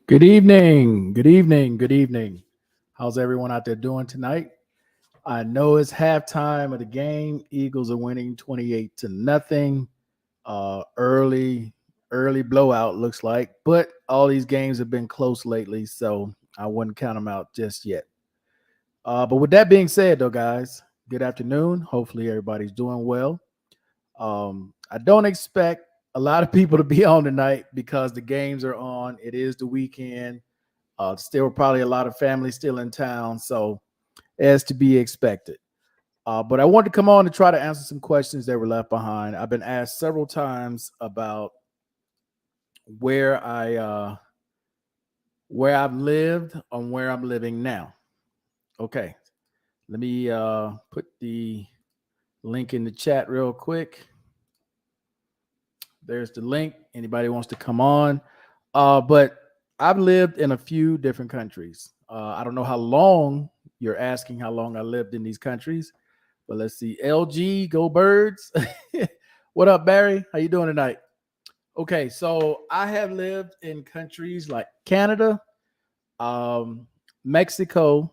Good evening. Good evening. Good evening. How's everyone out there doing tonight? I know it's halftime of the game. Eagles are winning 28 to nothing. Early blowout looks like, but all these games have been close lately, so I wouldn't count them out just yet. But with that being said, though, guys, good afternoon. Hopefully everybody's doing well. I don't expect a lot of people to be on tonight because the games are on. It is the weekend. Still, probably a lot of families still in town, so as to be expected. But I wanted to come on to try to answer some questions that were left behind. I've been asked several times about where I where I've lived and where I'm living now. Okay, let me put the link in the chat real quick. There's the link. Anybody wants to come on, but I've lived in a few different countries. I don't know how long you're asking how long I lived in these countries, but let's see. LG, go Birds. What up, Barry? How you doing tonight? Okay, so I have lived in countries like Canada, um, Mexico.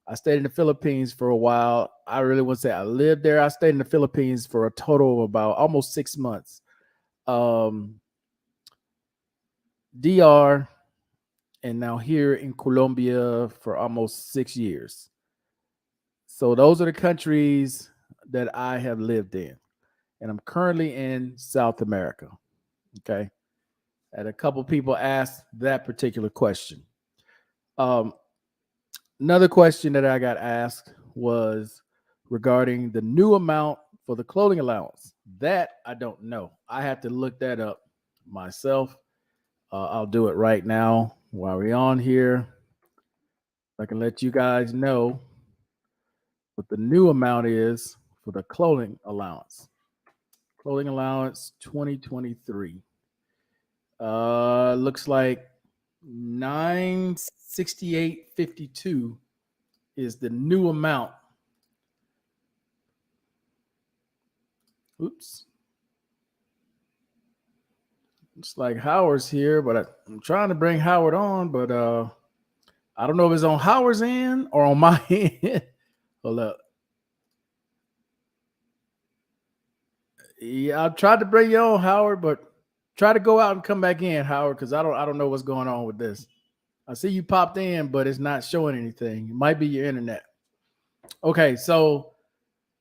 I stayed in the Philippines for a while. I really would say I lived there. I stayed in the Philippines for a total of about almost 6 months. Um, DR, and now here in Colombia for almost 6 years. So those are the countries that I have lived in. And I'm currently in South America. Okay. And a couple people asked that particular question. Um, Another question that I got asked was regarding the new amount for the clothing allowance. That I don't know. I have to look that up myself. I'll do it right now while we're on here. I can let you guys know what the new amount is for the clothing allowance. Clothing allowance 2023. Looks like 968.52 is the new amount. Oops. Looks like Howard's here, but I'm trying to bring Howard on, but I don't know if it's on Howard's end or on my end. Hold up. Yeah, I tried to bring you on, Howard, but try to go out and come back in, Howard, because I don't know what's going on with this. I see you popped in, but it's not showing anything. It might be your internet. Okay, so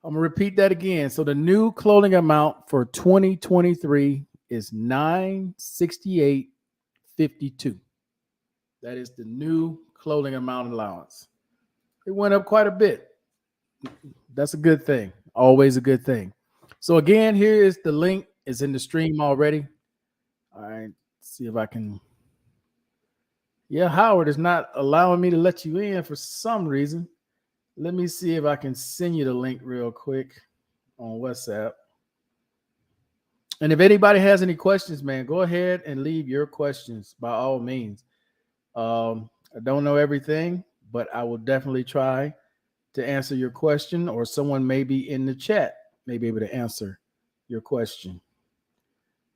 I'm gonna repeat that again. So the new clothing amount for 2023 is 968.52. That is the new clothing amount allowance. It went up quite a bit. That's a good thing. Always a good thing. So again, here is the link. It's in the stream already. All right. See if I can. Yeah, Howard is not allowing me to let you in for some reason. Let me see if I can send you the link real quick on WhatsApp. And if anybody has any questions, man, go ahead and leave your questions by all means. I don't know everything, but I will definitely try to answer your question, or someone maybe in the chat may be able to answer your question.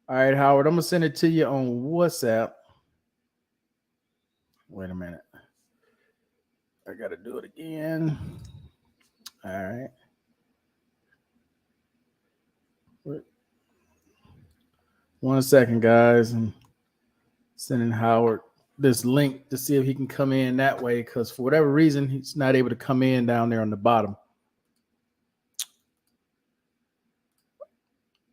All right, Howard, I'm gonna send it to you on WhatsApp. Wait a minute. I gotta do it again. All right. One second, guys. I'm sending Howard this link to see if he can come in that way, because for whatever reason, he's not able to come in down there on the bottom.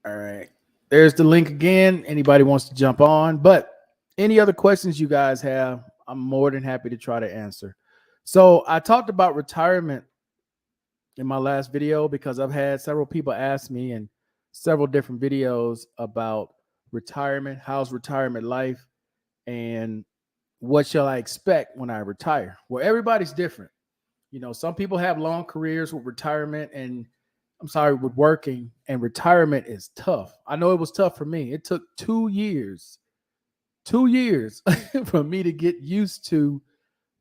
All right. There's the link again. Anybody wants to jump on. But any other questions you guys have, I'm more than happy to try to answer. So I talked about retirement in my last video because I've had several people ask me in several different videos about retirement, how's retirement life, and what shall I expect when I retire? Well, everybody's different. You know, some people have long careers with retirement and with working, and retirement is tough. I know it was tough for me. It took 2 years, 2 years for me to get used to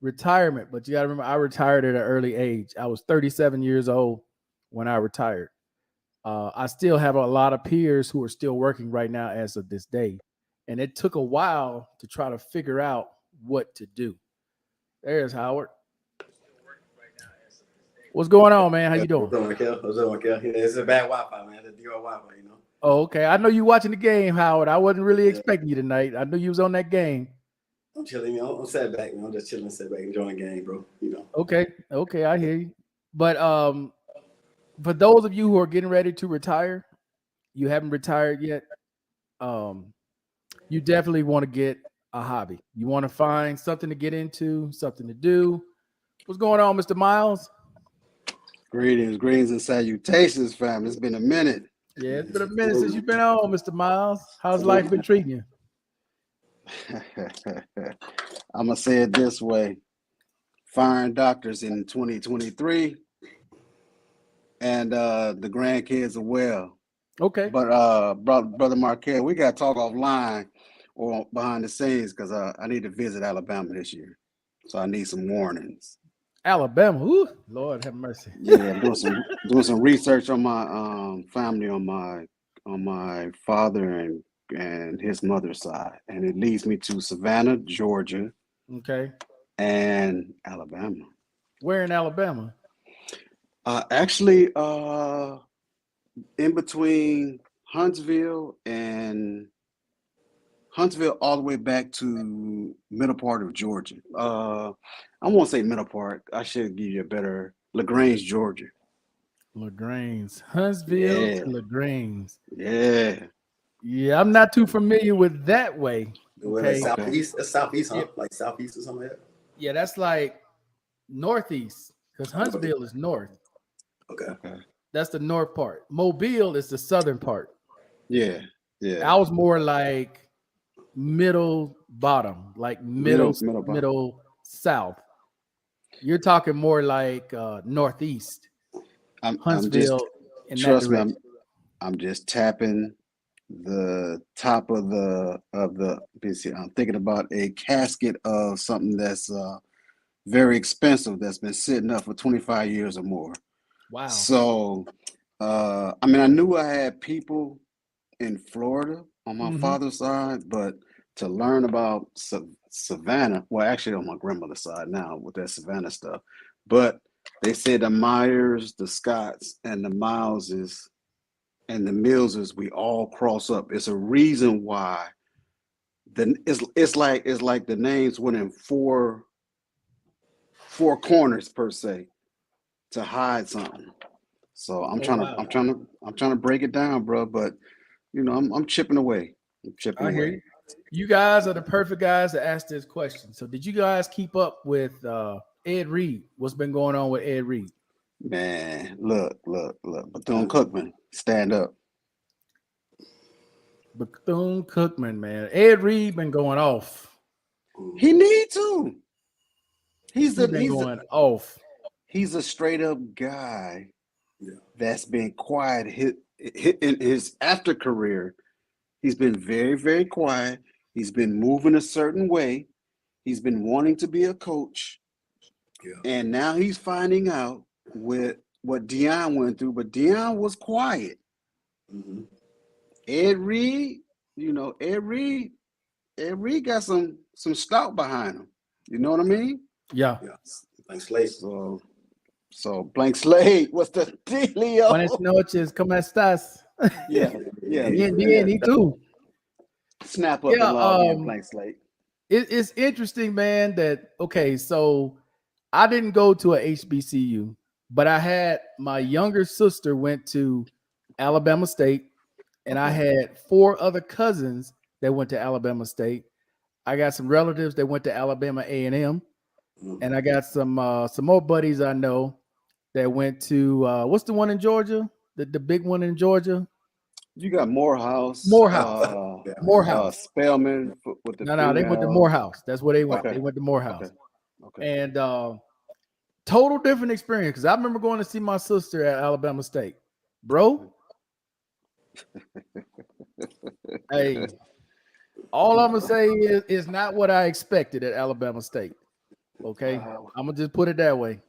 retirement. But you got to remember, I retired at an early age. I was 37 years old when I retired. I still have a lot of peers who are still working right now as of this day. And it took a while to try to figure out what to do. There's Howard. What's going on, man? How you doing? What's up, Kel? Yeah, it's a bad Wi-Fi, man. It's your Wi-Fi, you know. Oh, okay. I know you watching the game, Howard. I wasn't really Yeah, expecting you tonight. I knew you was on that game. I'm chilling. You know, I'm sat back. I'm just chilling, sat back, enjoying the game, bro. You know. Okay, okay, I hear you. But for those of you who are getting ready to retire, you haven't retired yet. Um, you definitely want to get a hobby. You want to find something to get into, something to do. What's going on, Mr. Miles? Greetings, and salutations, fam. It's been a minute. Yeah, it's been a minute since you've been on, Mr. Miles. How's life been treating you? I'm going to say it this way. Firing doctors in 2023 and the grandkids are well. Okay. But brother Marquez, we got to talk offline or behind the scenes because I need to visit Alabama this year. So I need some warnings. Alabama. Ooh, Lord have mercy. Yeah, I'm doing some research on my family on my father and his mother's side, and it leads me to Savannah, Georgia, Okay. and Alabama. Where in Alabama? Actually, in between Huntsville all the way back to middle part of Georgia. I won't say middle part. I should give you a better LaGrange, Georgia. LaGrange. Huntsville Yeah, to LaGrange. yeah. Yeah, I'm not too familiar with that way. Well, that's Okay. Okay. southeast. That's southeast, huh? Yeah, Like southeast or something like that. yeah, that's like northeast because Huntsville is north. Okay. Okay. That's the north part. Mobile is the southern part. Yeah, yeah. I was more like middle bottom, like Middle bar. middle south. You're talking more like northeast, I'm just Huntsville in that trust me, direction. I'm just tapping the top of the let me see, I'm thinking about a casket of something that's very expensive that's been sitting up for 25 years or more. Wow. So I mean I knew I had people in Florida on my Hmm. father's side, but to learn about Savannah, well, actually on my grandmother's side now with that Savannah stuff, but they said the Myers, the Scotts, and the Mileses and the Millses, we all cross up. It's a reason why. Then it's like the names went in four corners per se to hide something. So Oh wow. I'm trying to break it down, bro. But you know, I'm chipping away. I'm chipping I hear away. you. You guys are the perfect guys to ask this question. So, did you guys keep up with Ed Reed? What's been going on with Ed Reed? Man, look. Bethune Cookman, stand up. Bethune Cookman, man. Ed Reed been going off. He need to. He's He a been he's a going off. he's a straight up guy Yeah. that's been quiet. In his after career, he's been very, very quiet. He's been moving a certain way. He's been wanting to be a coach. Yeah. And now he's finding out with what Deion went through. But Deion was quiet. Mm-hmm. Ed Reed, you know, Ed Reed got some stout behind him. You know what I mean? Yeah. Yeah. Thanks, Slade. So blank slate, what's the Buenas dealio? noches, ¿cómo estás? Yeah, yeah, Bien, y tú? Snap up Yeah. and log in, blank slate. It's interesting, man. That okay. So I didn't go to a HBCU, but I had my younger sister went to Alabama State, and I Okay. had 4 other cousins that went to Alabama State. I got some relatives that went to Alabama A&M, and I got some more buddies I know that went to what's the one in Georgia? The big one in Georgia? You got Morehouse, Morehouse. Yeah. Morehouse. Spelman with the No, they went to female. Morehouse. That's where they went. They Okay, went to okay, Morehouse. okay. And total different experience because I remember going to see my sister at Alabama State. Bro, hey, all I'm gonna say is not what I expected at Alabama State. Okay, I'm gonna just put it that way.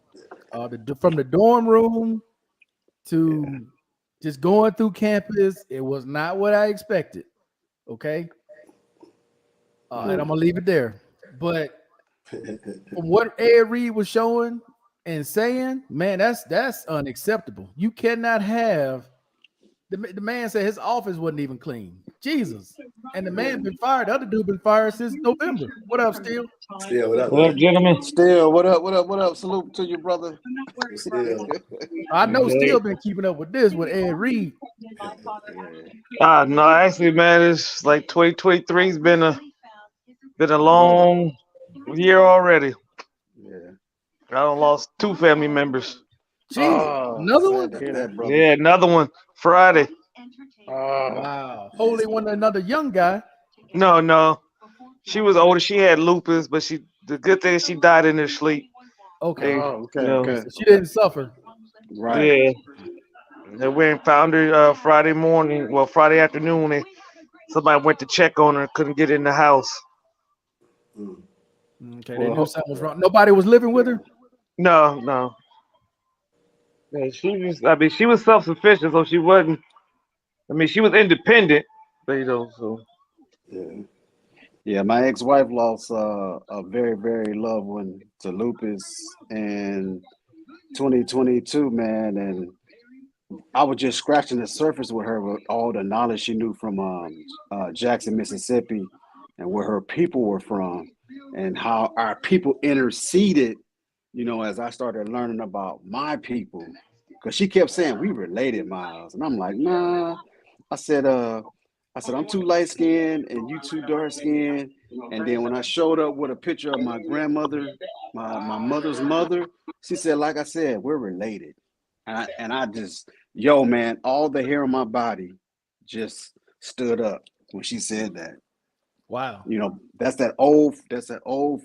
From the dorm room Yeah. to just going through campus, it was not what I expected. Okay, and I'm gonna leave it there. but from what Ed Reed was showing and saying, man, that's unacceptable. You cannot have the man said his office wasn't even clean. Jesus. And the man been fired. The other dude been fired since November. What up, Steel? Still, what up? What up, gentlemen? Still, what up? What up? What up? Salute to you, brother. Still. I know Yeah. Steel been keeping up with this with Ed Reed. No, actually, man, it's like 2023's been a long year already. Yeah. I done lost 2 family members. Jesus, another one? Sad to hear that, brother. Yeah, another one Friday. Wow. Holy one, another young guy. No. She was older. She had lupus, but the good thing is she died in her sleep. Okay. Okay, You know, okay. She didn't suffer. Right. Yeah. They went and found her Friday morning. Well, Friday afternoon. Somebody went to check on her, couldn't get in the house. Okay, they knew something was wrong. Nobody was living with her? No. Yeah, she was self-sufficient, so she wasn't. She was independent, but so. Yeah, my ex-wife lost a very, very loved one to lupus in 2022, man, and I was just scratching the surface with her with all the knowledge she knew from Jackson, Mississippi, and where her people were from, and how our people interceded, as I started learning about my people. Because she kept saying, we related, Miles. And I'm like, nah. I said, I'm too light-skinned and you too dark-skinned. And then when I showed up with a picture of my grandmother, my mother's mother, she said, like I said, we're related. And I just, man, all the hair on my body just stood up when she said that. Wow. That's that old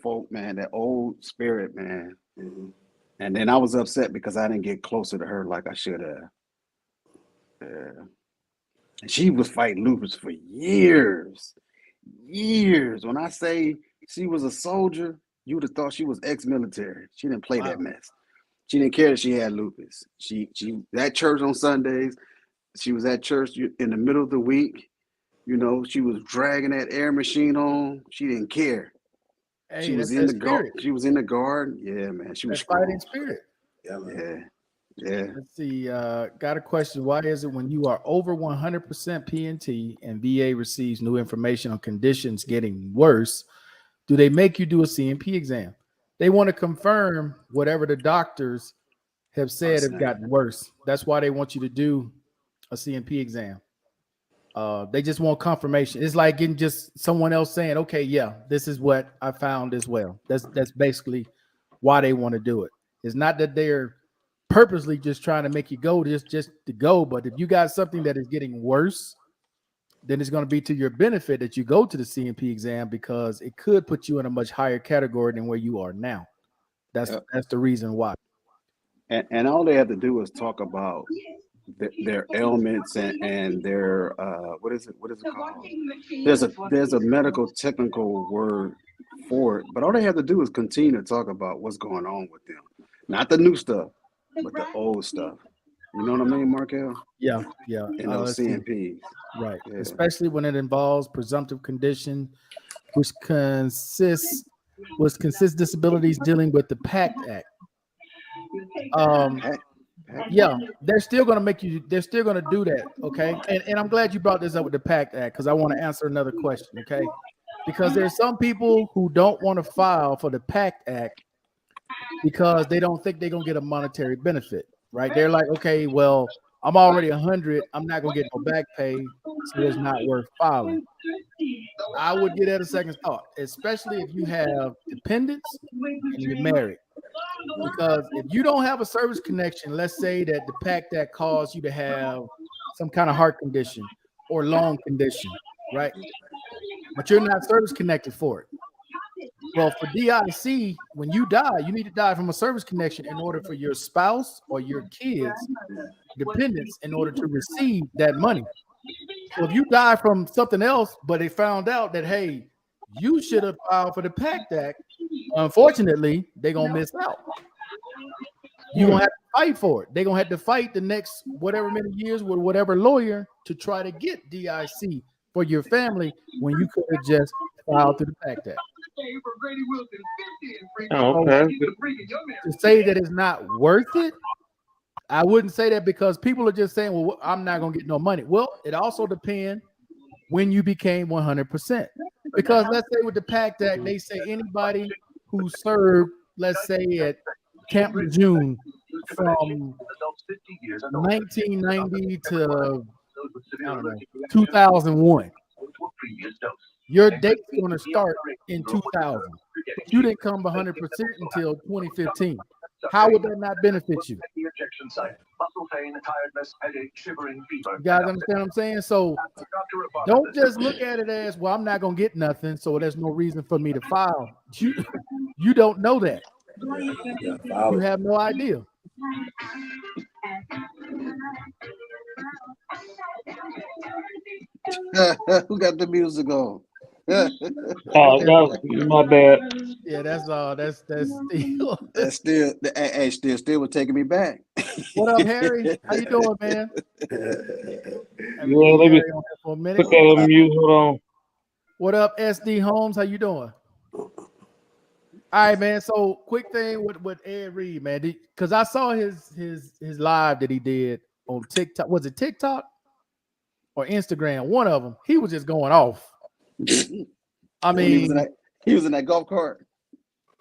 folk, man, that old spirit, man. Mm-hmm. And then I was upset because I didn't get closer to her like I should have. Yeah. And she was fighting lupus for years. When I say she was a soldier, you would have thought she was ex-military. She didn't play that mess. She didn't care that she had lupus. She at church on Sundays. She was at church in the middle of the week. She was dragging that air machine on. She didn't care. Hey, she was in the garden. She was in the garden. Yeah, man. She was fighting spirit. Yeah, man. Yeah. Let's see. Got a question. Why is it when you are over 100% PNT and VA receives new information on conditions getting worse, do they make you do a CMP exam? They want to confirm whatever the doctors have said have gotten worse. That's why they want you to do a CMP exam. They just want confirmation. It's like getting just someone else saying, okay, yeah, this is what I found as well. That's basically why they want to do it. It's not that they're purposely just trying to make you go just to go, but if you got something that is getting worse, then it's going to be to your benefit that you go to the CMP exam, because it could put you in a much higher category than where you are now. That's the reason why. And all they have to do is talk about their ailments and their what is it called? There's a medical technical word for it, but all they have to do is continue to talk about what's going on with them, not the new stuff, but the old stuff. You know what I mean, Markel? Yeah. In those CMPs, right? Yeah. Especially when it involves presumptive condition, which consists disabilities dealing with the PACT Act. Yeah, they're still going to make you. They're still going to do that. Okay, and I'm glad you brought this up with the PACT Act, because I want to answer another question. Okay, because there's some people who don't want to file for the PACT Act because they don't think they're going to get a monetary benefit. Right? They're like, okay, well, I'm already 100. I'm not going to get no back pay, so it's not worth filing. I would give that a second thought, especially if you have dependents and you're married. Because if you don't have a service connection, let's say that the PACT Act caused you to have some kind of heart condition or lung condition, right? But you're not service connected for it. Well, for DIC, when you die, you need to die from a service connection in order for your spouse or your kids, dependents, in order to receive that money. So if you die from something else, but they found out that, hey, you should have filed for the PACT Act, unfortunately, they're going to miss out. You're going to have to fight for it. They're going to have to fight the next whatever many years with whatever lawyer to try to get DIC for your family when you could have just filed through the PACT Act. Oh, okay. To say that it's not worth it, I wouldn't say that, because people are just saying, well, I'm not going to get no money. Well, it also depends when you became 100%. Because let's say with the PAC Act, they say anybody who served, let's say at Camp Lejeune from 1990 to, I don't know, 2001, your date's going to start in 2000. You didn't come 100% until 2015. How would that not benefit you? You guys understand what I'm saying? So don't just look at it as, well, I'm not going to get nothing, so there's no reason for me to file. You don't know that. You have no idea. Who got the music on? Oh, my bad. Yeah, that's all. That's still. That's still was taking me back. What up, Harry? How you doing, man? Yeah, let me for a minute. put that on mute. Hold on. What up, SD Holmes? How you doing? All right, man. So quick thing with Ed Reed, man, because I saw his live that he did on TikTok. Was it TikTok or Instagram? One of them. He was just going off. I mean, he was in that golf cart.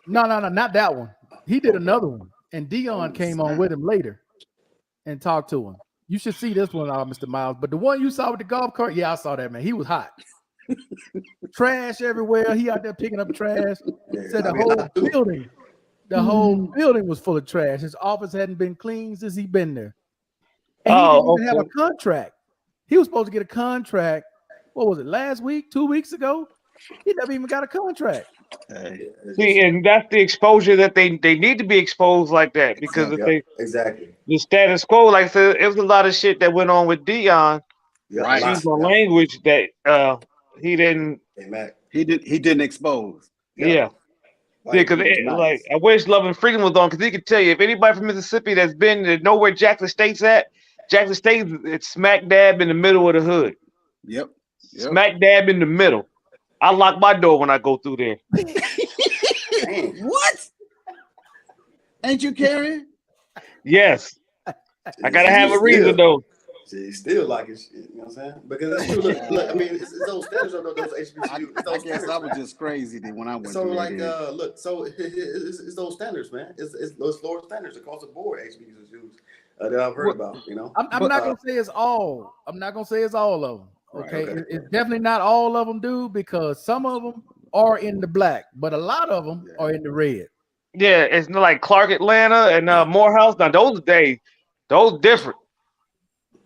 No, not that one. He did another one, and Dion came on with him later and talked to him. You should see this one, Mr. Miles. But the one you saw with the golf cart, yeah, I saw that, man. He was hot. Trash everywhere. He out there picking up trash. Said the whole building was full of trash. His office hadn't been clean since he been there. And he didn't even have a contract. He was supposed to get a contract. What was it, last week, 2 weeks ago? He never even got a contract. See, and that's the exposure that they need to be exposed like that, because exactly the status quo, like I said, it was a lot of shit that went on with Dion. Right. Used the language that he didn't expose. Yeah. Because like I wish Love and Freedom was on, because he could tell you if anybody from Mississippi that's been to know where Jackson State's at, Jackson State, it's smack dab in the middle of the hood. Yep. Smack dab in the middle. I lock my door when I go through there. What? Ain't you carrying? Yes. I gotta have a reason though. See, still like it, you know what I'm saying? Because that's true. Look, I mean, it's those standards of those HBCUs. I guess I was just crazy then when I went. So like, look, so it's those standards, man. It's those lower standards across the board HBCUs that I've heard about. You know, I'm not gonna say it's all. I'm not gonna say it's all of them. Okay, right, okay. It's definitely not all of them, dude, because some of them are in the black, but a lot of them are in the red. Yeah, it's not like Clark Atlanta and Morehouse. Now those different.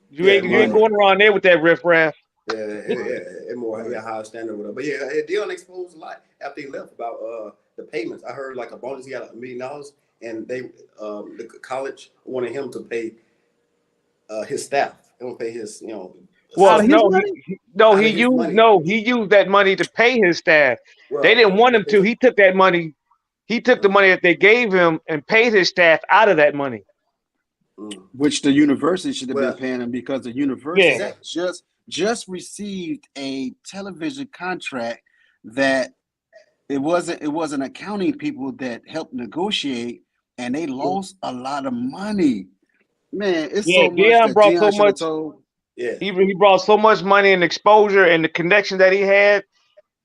You ain't going around there with that riffraff. Yeah, more high standard with it. But yeah, Dion exposed a lot after he left about the payments. I heard like a bonus, he got $1 million, and they the college wanted him to pay his staff. They want to pay his, you know. Well, he used that money to pay his staff. Well, they didn't want him to. He took that money. He took the money that they gave him and paid his staff out of that money. Which the university should have been paying him, because the university just received a television contract that it wasn't accounting people that helped negotiate, and they lost a lot of money. Man, it's so much Dion brought so much. Yeah, he brought so much money and exposure and the connection that he had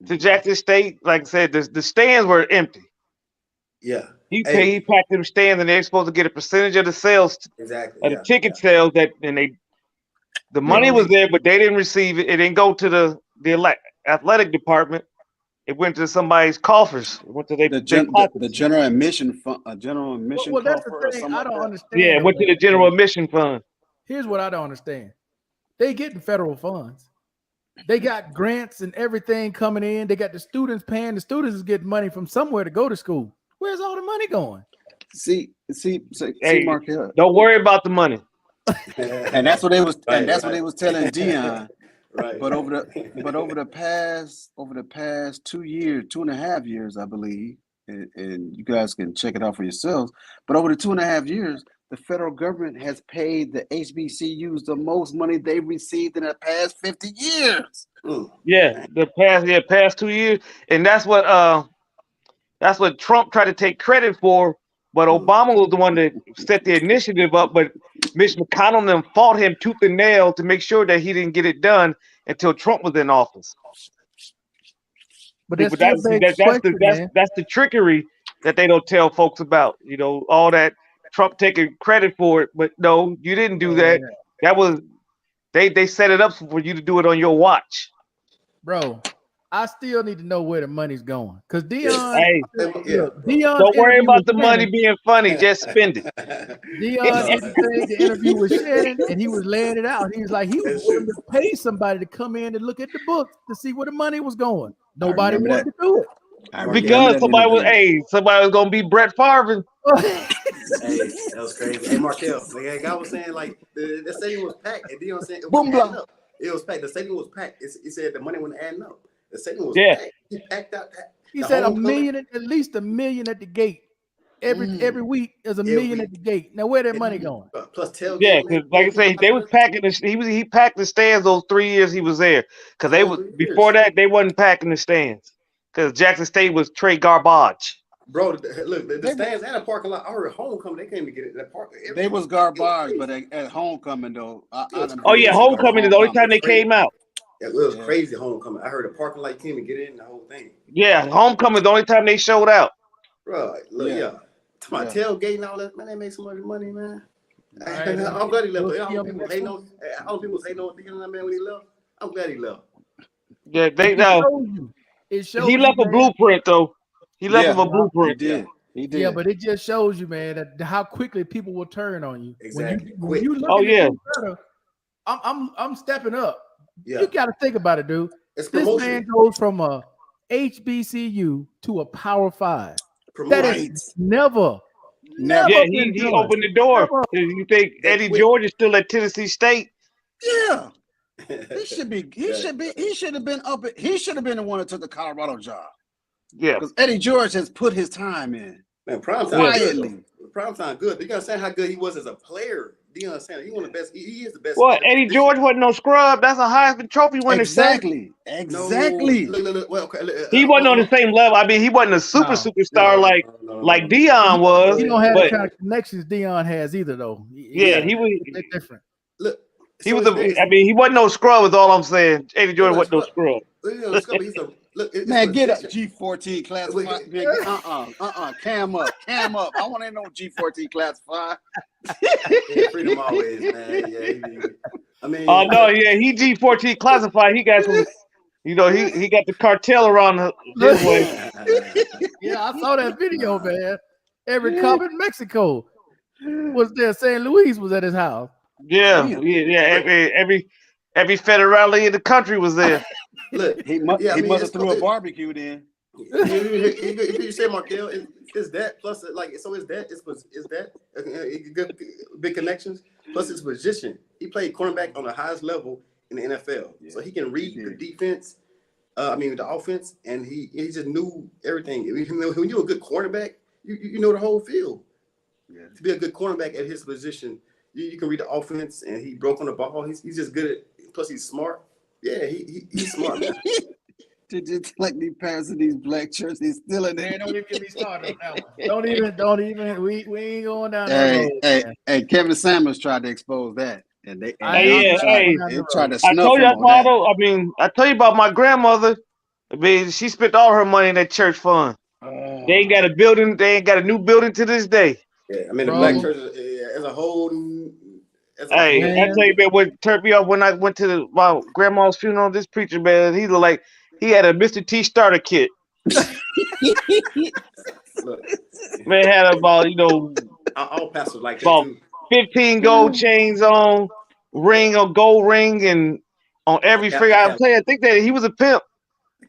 to Jackson State. Like I said, the stands were empty. Yeah, he packed them stands, and they're supposed to get a percentage of the sales, of the ticket sales. The money was there, but they didn't receive it. It didn't go to the athletic department. It went to somebody's coffers. It went to the general admission fund. A general admission. Well, that's the thing. I don't understand. Yeah, it went to the general admission fund. Here's what I don't understand. They getting federal funds. They got grants and everything coming in. They got the students paying. The students is getting money from somewhere to go to school. Where's all the money going? See, Markel. Don't worry about the money. And that's what they was. And that's what they was telling Dion. Right. But over the past 2 years, 2.5 years, I believe, and you guys can check it out for yourselves. But over the 2.5 years, the federal government has paid the HBCUs the most money they received in the past 50 years. Yeah, the past 2 years, and that's what That's what Trump tried to take credit for. But Obama was the one that set the initiative up. But Mitch McConnell and them fought him tooth and nail to make sure that he didn't get it done until Trump was in office. But That's the trickery that they don't tell folks about. You know, all that Trump taking credit for it. But no, you didn't do that. That was they set it up for you to do it on your watch. Bro, I still need to know where the money's going. Because Dion, Dion, don't worry about the money being funny, just spend it. Dion did the interview with Shannon, and he was laying it out. He was like, he was willing to pay somebody to come in and look at the book to see where the money was going. Nobody wanted to do it. Because somebody was gonna be Brett Favre. That was crazy. Hey, Markel, like I was saying, like the stadium was packed, and Dion saying it was packed. The stadium was packed. He said the money wasn't adding up. The stadium was packed. He packed out. He said $1 million, at least $1 million at the gate. Every week there's $1 million at the gate. Now where that money going? Plus tailgate. Yeah, because like I say, they was packing. He packed the stands those 3 years he was there. Because they was before that they wasn't packing the stands. Because Jackson State was straight garbage. Bro, look, the stands and the parking lot. I heard homecoming. They came to get it. That park. They was garbage, but at homecoming though. Homecoming is the only time they came out. It was crazy homecoming. I heard a parking lot came to get in the whole thing. Yeah, homecoming is the only time they showed out. Bro, look, to my tailgate and all that, man, they make so much money, man. I'm glad he left. All people hate no Dion, man, when he left. I'm glad he left. Yeah, they know. He left a blueprint though. He left him a blueprint. He did. Yeah, but it just shows you, man, that how quickly people will turn on you. Exactly. When you look at I'm stepping up. Yeah. You got to think about it, dude. This man goes from a HBCU to a Power 5. That is never. Yeah, he opened the door. Never. You think Eddie George is still at Tennessee State? Yeah. He should have been the one that took the Colorado job. Yeah. Because Eddie George has put his time in. Man, prime time good. You gotta say how good he was as a player. Deion Sanders, he one of the best. He is the best. Well, Eddie George wasn't no scrub. That's a Heisman Trophy winner. Exactly. Look, he wasn't on the same level. I mean, he wasn't a superstar like Deion was. He don't have the kind of connections Deion has either, though. He was different. Look, he was. He wasn't no scrub. Is all I'm saying. Eddie George wasn't no scrub. Man, get up, G14 classified. Cam up. I want to know G14 classified. Freedom always, man. Yeah, I mean, he G14 classified. He got some, he got the cartel around this way. Yeah, I saw that video, man. Every cop in Mexico was there. San Luis was at his house. Yeah. Every federale in the country was there. Look, he must have threw a barbecue then. You say Markel is that plus is that good big connections plus his position. He played cornerback on the highest level in the NFL, so he can read the defense. The offense, and he just knew everything. When you're a good cornerback, you know the whole field. Yeah. To be a good cornerback at his position, you can read the offense, and he broke on the ball. He's just good at. Plus, he's smart. Yeah, he's smart. Just like these parents in these black churches, he's still in there. Don't even get me started on that one. Don't even. We ain't going down that road. Hey, Kevin Samuels tried to expose that, and they tried to snuff I told you him. I tell you about my grandmother. I mean, she spent all her money in that church fund. They ain't got a building. They ain't got a new building to this day. Yeah, I mean the black church as a whole. I tell you, man, what turned me off when I went to my grandma's funeral, this preacher, man, he looked like he had a Mr. T starter kit. Man had about, all pastors like about 15 gold chains on, a gold ring, and on every finger. I think that he was a pimp.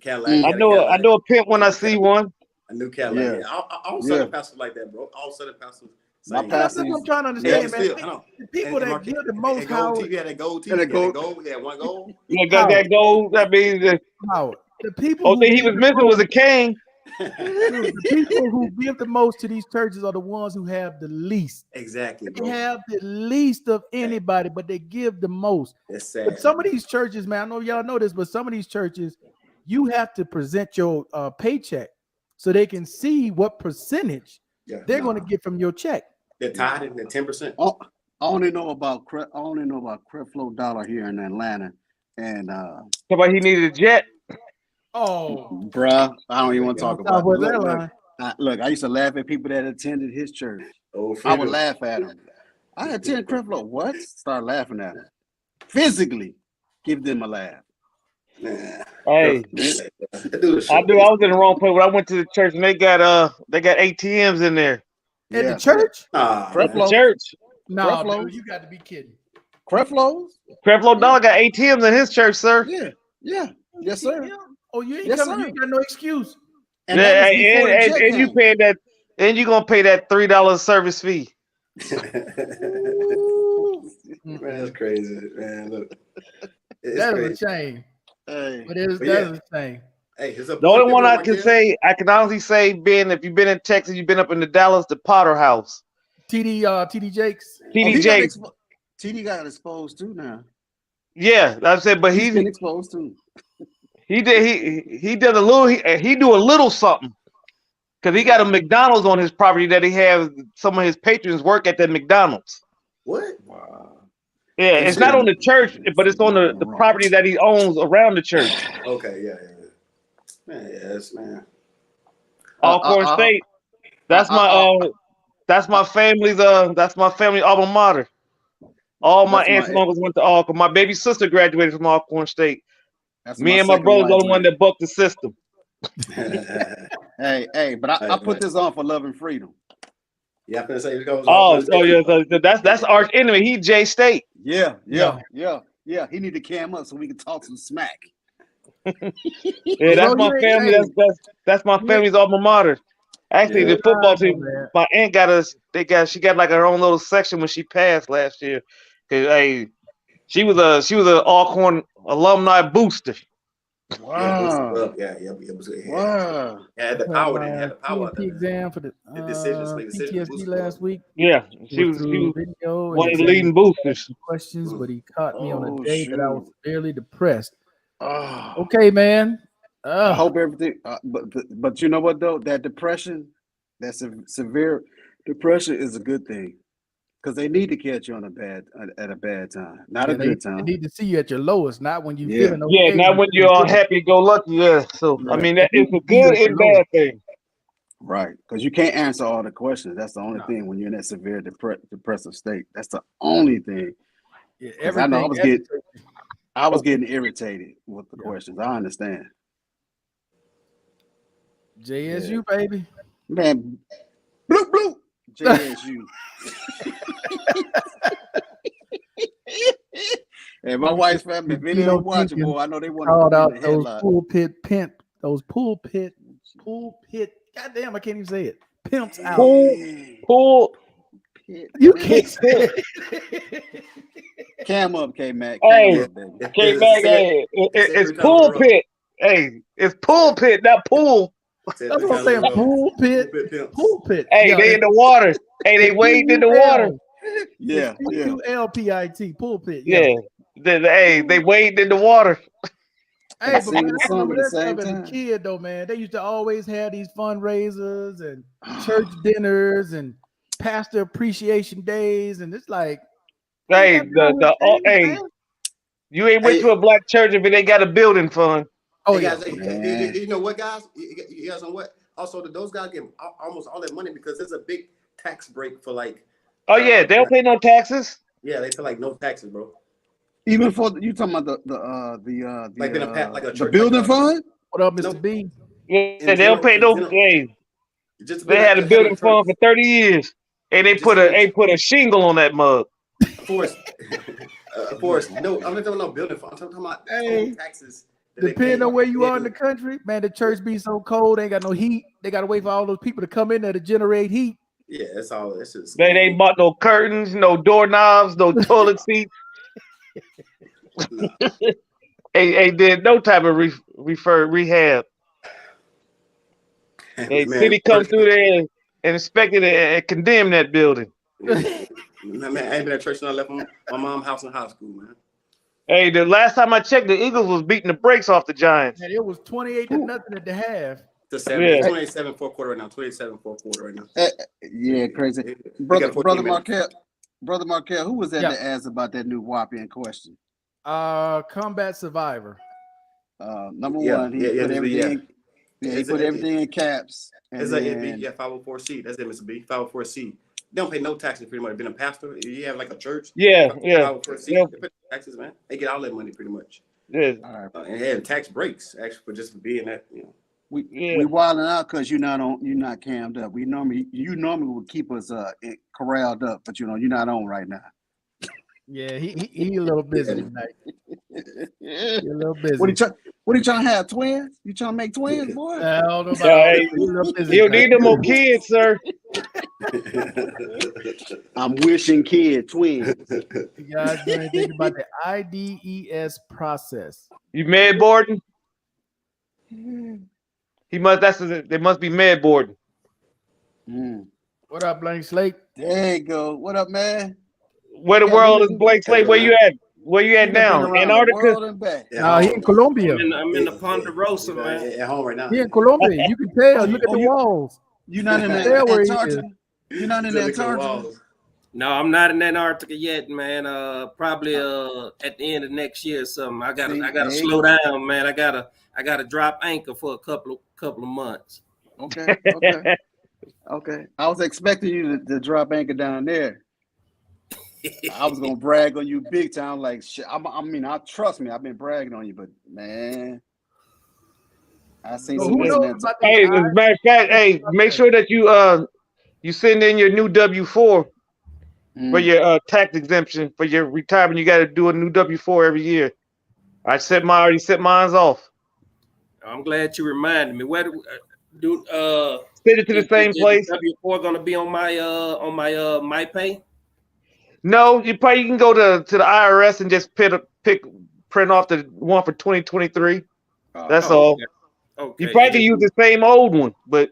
I know a pimp when I see one. A new Cadillac. Yeah. All Southern pastors like that, bro. All Southern pastors. That's what I'm trying to understand, man. The people that give the most power. You had a gold team. You had one gold. You got that gold. That means the people. Only thing he was missing was a cane. The people who give the most to these churches are the ones who have the least. Exactly. They have the least of anybody, but they give the most. That's sad. Some of these churches, man, I know y'all know this, but some of these churches, you have to present your paycheck. so they can see what percentage they're going to Nah. get from your check. They're tied in the 10%. I only know about Creflo Dollar here in Atlanta, and Somebody he needed a jet. Oh, bruh, I don't even want to talk about it. Southwest Airlines. Look, I used to laugh at people that attended his church. Oh, I would freedom. laugh at him. I attend Creflo. What? Start laughing at him. Physically, give them a laugh. Nah. Hey, That dude is I shit. was in the wrong place when I went to the church and they got ATMs in there. At the church? Nah, Creflo. The church. No, Creflo. dude, you got to be kidding. Creflo's? Creflo Dollar got ATMs in his church, sir. Yeah. Yes, sir. Oh, you ain't Yes, coming. sir. You ain't got no excuse. And that was Yeah, before the jet and you came. paying that, and you gonna pay that $3 service fee. Man, that's crazy, man. Look, it's That crazy. is a shame. Hey, But that yeah. is a shame. Hey, it's The only one I can honestly say, if you've been in Texas, you've been up in the Dallas, the Potter House. TD Jakes. TD TD got exposed too now. Yeah, that's it. But He's been exposed too. he do a little something because he got a McDonald's on his property that he has some of his patrons work at that McDonald's. What? Wow. Yeah, it's not on the church, but it's on the property that he owns around the church. Okay, yeah. Man, yes, man. Alcorn State. That's my family's that's my family alma mater. All my aunts and uncles went to Alcorn. My baby sister graduated from Alcorn State. Me and my brother's the only one that bucked the system. Hey, but I put this on for Love and Freedom. Yeah, I'm gonna say it goes. Yeah, that's arch enemy. He J State. Yeah. He need to cam up so we can talk some smack. Yeah, that's my family. That's my family's alma mater. Actually, the football team. My aunt she got like her own little section when she passed last year. Cause she was a Alcorn alumni booster. Wow. Yeah. Wow. Had the power. Then had the power. The exam for the decisions. PTSD last week. Yeah, she was video one of the leading boosters. Questions, but he caught me on a day that I was severely depressed. Oh. Okay, man. I hope everything. But you know what though? That depression, that severe depression, is a good thing because they need to catch you at a bad time, not a good time. They need to see you at your lowest, not when you feeling okay. Yeah, not when you're all happy go lucky. Yeah, so right. I mean that it's a good and bad thing. Right, because you can't answer all the questions. That's the only thing when you're in that severe depressive state. That's the only thing. Yeah, I know I was getting irritated with the questions. I understand. JSU, baby. Man, bloop. JSU. And my wife's family, if they don't watch it, boy, I know they want to out those pulpit. Goddamn, I can't even say it. Pimps out. Pull. You can't say it. Cam up, K-Mac. Hey, K-Mac, hey, it's pulpit. Hey, it's pulpit, not pool. That's what I'm saying. Pulpit. Hey, they in the water. Hey, they wading in the water. Yeah. Pulpit. Pulpit. Yeah. They wading in the water. Hey, but man, I remember that stuff as a kid, though, man. They used to always have these fundraisers and church dinners and pastor appreciation days, and it's like, hey, you ain't went to a black church if it ain't got a building fund. Oh, hey guys, you know what, guys? You guys know what? Also, those guys get almost all that money because there's a big tax break for like. Oh yeah, they don't pay no taxes. Yeah, they pay like no taxes, bro. Even for you talking about the building fund? What up, Mr. B? Yeah, they don't pay no. They had a building fund for 30 years, and they put a shingle on that mug. Of course. No, I'm not talking about building fund. I'm talking about taxes. Depending on where you are in the country, man, the church be so cold, they ain't got no heat. They got to wait for all those people to come in there to generate heat. Yeah, that's all. That's just. They ain't bought no curtains, no doorknobs, no toilet seats. They did no type of rehab. Hey, city come through there and inspected it and condemned that building. Man, I ain't been at church since I left my mom's house in high school, man. Hey, the last time I checked, the Eagles was beating the brakes off the Giants. And it was 28-0 at the half. to 27 fourth quarter right now. 27 fourth quarter right now. Yeah, crazy. Brother Markel, who was that that asked about that new WAP in question? Combat Survivor. Number one, he put everything. He put everything in caps. It's like 504C. That's MSB 504C. They don't pay no taxes pretty much. Being a pastor, you have like a church. 504C. They pay taxes, man. They get all that money pretty much. Yeah. And tax breaks actually for just being that. You know. We wilding out because you're not cammed up. You normally would keep us corralled up, but you're not on right now. Yeah, he a little busy tonight. He a little busy. What are you trying to have, twins? You trying to make twins, boy? I don't know about you need no more kids, sir. I'm wishing twins. You guys know anything about the IDES process? You med boarding? They must be med boarding. What up, Blank Slate? There you go. What up, man? Where the world is Blank Slate? Where you at? Where you at now? Antarctica? No, he in Colombia. I'm in the Ponderosa, man. At home right now. He in Colombia. You can tell. Look at the walls. You're not in Antarctica? You're not in Antarctica? No, I'm not in Antarctica yet, man. Probably at the end of next year or something. I gotta slow down, man. I gotta drop anchor for a couple of months. Okay. I was expecting you to drop anchor down there. I was gonna brag on you big time, like shit. I trust me. I've been bragging on you, but man, I seen some. Hey, as a matter of fact, hey, make sure that you send in your new W-4 for your tax exemption for your retirement. You got to do a new W-4 every year. I already set mine off. I'm glad you reminded me. Where do send it to the same place? W-4 gonna be on my MyPay? No, you can go to the IRS and just print off the one for 2023. That's all. Okay. You probably can use the same old one, but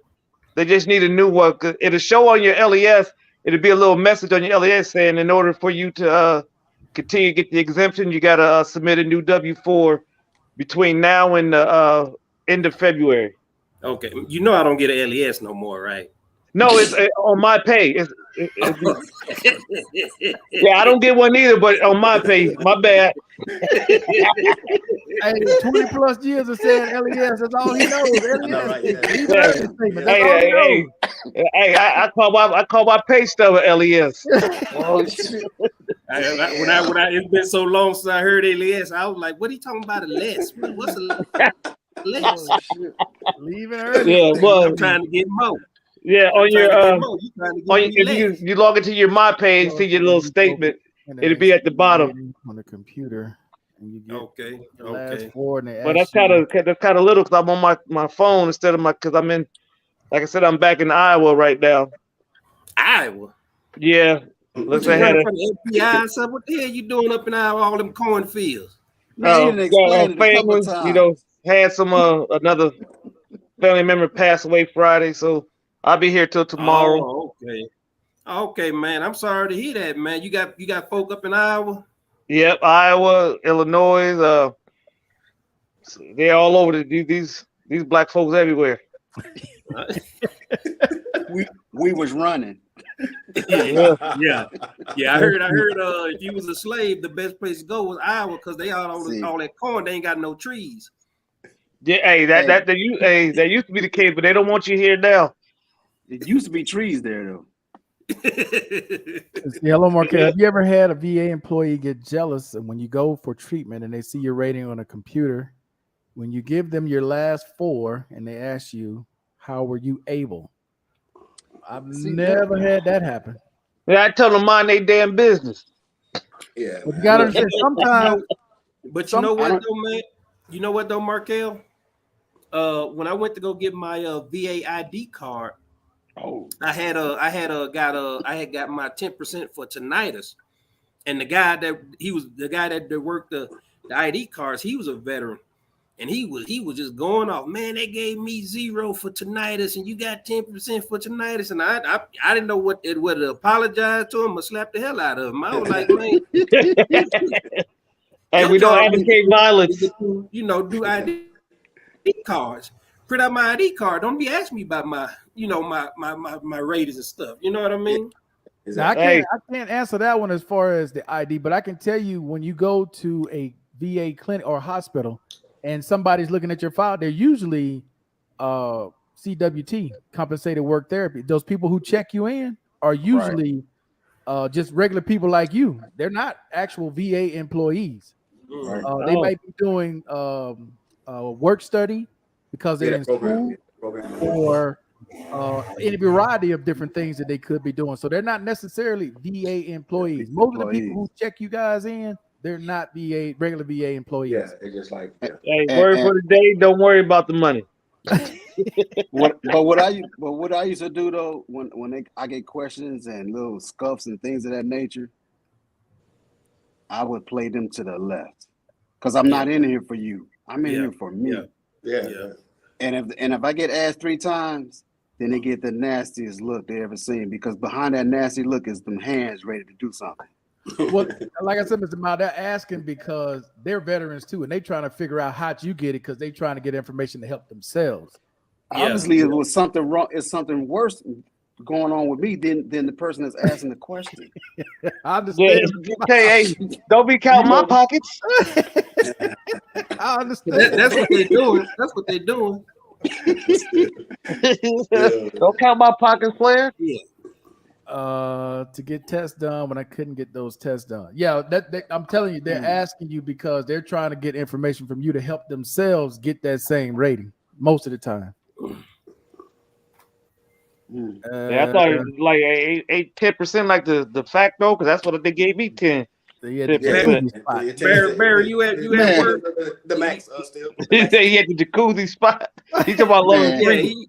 they just need a new one. It'll show on your LES. It'll be a little message on your LES saying in order for you to continue to get the exemption, you got to submit a new W-4 between now and the end of February. Okay. You know I don't get an LES no more, right? No, it's on my pay. Yeah, I don't get one either, but on my pay, my bad. Hey, 20 plus years of saying LES, that's all he knows. Hey, I call my pay stub a LES. Oh shit! It's been so long since I heard LES. I was like, "What are you talking about? A less? What's a less?" Leaving early. Yeah, well, I'm trying to get more. Yeah, on your if you log into your My Page, see your little statement. It'll be at the bottom on the computer. And you get okay. But that's kind of little because I'm on my phone instead of because I'm in. Like I said, I'm back in Iowa right now. Iowa. Yeah. Let's say FBI. So what the hell you doing up in Iowa? All them cornfields. Family, had some another family member pass away Friday, so I'll be here till tomorrow. Oh, okay, man. I'm sorry to hear that, man. You got folk up in Iowa? Yep, Iowa, Illinois. They're all over these black folks everywhere. we was running. Yeah. I heard. If you was a slave, the best place to go was Iowa because they all that corn. They ain't got no trees. Yeah, that used to be the case, but they don't want you here now. It used to be trees there though. Hello, Markel. Have you ever had a VA employee get jealous and when you go for treatment and they see your rating on a computer, when you give them your last 4 and they ask you, how were you able? I've never had that happen. Yeah, I tell them mind their damn business. Yeah. But you gotta understand sometimes. But you know what though, man? You know what though, Markel? When I went to go get my VA ID card, I had got my 10% for tinnitus, and the guy that worked the ID cards, he was a veteran, and he was just going off. Man, they gave me 0 for tinnitus, and you got 10% for tinnitus, and I didn't know whether to apologize to him or slap the hell out of him. I was like, man, hey, we don't advocate violence. Do ID cards. print out my ID card. Don't be asking me about my, you know, my ratings and stuff. You know what I mean? Now, I can't answer that one as far as the ID, but I can tell you when you go to a VA clinic or hospital and somebody's looking at your file, they're usually CWT, compensated work therapy. Those people who check you in are usually just regular people like you. They're not actual VA employees. They might be doing work study because they're in school or any variety of different things that they could be doing. So they're not necessarily VA employees. Most of the people who check you guys in, they're not regular VA employees. Yeah, it's just like hey, word for the day, don't worry about the money. What I used to do though, when I get questions and little scuffs and things of that nature, I would play them to the left, because I'm not in here for you. I'm in here for me. Yeah. And if I get asked 3 times, then they get the nastiest look they ever seen, because behind that nasty look is them hands ready to do something. Well, like I said, Mr. Mao, they're asking because they're veterans too, and they're trying to figure out how you get it because they're trying to get information to help themselves. Obviously, it was something wrong. It's something worse going on with me than the person that's asking the question. I understand. Hey, don't be counting my pockets. I understand. That's what they're doing. That's what they're doing. Don't count my pockets, player. Yeah. To get tests done when I couldn't get those tests done. Yeah, I'm telling you, they're asking you because they're trying to get information from you to help themselves get that same rating most of the time. I thought it was like 10%, like the facto, because that's what they gave me 10. Barry, you had work. The max still. He said he had the jacuzzi spot. He talking about Love Freedom.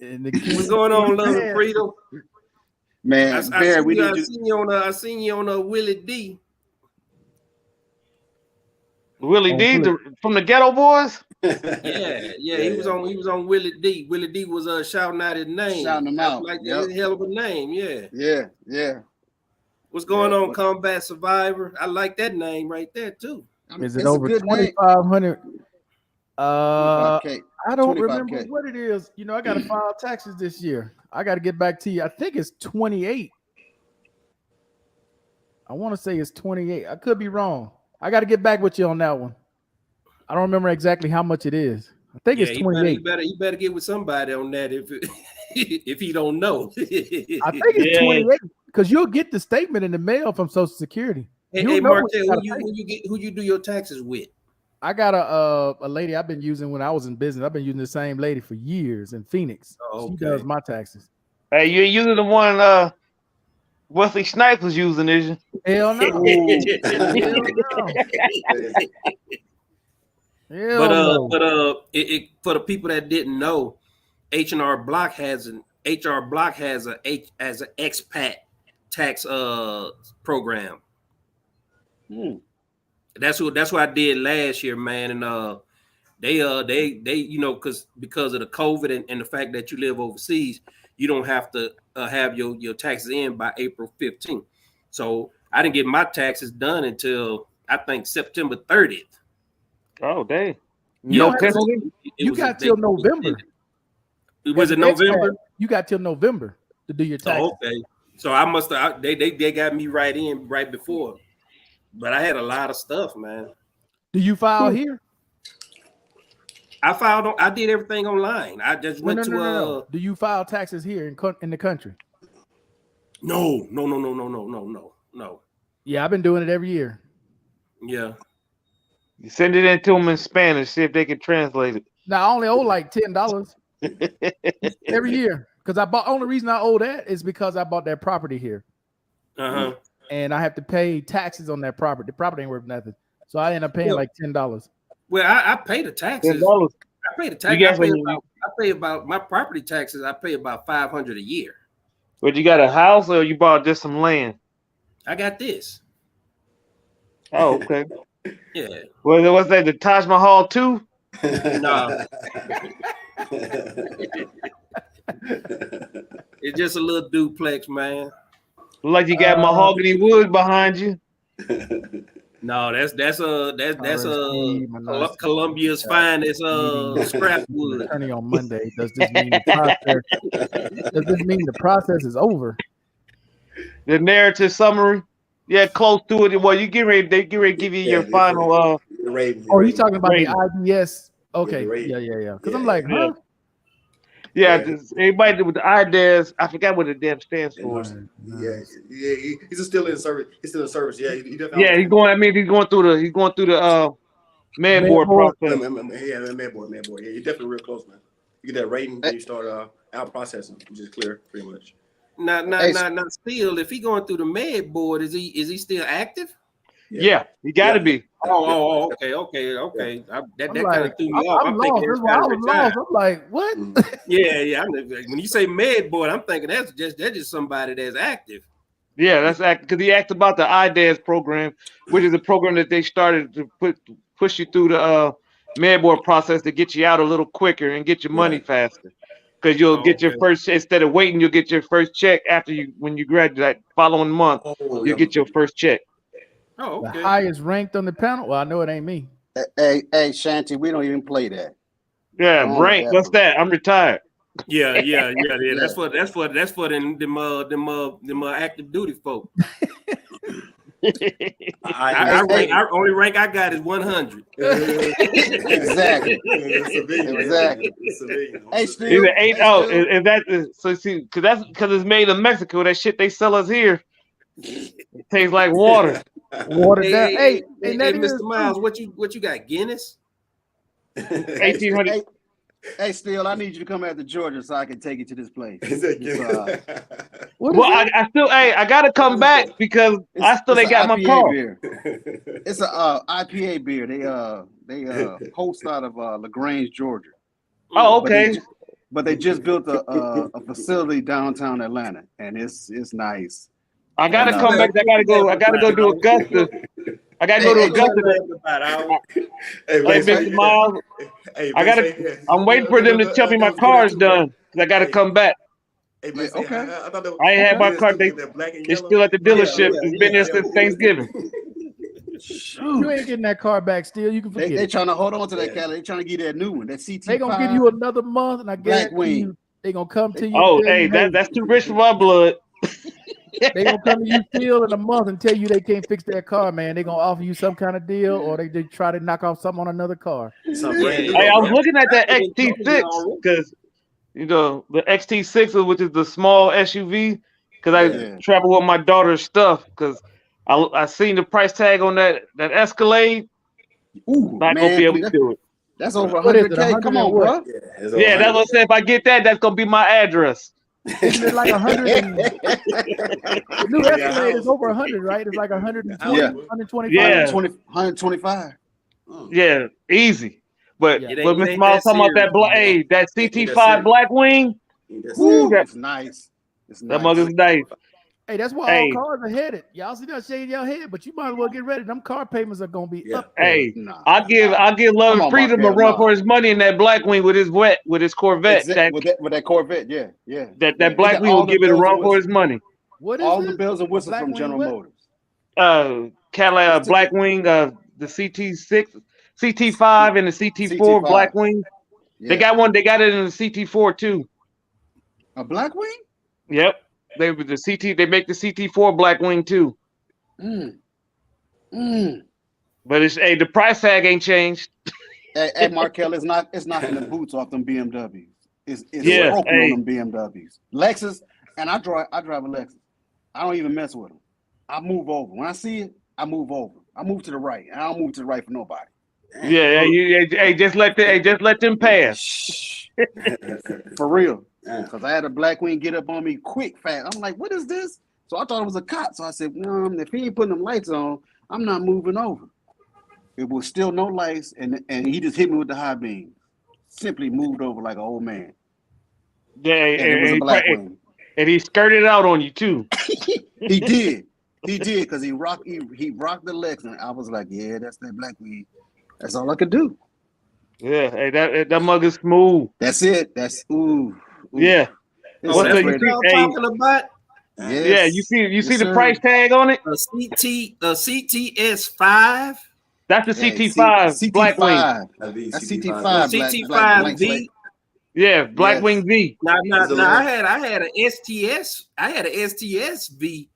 What's going on, Love Freedom? Man, Barry, I seen you on Willie D. Willie D from the Ghetto Boys. Yeah, he was on Willie D. Willie D was shouting out his name, shouting him out. Like that hell of a name, yeah. What's going on, Combat Survivor? I like that name right there too. Is it over 2,500? I don't remember what it is. You know, I got to file taxes this year. I got to get back to you. I think it's 28. I want to say it's 28. I could be wrong. I got to get back with you on that one. I don't remember exactly how much it is. I think it's 28. You better get with somebody on that if he don't know. I think it's 28 because you'll get the statement in the mail from Social Security. Hey Martel, who you do your taxes with? I got a lady I've been using when I was in business. I've been using the same lady for years in Phoenix. She does my taxes. Hey, you're using the one Wesley Snipes was using, is you? Hell no. But for the people that didn't know, H&R Block has an expat tax program. That's what I did last year, man. And they you know, because of the COVID and the fact that you live overseas, you don't have to have your taxes in by April 15th. So I didn't get my taxes done until I think September 30th. Oh, dang. You got till November. Was it November? You got till November to do your taxes. Oh, okay. So I must have they got me right before. But I had a lot of stuff, man. Do you file here? I did everything online. I just went to No. Do you file taxes here in the country? No. Yeah, I've been doing it every year. Yeah. You send it in to them in Spanish, see if they can translate it. Now I only owe like $10 every year because only reason I owe that is because I bought that property here. And I have to pay taxes on that property. The property ain't worth nothing, so I end up paying like $10. Well, I pay the taxes. $10. I pay the taxes. I pay about my property taxes. I pay about $500 a year. But you got a house or you bought just some land? I got this. Oh, okay. Yeah. Well, what's that? The Taj Mahal too? No. It's just a little duplex, man. Like you got mahogany wood behind you. No, that's RSP, Columbia's finest scrap wood. Attorney on Monday. Does this mean the process? Does this mean the process is over? The narrative summary, yeah, close to it. Well, they get ready to give you your final. Oh, he's talking about the IDS. Okay, yeah. Because I'm like, huh? Yeah, everybody with the IDS, I forgot what the damn stands for. He's still in service. He's still in service. Yeah, he's going. I mean, he's going through the med board process. Med board. Yeah, you're definitely real close, man. You get that rating, then you start out processing, which is clear, pretty much. Not still. If he going through the med board, is he still active? Yeah, you got to be. Oh, okay. That kind of threw me off. I'm lost. That's why I was lost. I'm like, what? Yeah. When you say med board, I'm thinking that's just somebody that's active. Yeah, that's because he asked about the IDAS program, which is a program that they started to push you through the med board process to get you out a little quicker and get your money faster. Because you'll get your first, instead of waiting, you'll get your first check when you graduate. Following month, you'll get your first check. Oh, okay. The highest ranked on the panel. Well, I know it ain't me. Hey, Shanty, we don't even play that. Yeah, rank. What's that? I'm retired. Yeah. That's for them active duty folk. I only rank I got is 100. Exactly. Hey, Steve. Is that so? See, because it's made in Mexico. That shit they sell us here. It tastes like water. Water down. Hey, Mr. Miles, what you got? Guinness? 1800. Hey, Steele, I need you to come out to Georgia so I can take you to this place. I gotta come back because they got my car. Beer. It's a IPA beer. They host out of LaGrange, Georgia. Oh, okay. But they just built a facility downtown Atlanta, and it's nice. I gotta come back. I gotta go to Augusta. I gotta go to Augusta. Hey, Mr. Miles. I'm waiting for them to tell me my car's done because I gotta come back. Hey, okay. I ain't had my car. They're still at the dealership. It's been there since Thanksgiving. You ain't getting that car back still. You can forget. They trying to hold on to that car. They trying to get that new one. That CT. They gonna give you another month, and I guarantee you, they gonna come to you. Oh, hey, that's too rich for my blood. They gonna come to you still in a month and tell you they can't fix their car, man. They gonna offer you some kind of deal, or they try to knock off something on another car. Hey, I was looking at that XT6 because the XT6, which is the small SUV, because I travel with my daughter's stuff. Because I seen the price tag on that Escalade. Not gonna be able to do it. That's over 100K. Come on, bro. Yeah, that's what I said. If I get that, that's gonna be my address. Isn't it like 100? The new Escalade is over 100, right? It's like 120, 125. Yeah, 125. Yeah, easy. But Mr. Miles talking about that CT5 Blackwing. That's nice. That mug is nice. Hey, that's why all cars are headed. Y'all see that shade in your head, but you might as well get ready. Them car payments are gonna be up. Hey, I'll give Love and Freedom a run for his money in that Blackwing with his Corvette. With that Corvette, yeah. That Blackwing will give it a run for his money. What is all the bells and whistles from General Motors? Cadillac Blackwing, the CT6, CT5, and the CT4 Blackwing. Yeah. They got one. They got it in the CT4 too. A Blackwing? Yep. They make the CT4 Blackwing too. But the price tag ain't changed. Hey, Markel, it's knocking the boots off them BMWs. It's broken on them BMWs. Lexus, and I drive a Lexus. I don't even mess with them. I move over. When I see it, I move over. I move to the right. I don't move to the right for nobody. Just let them pass. For real. Because I had a Blackwing get up on me quick, fast. I'm like, what is this? So I thought it was a cop. So I said, if he ain't putting them lights on, I'm not moving over. It was still no lights, and he just hit me with the high beam. Simply moved over like an old man. Yeah, and he skirted out on you too. He did, because he rocked the Lex, and I was like, yeah, that's that Blackwing. That's all I could do. Yeah, hey, that mug is smooth. That's it. That's ooh. Yeah. That's what y'all talking about. Yeah, you see the price tag on it? A CTS5. That's the CT5 Blackwing. That's CT5 CT5V. Yeah, Blackwing V. Now, I had an STS. I had an STS-V.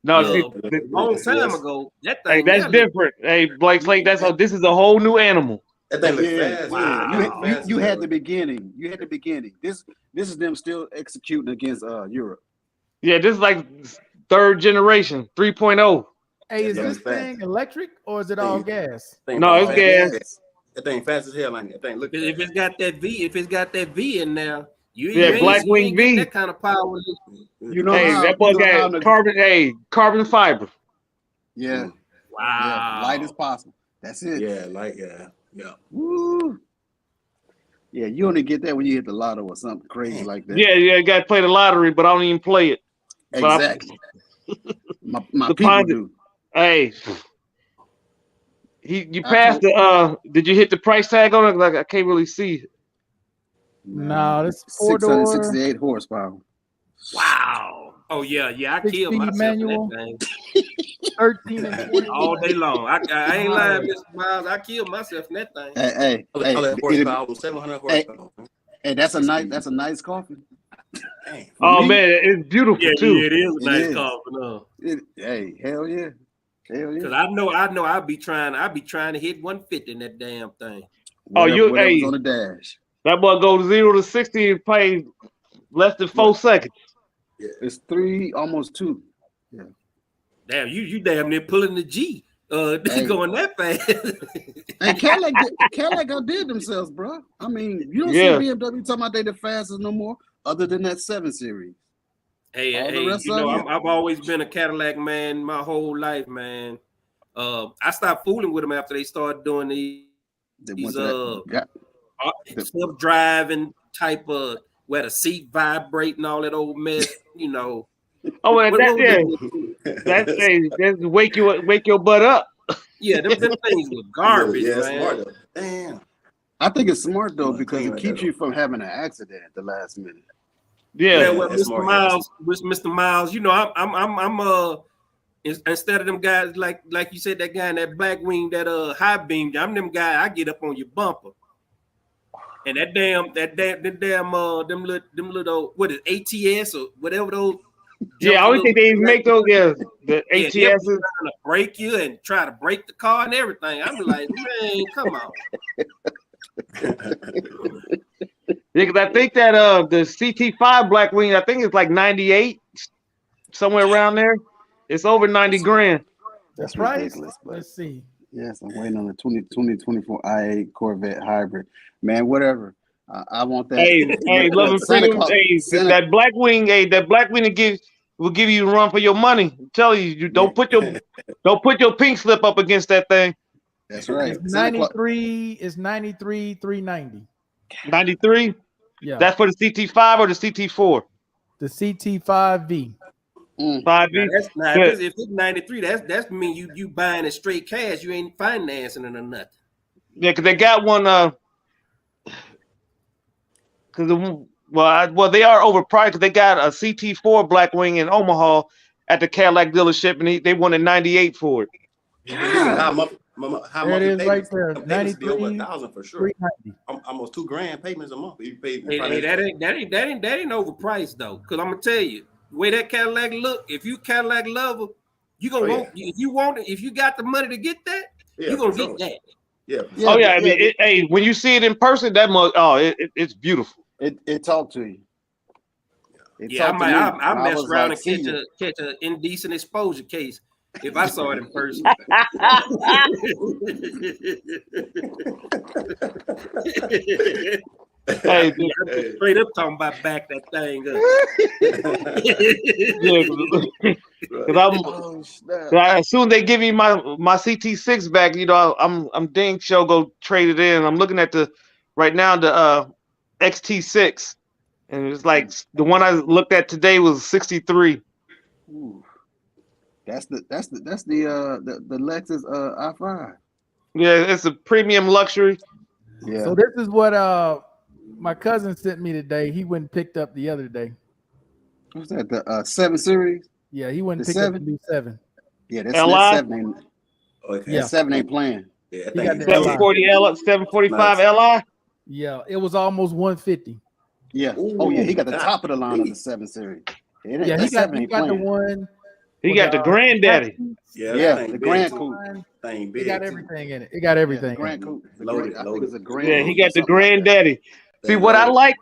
No, a long time ago. That thing. Hey, that's different. Hey, Blake Slate, this is a whole new animal. That thing looks fast. Wow. You had the beginning. You had the beginning. This is them still executing against Europe. Yeah, this is like third generation, 3.0. Hey, is this thing electric or is it all gas? No, it's gas. That thing fast as hell. Like that thing look. If it's got that V, in there, you Blackwing V. That kind of power. You know, that boy got carbon fiber. Yeah. Wow. Yeah, light as possible. That's it. Yeah, light. Yeah. Woo. Yeah, you only get that when you hit the lotto or something crazy like that. Yeah, you got to play the lottery, but I don't even play it. Exactly. My people do. Hey, you passed the. Did you hit the price tag on it? Like I can't really see. No, that's 4-door. 668 horsepower. Wow. Oh yeah. I killed myself manual. in that thing. 13 and 20 all day long. I ain't lying, Mr. Miles. I killed myself in that thing. Hey, horsepower, 700 horsepower. Hey, that's a nice coffin. Oh man, it's beautiful too. Yeah, it is a nice coffin. Hey, hell yeah. Because I know I'll be trying to hit 150 in that damn thing. Whatever's on the dash. That boy goes 0 to 60 and plays less than 4 seconds. Yeah. It's 3, almost 2. Yeah. Damn, you damn near pulling the G. Going that fast. And Cadillac outdid themselves, bro. I mean, you don't see BMW talking about they the fastest no more, other than that 7 Series. Hey, I've always been a Cadillac man my whole life, man. I stopped fooling with them after they started doing these self-driving type of where the seat vibrate and all that old mess, Oh, and that's wake your butt up. Yeah, them things were garbage, man. Smart, damn. I think it's smart though because it keeps you from having an accident at the last minute. Yeah, well, Mr. Miles, I'm instead of them guys like you said, that guy in that Blackwing, that high beam, I'm them guy. I get up on your bumper, and them little what is ATS or whatever those. Yeah, I always think they make those. Yeah, the ATS is trying to break you and try to break the car and everything. I'm like, man, come on. Yeah, because I think that the CT5 Blackwing, I think it's like 98, somewhere around there. It's over 90 grand. That's right. Ridiculous. Let's see. Yes, I'm waiting on the 2024 i8 Corvette hybrid. Man, whatever. I want that. Hey, love and freedom. That Blackwing, that Blackwing will give you a run for your money. I'm telling you, don't put your pink slip up against that thing. That's right. It's 93,390. 93? Yeah. That's for the CT5 or the CT4? The CT5V. 5V. If it's 93, that's mean you buying it straight cash. You ain't financing it or nothing. Yeah, because they got one. Well, they are overpriced because they got a CT4 Blackwing in Omaha at the Cadillac dealership, and they wanted 98 for it. How much it is right there. 93 over 1,000 for sure. 390. Almost $2,000 payments a month. You pay. Hey, that ain't overpriced though. Because I'm gonna tell you the way that Cadillac look. If you Cadillac lover, you gonna want if you want it. If you got the money to get that, you're gonna get that. Yeah. Oh yeah. I mean, hey, when you see it in person, it's beautiful. It talked to you. I mess around and catch an indecent exposure case if I saw it in person. Hey, straight up talking about back that thing up. As soon as they give me my CT6 back, I'm dang sure go trade it in. I'm looking at right now the XT6, and it's like the one I looked at today was 63. Ooh. That's the Lexus i5. Yeah, it's a premium luxury. Yeah. So this is what my cousin sent me today. He went and picked up the other day. What's that? The 7 Series? Yeah, he went and The picked up 7? the new 7. Yeah, LI? that 7 ain't. Okay. Yeah. That 7 ain't playing. Yeah, He got the 740 L, 745 Nice. Li. Yeah, it was almost 150. Yeah. Ooh, Oh yeah, he got the God. top of the line of the 7 Series. It ain't, Yeah, that he 7 got ain't the playing. one. He with got the granddaddy. Yeah, Yeah, that thing the big. Grand Coupe. Thing It big. got everything in it. It got Yeah, everything. the Grand Coupe. Loaded, I think it's a Grand Yeah, Coupe he or got the something like that. granddaddy. See Thing what I loaded. like,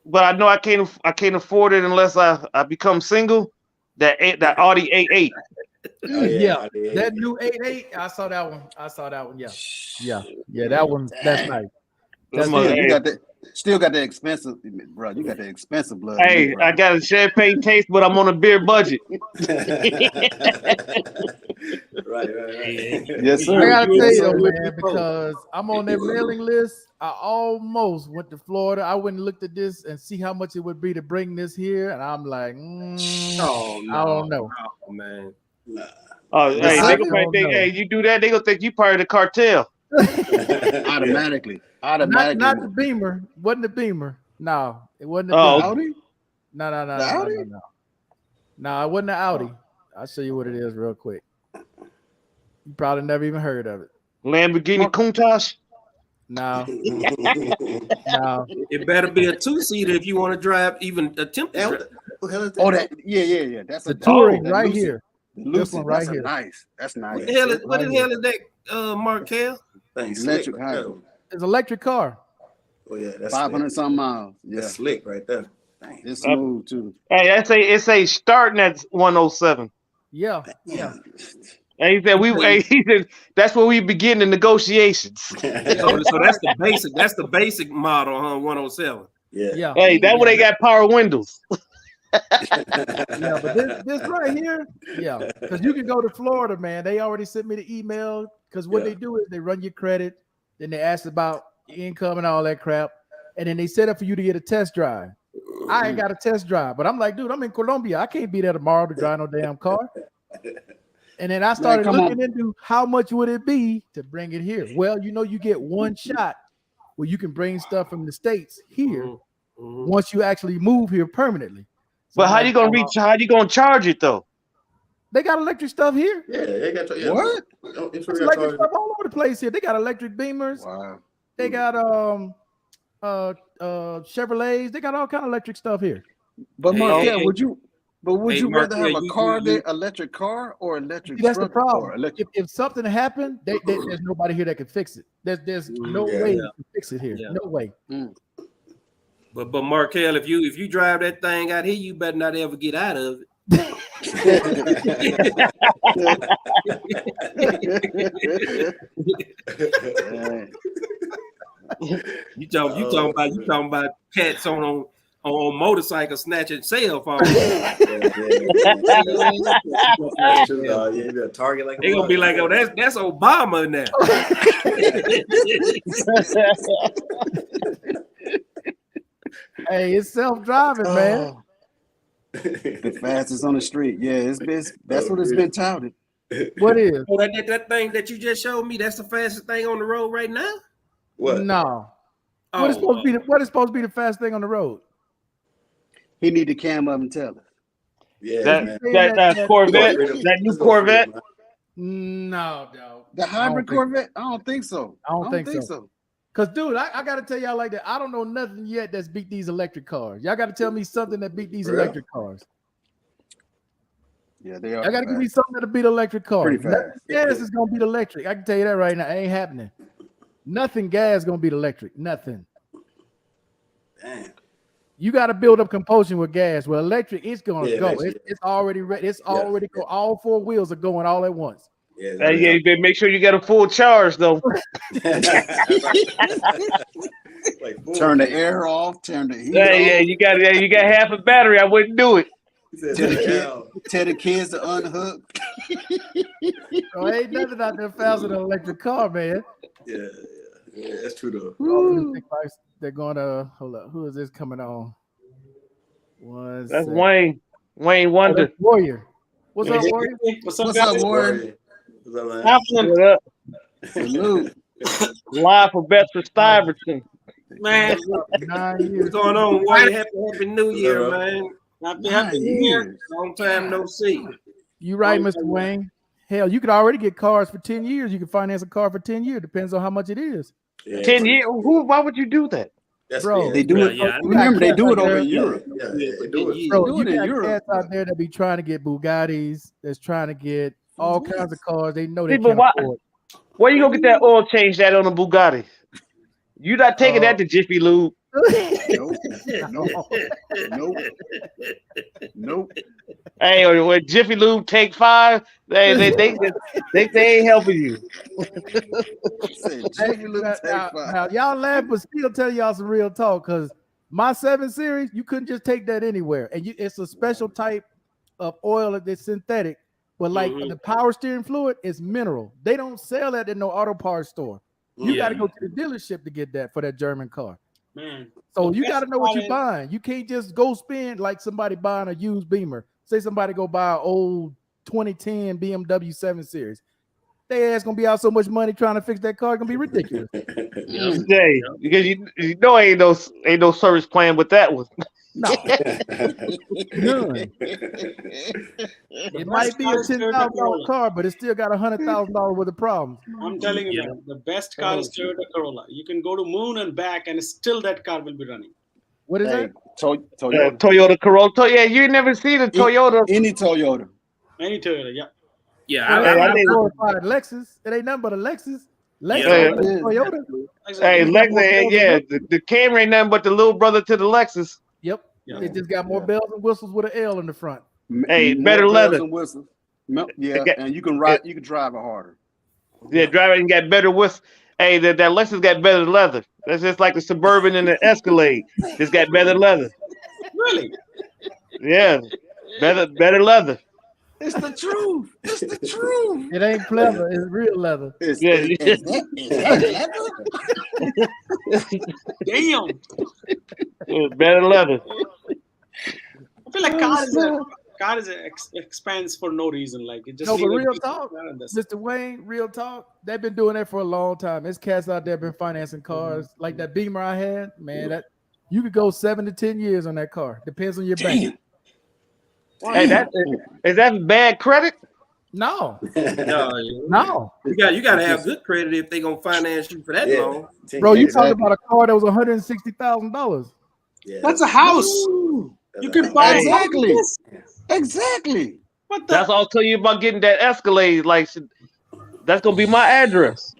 but I know I can't afford it unless I become single. That Audi A8. Oh, Yeah, yeah. that new 88. I saw that one. Yeah. That one. That's Dang. nice. That's That's my- Still, good. you got that. Still got the expensive, bro. You got the expensive blood. Hey, I got a champagne taste, but I'm on a beer budget. right. Yes, I sir. gotta You tell you and though, me man, both. because I'm on that mailing list. I almost went to Florida. I went and looked at this and see how much it would be to bring this here, and I'm like, Oh, I don't know. no, man. Oh, The hey, they seven? gonna probably think, hey, you do that, they gonna think you part of the cartel. Automatically. Not the Beamer. Wasn't the Beamer? No, it wasn't the Oh, Beamer. Audi? No. The Audi? No, it wasn't the Audi. I'll show you what it is real quick. You probably never even heard of it. Lamborghini Countach. No. It better be a 2-seater if you want to drive, even attempt to drive. Oh, that yeah. That's The Touring that right Lucid. here. Lucid, This one right that's here. nice. That's nice. What the hell is that, Markel? Electric hybrid. It's an electric car. Oh yeah, that's 500 something miles. Yeah, That's slick right there. Dang. it's smooth too. Hey, it's a starting at 107. Yeah. And he said that's where we begin the negotiations. So that's the basic. That's the basic model, huh? 107. Yeah. Hey, that's where they got power windows. Yeah, but this right here, yeah, because you can go to Florida, man. They already sent me the email because what they do is they run your credit, then they ask about your income and all that crap, and then they set up for you to get a test drive. I ain't got a test drive, but I'm like, dude, I'm in Colombia. I can't be there tomorrow to drive no damn car. And then I started looking into how much would it be to bring it here. Well, you get one shot where you can bring stuff from the States here once you actually move here permanently. So But how you gonna reach? How you gonna charge it though? They got electric stuff here. Yeah, they got What? There's electric stuff all over the place here. They got electric Beamers. Wow. They got Chevrolets. They got all kind of electric stuff here. But Markel, would you Hey, rather have Markel, a car electric car or electric? See, that's the truck or problem. If something happened, there's nobody here that can fix it. There's no way you can fix it here. Yeah. No way. But Markel, if you drive that thing out here, you better not ever get out of it. You talking about cats on motorcycles snatching cell phones. Yeah, a target like They're gonna be like, oh, that's Obama now. Hey, it's self-driving, man. The fastest on the street. Yeah, that's what it's been touted. What is? Oh, that thing that you just showed me, that's the fastest thing on the road right now? What? No. What is supposed to be the fastest thing on the road? He need to cam up and tell us. Yeah, that Corvette, that new Corvette. No, dog. The hybrid Corvette? I don't think so. I don't think so. Because, dude, I got to tell y'all like that. I don't know nothing yet that's beat these electric cars. Y'all got to tell me something that beat these electric cars. Yeah, they are. I got to give me something that'll beat electric cars. Pretty fast. Gas is going to beat electric. I can tell you that right now. It ain't happening. Nothing gas going to beat electric. Nothing. Damn. You got to build up compulsion with gas. Well, electric, it's going to go. Electric. It's already ready. It's already go. All four wheels are going all at once. Yeah, You better make sure you get a full charge though. Turn the air off. Turn the heat off. You got half a battery. I wouldn't do it. Tell the kids to unhook. So ain't nothing out there faster than an electric car, man. Yeah, that's true though. They're going to hold up. Who is this coming on? That's Wayne Wonder. Warrior. What's up, Warrior? What's up, Warrior? What up? Salute. Live for Bedford Stuyvesant. Man, what's going on? Warrior? Happy New Year, man. Happy 9 New Year. years. Long time no see. You right, Mr. Wayne. Hell, you could already get cars for 10 years. You can finance a car for 10 years. Depends on how much it is. Yeah, 10 years? Why would you do that? That's Bro, They do it. Yeah, Remember, they do it over Yeah, in Europe. yeah, they do it. Bro, do you it in got Europe, cats out but- there that be trying to get Bugattis, that's trying to get all kinds of cars. They know they See, but can't why- afford. Where you gonna get that oil change that on a Bugatti? You not taking that to Jiffy Lube. Nope. Hey, or when Jiffy Lube take 5, they ain't helping you. Hey, now, y'all laugh, but still tell y'all some real talk. Because my 7 Series, you couldn't just take that anywhere, and it's a special type of oil that's synthetic. But like the power steering fluid is mineral. They don't sell that in no auto parts store. You got to go to the dealership to get that for that German car. Man. So you got to know what you're buying. You can't just go spend like somebody buying a used Beamer. Say somebody go buy an old 2010 BMW 7 Series. They ass gonna be out so much money trying to fix that car. It's gonna be ridiculous. Hey, because you know ain't no service plan with that one. No, none. It might be a $10,000 car, but it still got $100,000 worth of problems. I'm telling you, man, the best car is Toyota Corolla. You can go to moon and back, and still that car will be running. What is that? Toyota. Toyota Corolla. Yeah, you never see the Toyota. Any Toyota. Any Toyota, yeah. Yeah, I glorified Lexus. It ain't nothing but a Lexus. Lexus, Toyota. Hey, Lexus, yeah, the Camry ain't nothing but the little brother to the Lexus. Yep. Yeah. It just got more bells and whistles with an L in the front. Hey, better leather. Yeah, and you can ride. You can drive it harder. Yeah, driving got better whistle. Hey, that Lexus got better leather. That's just like the Suburban and the Escalade. It's got better leather. Really? Yeah, better leather. It's the truth. It's the truth. It ain't pleather. It's real leather. Damn. It's better leather. I feel like car is an expense for no reason. Like it just. No, but real talk, Mr. Wayne. Real talk. They've been doing that for a long time. There's cats out there been financing cars like that Beamer I had. Man, that you could go 7 to 10 years on that car. Depends on your bank. Hey, is that bad credit? No. No. You got to have good credit if they gonna finance you for that long. Bro, you talking about a car that was $160,000. Yeah, that's a house. You can buy exactly. That's all I'll tell you about getting that Escalade. Like that's gonna be my address.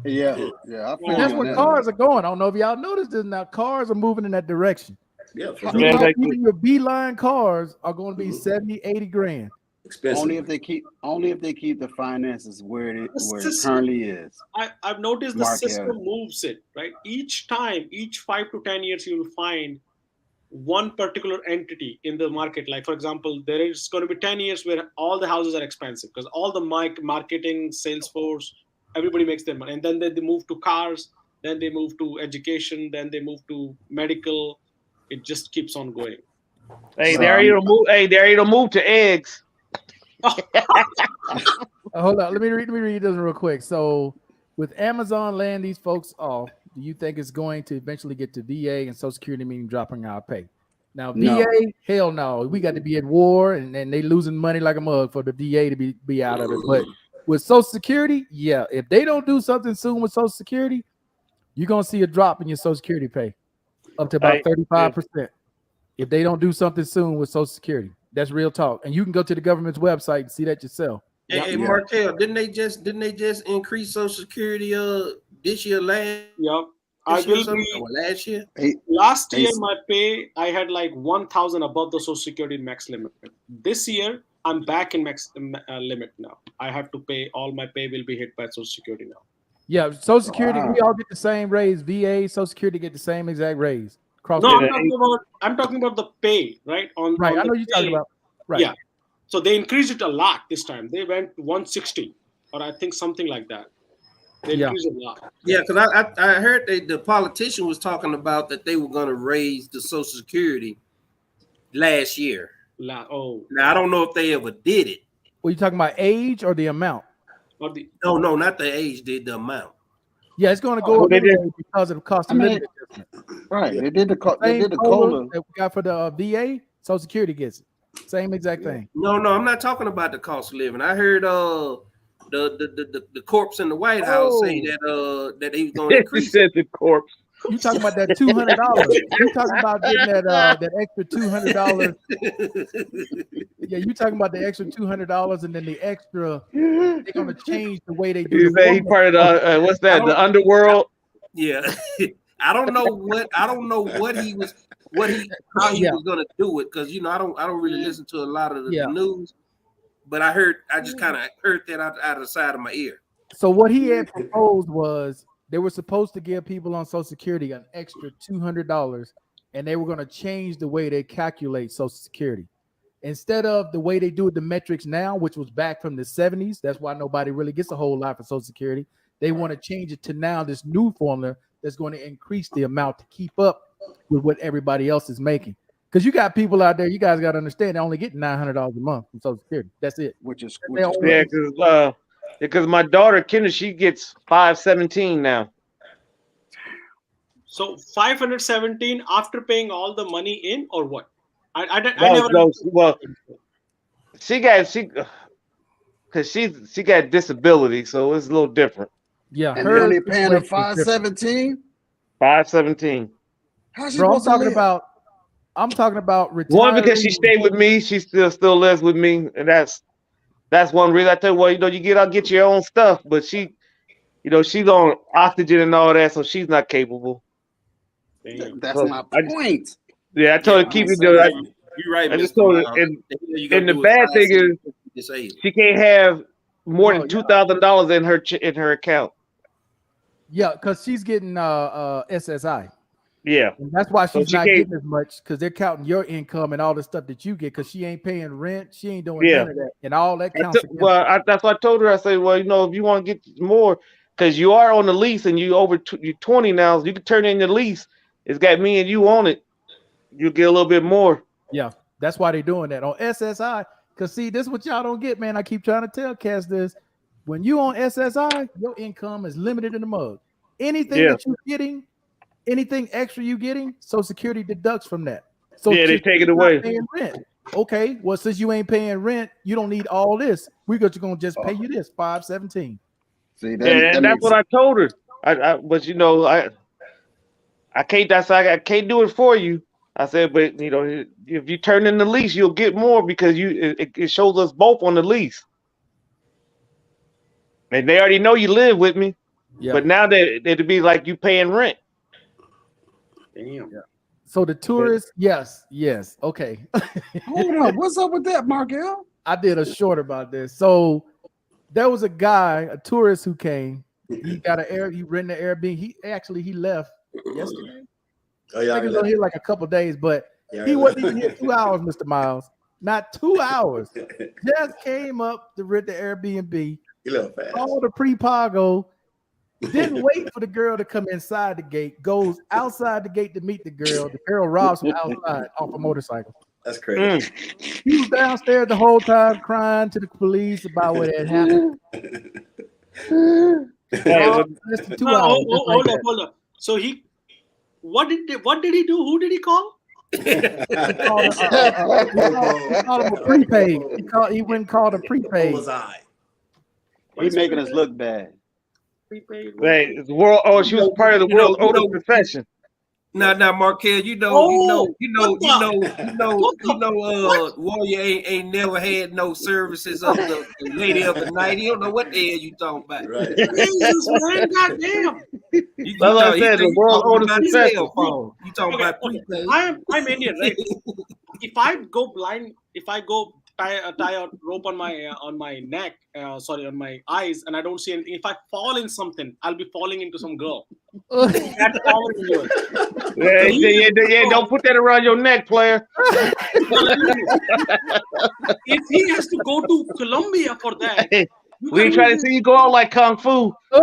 Yeah. That's where cars are going. I don't know if y'all noticed this. Now cars are moving in that direction. Yeah, even your Beeline cars are going to be 70, 80 grand. Expensive. Only if they keep the finances where it currently is. I've noticed the system moves it, right? Each time, each 5 to 10 years, you'll find one particular entity in the market. Like, for example, there is going to be 10 years where all the houses are expensive because all the marketing, sales force, everybody makes their money. And then they move to cars, then they move to education, then they move to medical. It just keeps on going. Hey, they're ready to move to eggs. Hold on, let me read this real quick. So, with Amazon laying these folks off, do you think it's going to eventually get to VA and Social Security, meaning dropping our pay? Now, VA, hell no, we got to be at war, and they losing money like a mug for the VA to be out of it. But with Social Security, yeah, if they don't do something soon with Social Security, you're gonna see a drop in your Social Security pay. Up to about 35%. If they don't do something soon with Social Security, that's real talk. And you can go to the government's website and see that yourself. Hey, Markel, didn't they just increase Social Security this year last? Yep. Last year. Last year, my pay I had like 1,000 above the Social Security max limit. This year, I'm back in max limit now. I have to pay. All my pay will be hit by Social Security now. Yeah, Social Security, we all get the same raise. VA, Social Security get the same exact raise. I'm talking about the pay, right? I know you're talking about. Right. Yeah. So they increased it a lot this time. They went 160, or I think something like that. They increased it a lot. Yeah, because I heard the politician was talking about that they were going to raise the Social Security last year. Now I don't know if they ever did it. Were you talking about age or the amount? No, not the age, the amount. Yeah, it's going to go up because of the cost of living adjustment. Right. They did the COLA that we got for the VA. Social Security gets it. Same exact thing. No, I'm not talking about the cost of living. I heard the corpse in the White House say that he was going to increase. Said the corpse. You talking about that $200? You talking about getting that extra $200? Yeah, you talking about the extra $200 and then the extra. They're gonna change the way they do. You say he part of the what's that? The underworld. Yeah, I don't know what how he was gonna do it, because I don't really listen to a lot of the news, but I just kind of heard that out of the side of my ear. So what he had proposed was they were supposed to give people on Social Security an extra $200, and they were going to change the way they calculate Social Security. Instead of the way they do it, the metrics now, which was back from the 70s, that's why nobody really gets a whole lot for Social Security. They want to change it to now this new formula that's going to increase the amount to keep up with what everybody else is making. Because you got people out there, you guys got to understand, they're only getting $900 a month from Social Security. That's it. Because my daughter Kendra, she gets $517 now. So 517 after paying all the money in, or what? I she got disability, so it's a little different. Yeah, and they're only paying her 517. 517. Bro, I'm talking about retiring. One, because she stayed with me, she still lives with me, and that's one reason. I tell you, well, I'll get your own stuff, but she's on oxygen and all that, so she's not capable. That's my point. I told her keep it there. You're right. I just told her, and the bad thing is she can't have more than $2,000 in her account. Yeah, because she's getting SSI. Yeah, and that's why she's not getting as much, because they're counting your income and all the stuff that you get, because she ain't paying rent, she ain't doing none of that, and all that counts. That's what I told her. I said, well, if you want to get more, because you are on the lease and you're 20 now, you can turn in the lease. It's got me and you on it. You get a little bit more. Yeah, that's why they're doing that on SSI. Because see, this is what y'all don't get, man. I keep trying to tell Cass this. When you on SSI, your income is limited in the mug. Anything that you're getting, anything extra you getting, Social Security deducts from that. So they take it away. Paying rent. Okay, well, since you ain't paying rent, you don't need all this. We're gonna just pay you this $517. See, that's what I told her. But I can't. I can't do it for you. I said, but if you turn in the lease, you'll get more, because it shows us both on the lease. And they already know you live with me. Yeah. But now it'd be like you paying rent. Damn. Yeah. So the tourists, yes. Okay. Hold on. What's up with that, Markel? I did a short about this. So there was a guy, a tourist who came. He got he rented an Airbnb. He left yesterday. Oh yeah, he was on here like a couple days, but he wasn't even here 2 hours, Mr. Miles. Not 2 hours. Just came up to rent the Airbnb. Called the pre-pago. Didn't wait for the girl to come inside the gate. Goes outside the gate to meet the girl. The girl robs from outside off a motorcycle. That's crazy. He was downstairs the whole time crying to the police about what had happened. Hold up. So what did he do? Who did he call? He called him a prepaid. He went and called a prepaid. He's making us look bad. Hey, she was part of the world's oldest profession. Now, Markel, Warrior ain't never had no services of the lady of the night. He don't know what the hell you talking about. Right. Jesus, man, goddamn. I said, the world's oldest profession. You talking about prepaid? I'm Indian, right? If I go blind, tie a rope on my neck, on my eyes, and I don't see anything. If I fall in something, I'll be falling into some girl. That's all it is. Yeah, don't put that around your neck, player. If he has to go to Colombia for that, we try to see you go out like Kung Fu. I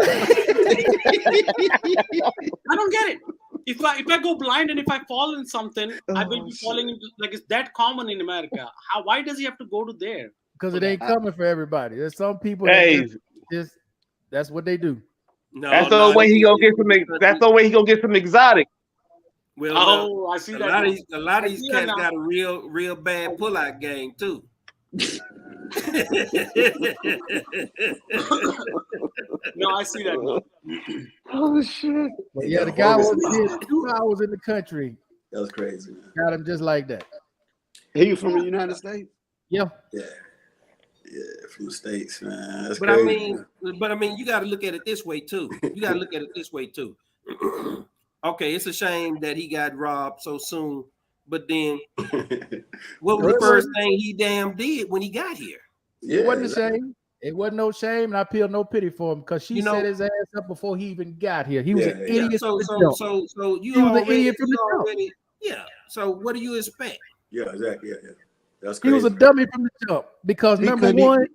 don't get it. If I go blind and if I fall in something, I will be falling into, like, it's that common in America. Why does he have to go to there? Because it ain't coming for everybody. There's some people that's what they do. That's the only way he gonna get some. That's the way he gonna get some exotic. Well, I see a that. lot of these cats got a real bad pullout game too. No, I see that now. Oh shit! Yeah, the guy was here 2 hours in the country. That was crazy, man. Got him just like that. He from the United States? Yeah. Yeah, from the States, man. That's But crazy. I mean, you got to look at it this way too. Okay, it's a shame that he got robbed so soon. But then, what was the first thing he damn did when he got here? It wasn't a shame. It wasn't no shame, and I feel no pity for him because she set his ass up before he even got here. He was an idiot. So he was an idiot from the jump. Yeah. So what do you expect? Yeah, exactly. Yeah. That's crazy. He was a dummy from the jump because number one,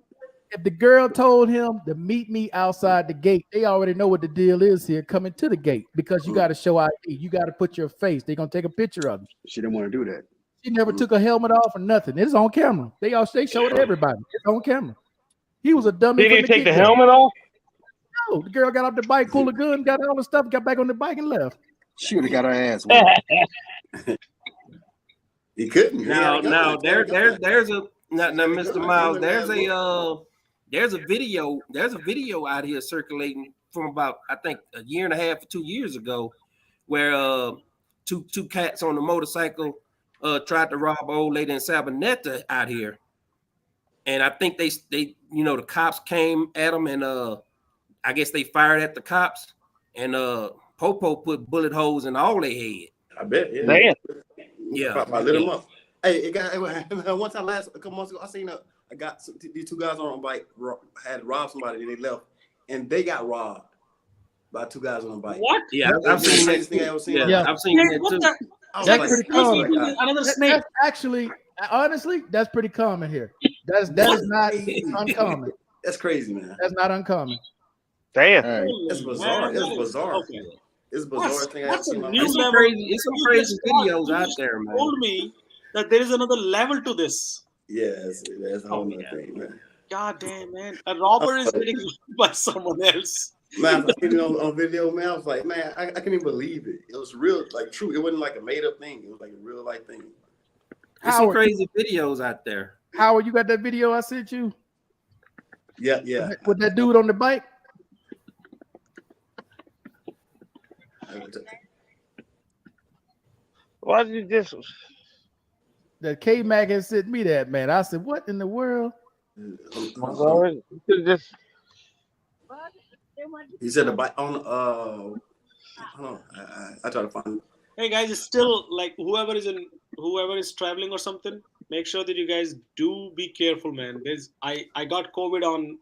if the girl told him to meet me outside the gate, they already know what the deal is here coming to the gate because you got to show ID. You got to put your face. They're going to take a picture of you. She didn't want to do that. She never took a helmet off or nothing. It's on camera. They showed everybody. It's on camera. He was a dummy. Did he take the helmet off? No, the girl got off the bike, pulled a gun, got all the stuff, got back on the bike and left. She would have got her ass. He couldn't. Now, there's a Mr. Miles. There's a video out here circulating from about I think a year and a half or 2 years ago, where two cats on a motorcycle tried to rob an old lady in Sabaneta out here, and I think they the cops came at them and I guess they fired at the cops and Popo put bullet holes in all their head. I bet. Yeah. Man. Yeah. I lit him up. Hey, it got one time a couple months ago. I seen these 2 guys on a bike had robbed somebody and they left, and they got robbed by 2 guys on a bike. What? Yeah, I've seen that. Thing I ever seen. Yeah, I've seen that too. That's pretty common. Another snake. That's actually, honestly, that's pretty common here. That is not uncommon. That's crazy, man. That's not uncommon. Damn. That's bizarre. It's bizarre. Okay. It's bizarre thing I ever seen. It's some crazy videos out there, man. Told me that there is another level to this. Yeah, that's a whole other thing, man. God damn, man. A robber is getting by someone else. Man, I seen it on video, man. I was like, man, I can't even believe it. It was real, like true. It wasn't like a made up thing. It was like a real life thing. There's some crazy videos out there. Howard, you got that video I sent you? Yeah. With that dude on the bike? Why did you just? That K-Mac had sent me that, man. I said, what in the world? Just. He said the bike on. I try to find. Hey guys, it's still like whoever is traveling or something. Make sure that you guys do be careful, man. I got COVID on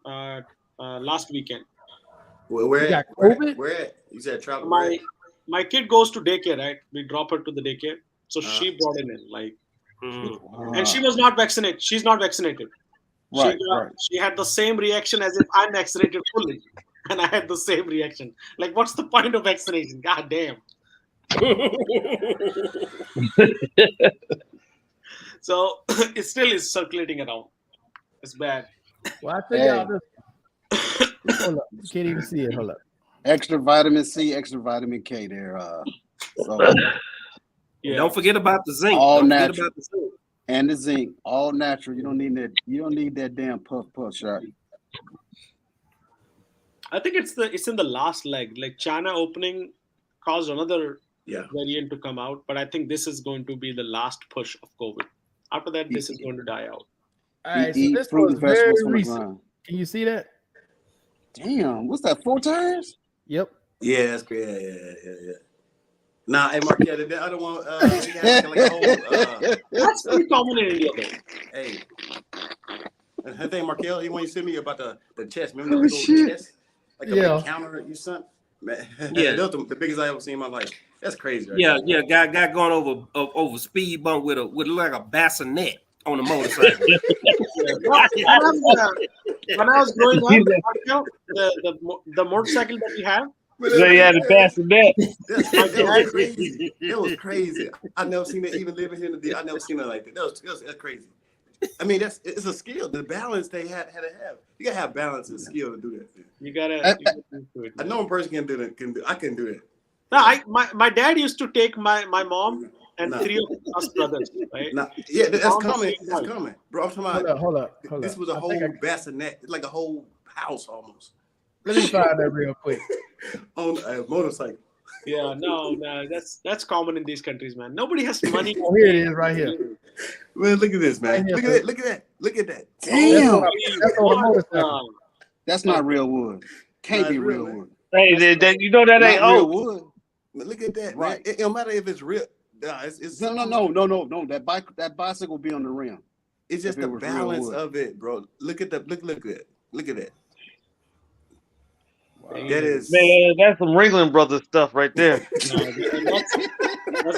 last weekend. Where you got COVID? Where you said travel? My kid goes to daycare, right? We drop her to the daycare, so she brought it in, like, and she was not vaccinated. She's not vaccinated. Right. She had the same reaction as if I'm vaccinated fully, and I had the same reaction. Like, what's the point of vaccination? God damn. So it still is circulating around. It's bad. Well, I tell y'all this. Hold up. You can't even see it. Hold up. Extra vitamin C, extra vitamin K there. Don't forget about the zinc. All natural. And the zinc, all natural. You don't need that damn puff shot. I think it's in the last leg. Like China opening caused another variant to come out, but I think this is going to be the last push of COVID. After that, this is going to die out. All right, so this was very recent. Can you see that? Damn, what's that? 4 tires? Yep. Yeah, that's great. Yeah. Nah, hey, Mark, the other one, that's pretty common in India, though. Hey, I think Markel, he want you to send me about the chest. Remember the chest? Like a big counter you sent? Man, that was the biggest I ever seen in my life. That's crazy. Right? Guy going over speed bump with like a bassinet on a motorcycle. When I was growing up, the motorcycle that we have. So you had to pass the net. It was crazy. I never seen it even living here in the day. I never seen it like that. That's crazy. I mean, it's a skill. The balance they had to have. You gotta have balance and skill to do that. You gotta a known person can do that. I couldn't do that. No, my dad used to take my mom and 3 of us brothers, right? Yeah, that's coming. That's coming, bro. I'm talking about. Hold up. This was a whole bassinet. It's like a whole house almost. Let me find that real quick. On a motorcycle. Yeah, no, that's common in these countries, man. Nobody has money. Oh, here it is, right here. Man, look at this, man. Look at that. Damn. That's on a motorcycle. That's not real wood. Can't be real wood. Hey, you know that ain't real oak. wood. But look at that, Right. man. It don't matter if it's real. It's No. That bicycle be on the rim. It's just If the it was real balance wood. of it, bro. Look at that. Look at that. Wow. That is, Man, that's some Ringling Brothers stuff right there. That's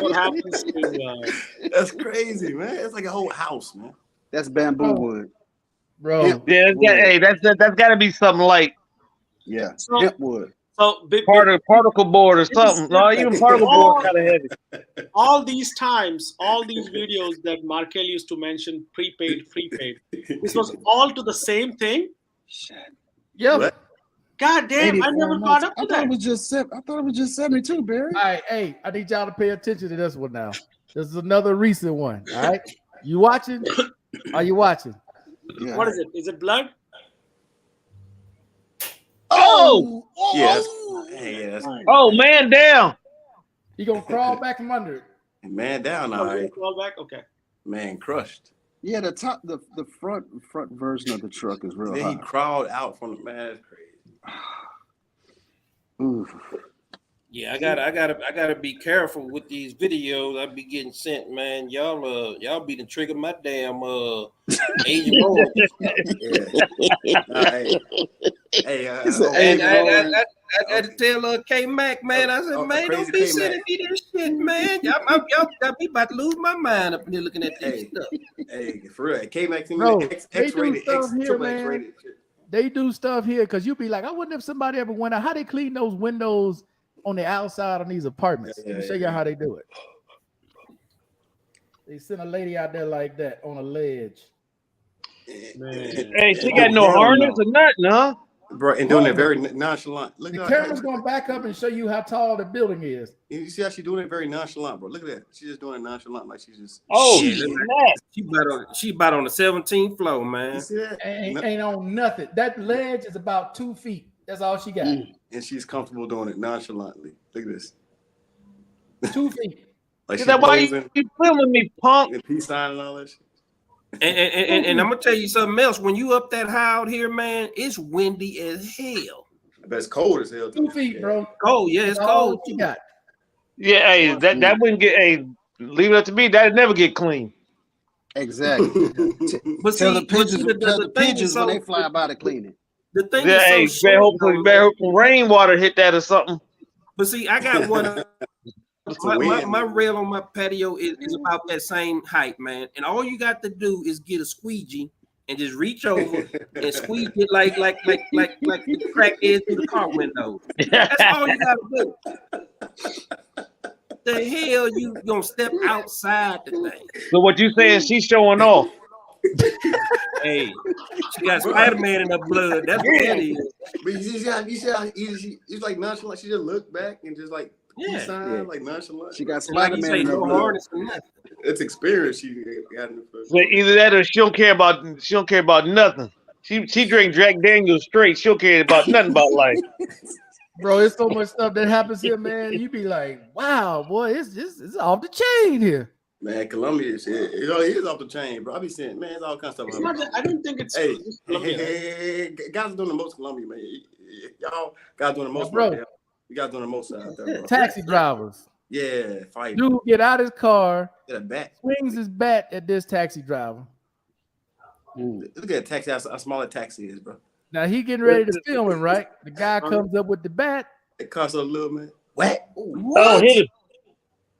what happens to. that's crazy, man. It's like a whole house, man. That's bamboo wood. Bro. Yeah, that's got to be something like Yeah, So- hemp wood. So particle board or something. No, even particle board kind of heavy. all these times, all these videos that Markel used to mention, prepaid. This was all to the same thing. Yep. What? God damn, I 84 never months. caught up I to thought that. it was just 72, Barry. All right, hey, I need y'all to pay attention to this one now. This is another recent one. All right. You watching? Are you watching? Yeah. What is it? Is it blood? Oh! Yes. Hey, that's Oh, man down. You gonna crawl back from under it. man down. All right. Crawl back? Okay. Man crushed. Yeah, the top, the front version of the truck is real Then he high. crawled out from the man. That's crazy. Oof. Yeah, I gotta be careful with these videos I be getting sent, man. Y'all be the trigger my damn Asian Lord. And I had to tell K Mac, man. I said, man, don't be sending me this shit, man. Y'all got me about to lose my mind up here looking at this stuff. Hey, for real. K-Max Bro, X-rated, triple X-rated shit. They do stuff here because you be like, I wonder if somebody ever went out how they clean those windows on the outside on these apartments. Let me show you how they do it. They send a lady out there like that on a ledge. Hey, she got no harness or nothing, huh? Bro, and doing it very nonchalant. Look The at camera's gonna back up and show you how tall the building is. You see how she's doing it very nonchalant, bro. Look at that. She's just doing it nonchalant, like she's just. Oh, She about on the 17th floor, man. You see that? Ain't on nothing. That ledge is about 2 feet. That's all she got. And she's comfortable doing it nonchalantly. Look at this. 2 feet. Like is that why you filming me, punk? and peace sign and all that shit. And I'm gonna tell you something else. When you up that high out here, man, it's windy as hell. I bet it's cold as hell. 2 feet, bro. Cold, yeah, it's That's all cold. she got. Yeah, hey, that wouldn't get. Hey, leave it up to me. That'd never get clean. Exactly. But see, Tell the pigeons, the thing pigeons is when so- they fly by to clean it. The thing Yeah, hey, is so better short, hope though, some rainwater hit that or something. but see, I got one. My wind. rail on my patio is about that same height, man. And all you got to do is get a squeegee and just reach over and squeeze it like the crack edge through the car window. That's all you got to do. The hell you gonna step outside the thing? So what you saying? She's showing off. Hey, she got Spider-Man in her blood. That's what that is. But you see how easy she's like nonchalant. She just looked back and just like peace sign, like nonchalant. She got And like you Spider-Man say, in her no blood. harness or nothing. It's experience she got in the first. So either that or she don't care about nothing. She drink Jack Daniels straight. She don't care about nothing about life. Bro, it's so much stuff that happens here, man. You be like, wow, boy, it's off the chain here. Man, Colombia shit. It is off the chain, bro. I be saying, man, it's all kinds of It's stuff. not, I don't think it's. Hey, just hey, Colombia. hey, guys are doing the most Colombia, man. Y'all guys doing the most, bro. bro. You guys doing the most out there, bro. Taxi drivers. Yeah, fight. Dude get out his car, Get a bat. swings his bat at this taxi driver. Look at that taxi. How small that taxi is, bro. Now he getting ready to film it, right? The guy comes up with the bat. It costs a little, man. What? Ooh, Oh, hit it.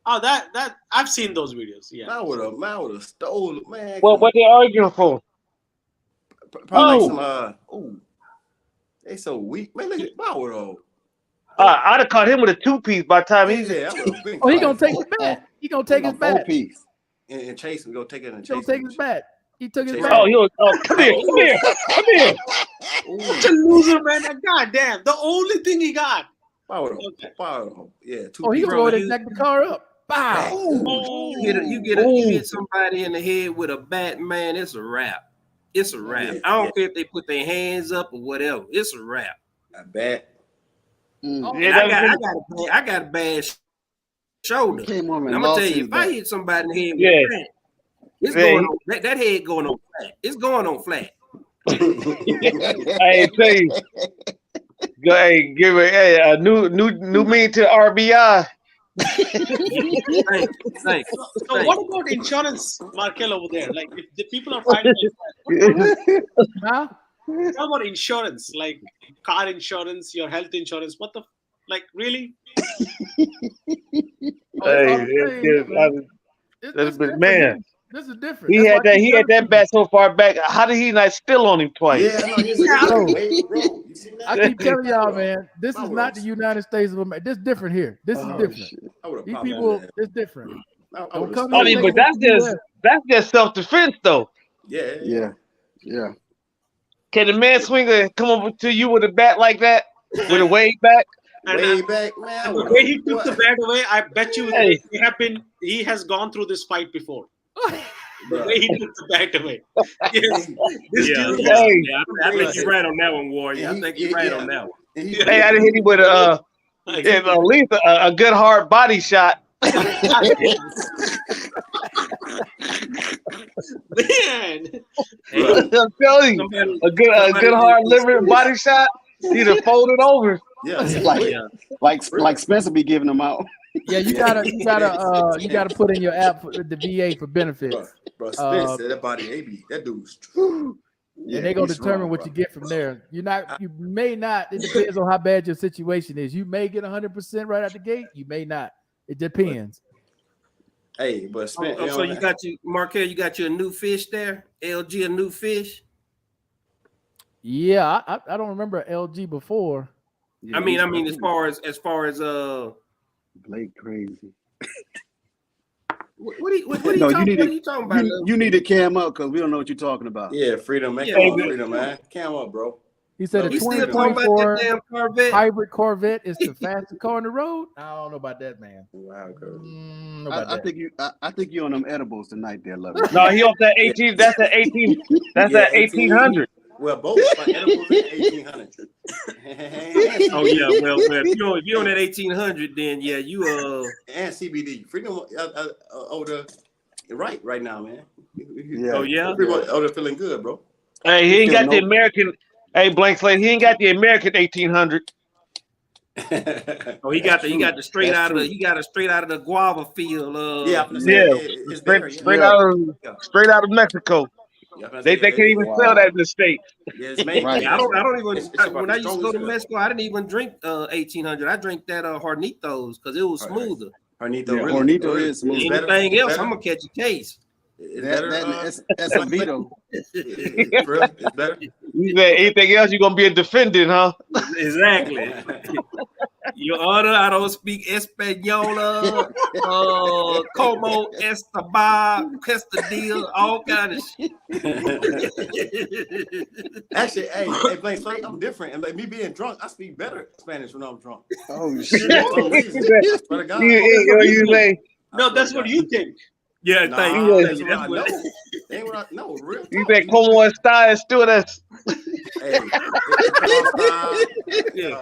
Oh, that I've seen those videos. Yeah. man would have stolen, man. What they arguing for? Probably like some they so weak, man. Look at Mauro. I'd have caught him with a 2-piece by the time he's. Yeah, I would've been Oh, he quiet. gonna take the bat. He gonna take his A bat. 4-piece. and chase him. Go take it and He chase gonna take him. his bat. He took his Chase- bat. Come here. Such a loser, man. God damn. The only thing he got. Yeah. Oh, he Bro, go there, jack the car up. Bow. You hit somebody in the head with a bat, man. It's a wrap. It's a wrap. Yeah, I don't care if they put their hands up or whatever. It's a wrap. I bet. Oh, Yeah, I got a bad shoulder. Came on And and I'm gonna lost tell you, his if I back. hit somebody in the head with a bat, it's going on. That head going on flat. It's going on flat. I tell you. Hey, give a new mean to RBI. Thanks. So what about insurance, Markel, over there? Like, if the people are fighting, huh? what about insurance? Like car insurance, your health insurance? What the like? Really? Man. This is different. He had that bat so far back. How did he not still on him twice? Yeah, I know. Bro, you see that? I keep telling y'all, man, this is not the United States of America. This is different here. This is different. These people, it's different. But that's just self-defense, though. Yeah. Can a man swing and come over to you with a bat like that, with a wave back? Way back, man. The way he took the bat away, I bet you he has gone through this fight before. The way he took the bat away. Yes. I think you're right on that one, Warrior. I think you're right on that one. Hey, I didn't hit him with at least a good hard body shot. Man. I'm telling you, a good hard liver body shot, he'd have folded over. Yeah, like Spencer be giving them out. Yeah, you gotta put in your app for the VA for benefits. Bro, Spencer, that body, that dude's true. Yeah, and they're gonna determine what you get from there. You may not. It depends on how bad your situation is. You may get 100% right out the gate. You may not. It depends. Hey, but Spencer, so you got Markel, you got your new fish there. LG, a new fish. Yeah, I don't remember LG before. Yeah, I mean, as far as Blake crazy. What are you talking about? You need to cam up because we don't know what you're talking about. Yeah, Freedom, man. Come on, Freedom, man. Cam up, bro. He said a 2024 hybrid Corvette is the fastest car on the road. I don't know about that, man. Wow, I think you're on them edibles tonight, there, love. No, he on that 18. That's the 18. That's that 1800. Well, both my edibles are 1800. Oh yeah, well, if you're on that 1800, then yeah, you and CBD Freedom older right now, man. Yeah. Oh yeah, older feeling good, bro. Hey, he ain't got the American. Hey, Blank Slate, he ain't got the American 1800. Oh, he got the straight out of the guava field. Straight out of Mexico. They can't even sell that in the States. Yeah, it's made. Right. I don't even. When I used to go to Mexico, I didn't even drink 1800. I drank that Hornitos because it was smoother. Hornito is smooth. Anything else, I'm gonna catch a case. That's a veto. It's better. You said anything else, you're gonna be a defendant, huh? Exactly. Your Honor, I don't speak Española, como Estabar, Quesadilla, all kind of shit. Actually, hey, Blake Slate, I'm different. And like me being drunk, I speak better Spanish when I'm drunk. Oh shit! You say no, that's what you think. Yeah, nah, thank you. That's what I know. Ain't what I know. Real talk. You think como está stewardess? Hey,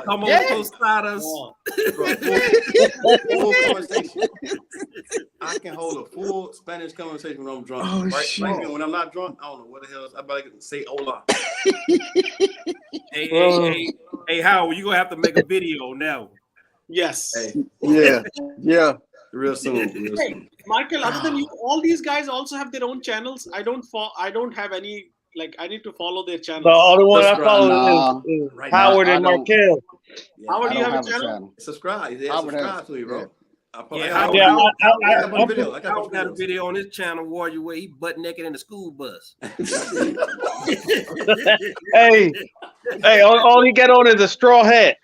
como tostadas. Full conversation. I can hold a full Spanish conversation when I'm drunk. Oh, right? shit. Like, when I'm not drunk, I don't know what the hell. I better say hola. Hey, Howard, you gonna have to make a video now. Yes. Hey. Yeah. Real soon. Hey, Michael, other than you, all these guys also have their own channels. I don't have any. Like, I need to follow their channels. The only one I follow is Right Howard now, and Markel. Yeah, Howard, do you have a channel? Subscribe. Yeah, subscribe to me, bro. I got a video on his channel, Warrior, where he butt naked in the school bus. Hey, all he got on is a straw hat.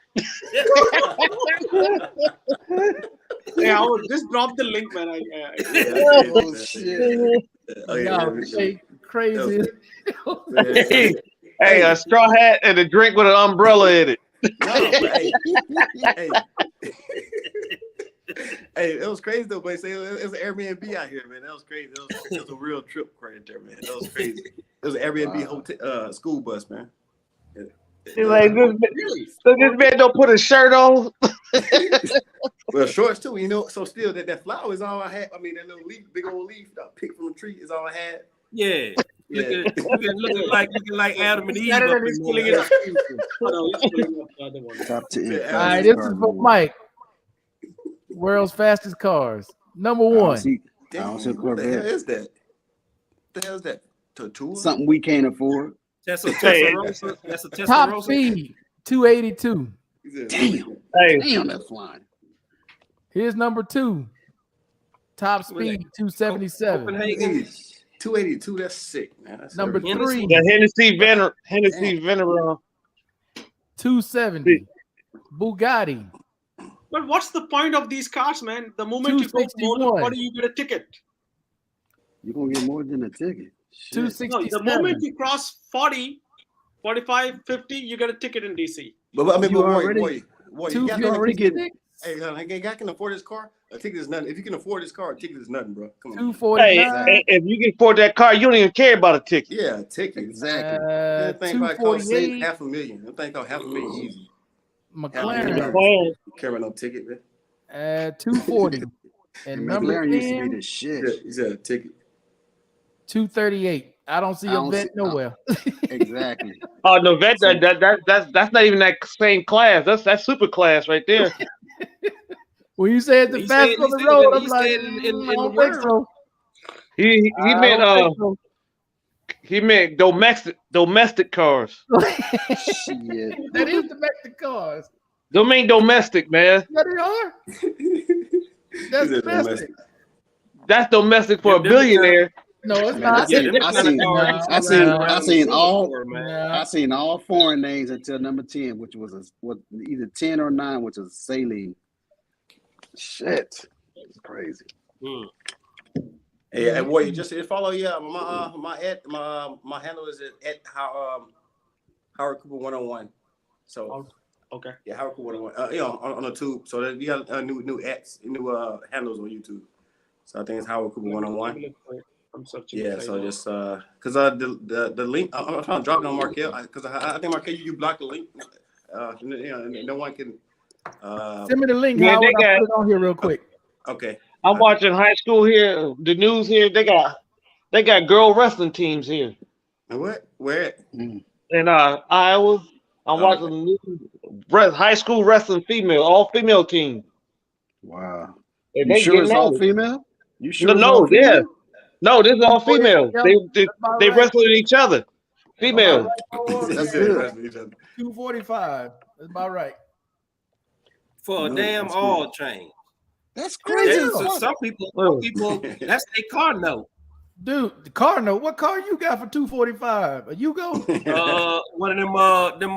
Yeah, I would just drop the link, man. Oh shit! Crazy. Hey, a straw hat and a drink with an umbrella in it. hey, hey, it was crazy though, but it was an Airbnb out here, man. That was crazy. It was a real trip right there, man. That was crazy. It was an Airbnb hotel, school bus, man. Like so this man don't put a shirt on. Well, shorts too, you know. So still, that flower is all I had. I mean, that little leaf, big old leaf, that picked from the tree is all I had. Yeah. Looking like Adam and Eve. He's pulling it up. No, he's pulling up the other one. Top 10. All right, this is for Mike. World's fastest cars. Number one. I Damn, don't see a what the hell Corvette. is that? What the hell is that? Tattoo? Something we can't afford. Tesla Rosa. That's a Tesla Top Rosa. speed 282. Damn. Hey, Damn, that's flying. Here's number two. Top speed 277. Copenhagen. 282. That's sick, man. That's Number everything. three. the Hennessy Veneron. 270. Bugatti. But what's the point of these cars, man? The moment you go more than 261. 40, you get a ticket. You're going to get more than a ticket. Shit. 267. No, the moment you cross 40, 45, 50, you get a ticket in DC. But I mean, You but already- you got already get- 256. Hey, a guy can afford this car. A ticket is nothing. If you can afford this car, a ticket is nothing, bro. Come on. 249. Hey, if you can afford that car, you don't even care about a ticket. Yeah, a ticket. Exactly. That thing probably cost 248. $500,000. That thing cost $500,000 easy. McLaren. Man, Care about no ticket, man. 240. And number McLaren used to be 10, the Yeah, shit. he said a ticket. 238. I don't see I a don't vet see- nowhere. Exactly. oh no, that's not even that same class. That's super class right there. When you said the He fastest said- on the he road, said- I'm he like, said in I don't the think so. He I meant don't think so. he meant domestic cars. Shit. That is domestic cars. Them ain't domestic, man. Yeah, they are. That's He said domestic. That's domestic for a Them billionaire. No, it's I mean, not. Yeah, them I kind of seen- cars no, used to I ride seen- around I in seen the all- store, man. No. I seen all foreign names until number 10, which was either 10 or 9, which is Saline. Shit. It's crazy. Hey, Warrior, just follow my handle is at Howard Cooper 101. So Okay. yeah, Howard Cooper 101. On the tube. So that you got new handles on YouTube. So I think it's Howard Cooper 101. I'm searching. Yeah, it so right just because the link I'm trying to drop it on Markel because I think Markel you blocked the link. No one can. Send me the link. Yeah, Howard. they I'll got- put it on here real quick. Okay. I'm watching high school here. The news here. They got girl wrestling teams here And what? Where? in Iowa. I'm Oh, watching high school wrestling all female team. Wow. And You they sure it's getting all at it. female? You sure? No, it's all yeah. female? No, this is all female. Yeah, They that's about right. wrestle with each other. Female. That's Yeah, good. 245. That's about right. For a No, damn that's oil good. change. That's crazy. Yeah. So some people, that's their car note. Dude, the car note. What car you got for 245? A Yugo? One of them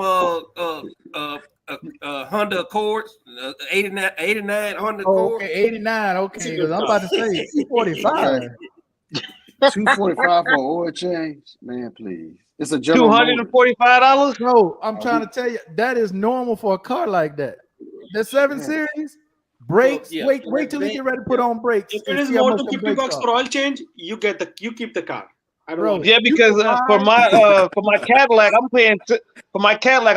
Honda Accords, 89 Honda Oh, Accord. okay, 89. Okay, because I'm about to say 245. 245 for oil change? Man, please. It's a General Motors. $245. No, I'm trying to tell you that is normal for a car like that. The 7 Series brakes. Yeah. Wait till you get ready to put on brakes. If and it is see how more much than them 50 brakes bucks are. for oil change, you keep the car. I don't Bro, know. Yeah, because for my Cadillac,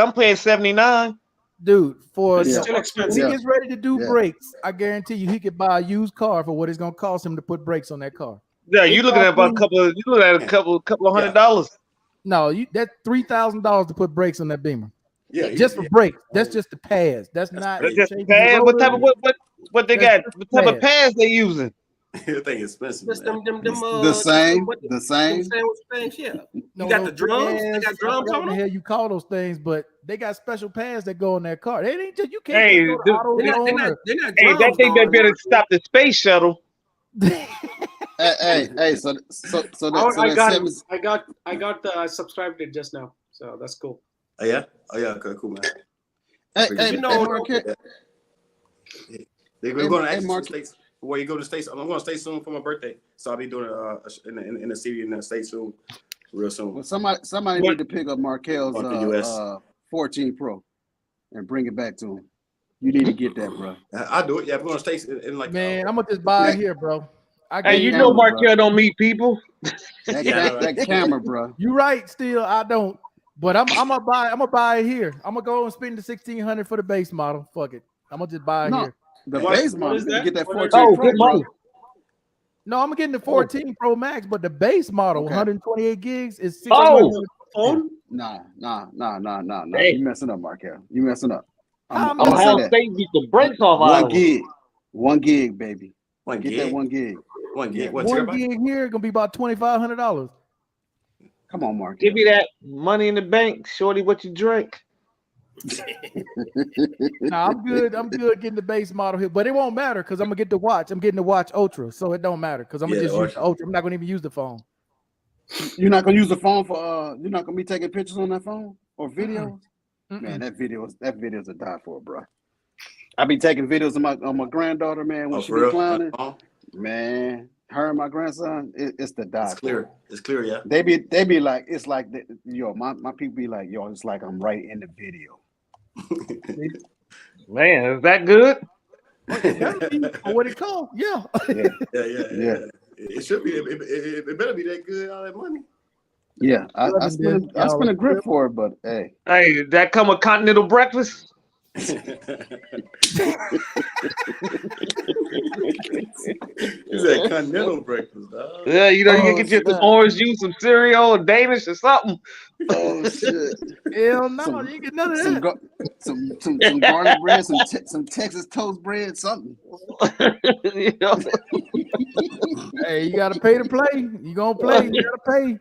I'm paying 79. Dude, for It's Yeah. still when expensive. he gets ready to do Yeah. brakes, I guarantee you he could buy a used car for what it's gonna cost him to put brakes on that car. Yeah, you looking at about a couple of $100. No, that's $3,000 to put brakes on that Beamer. Yeah, Just for brakes. That's just the pads. That's not crazy. Just changing the pads. What type of rotor. what they That's got? just What type of pads. pads they using? That thing is expensive. Just Man. them The same. them sandwich things, yeah. No, You got those the drums? They pads, got drums I forgot on what the them? hell you call those things, but they got special pads that go on that car. They ain't just you can't Hey, just go to dude, AutoZone They're not Hey, that drums thing that on better them. stop the space shuttle. Hey, so I got seven, it. I got subscribed it just now, so that's cool. Oh yeah. Okay, cool, man. hey, You know, hey, Marquette, They're Hey, going to hey, actually Mark- states. Where you go to states? I'm going to stay soon for my birthday, so I'll be doing in the city in the states soon, real soon. well, somebody need to pick up Markel's Fuck the US. 14 Pro. and bring it back to him. You need to get that, bro. I do it. Yeah, we're gonna stay in like. Man, I'm gonna just buy it here, bro. Hey, you know Markel don't meet people. That camera, bro. You right. Still, I don't. But I'm gonna buy it here. I'm gonna go and spend the $1,600 for the base model. Fuck it. I'm gonna just buy it here. The base model. You get that 14 Oh, Pro, good money. No, I'm getting the 14 Pro Max, but the base model, 128 gigs, is $600. Phone? Nah. You messing up, Markel. You messing up. I'm Ohio gonna say that. State beat the brakes off 1 gig. 1 gig, baby. 1 Get gig. that 1 gig. 1 gig. 1 gig here gonna be about $2,500. Come on, Mark. Give me that money in the bank, shorty. What you drink? Nah, I'm good. I'm good getting the base model here, but it won't matter because I'm gonna get the watch. I'm getting the watch Ultra, so it don't matter because I'm gonna just use the Ultra. I'm not gonna even use the phone. You're not gonna use the phone for you're not gonna be taking pictures on that phone or videos? Man, that video's a die for, bro. I be taking videos of my granddaughter, man, when she be clowning. Man, her and my grandson, it's the die. It's clear. It's clear, yeah. They be like, it's like my people be like, yo, it's like I'm right in the video. Man, is that good? What it called? Yeah. Yeah. It should be. It better be that good. All that money. Yeah, I spent a grip for it, but hey, that come with continental breakfast. Is that continental breakfast, dog? Yeah, you can get you some orange juice, some cereal, or Danish or something. Oh shit! Hell no, you get none of that. Some garlic bread, some Texas toast bread, something. Hey, you gotta pay to play. You gonna play? You gotta pay.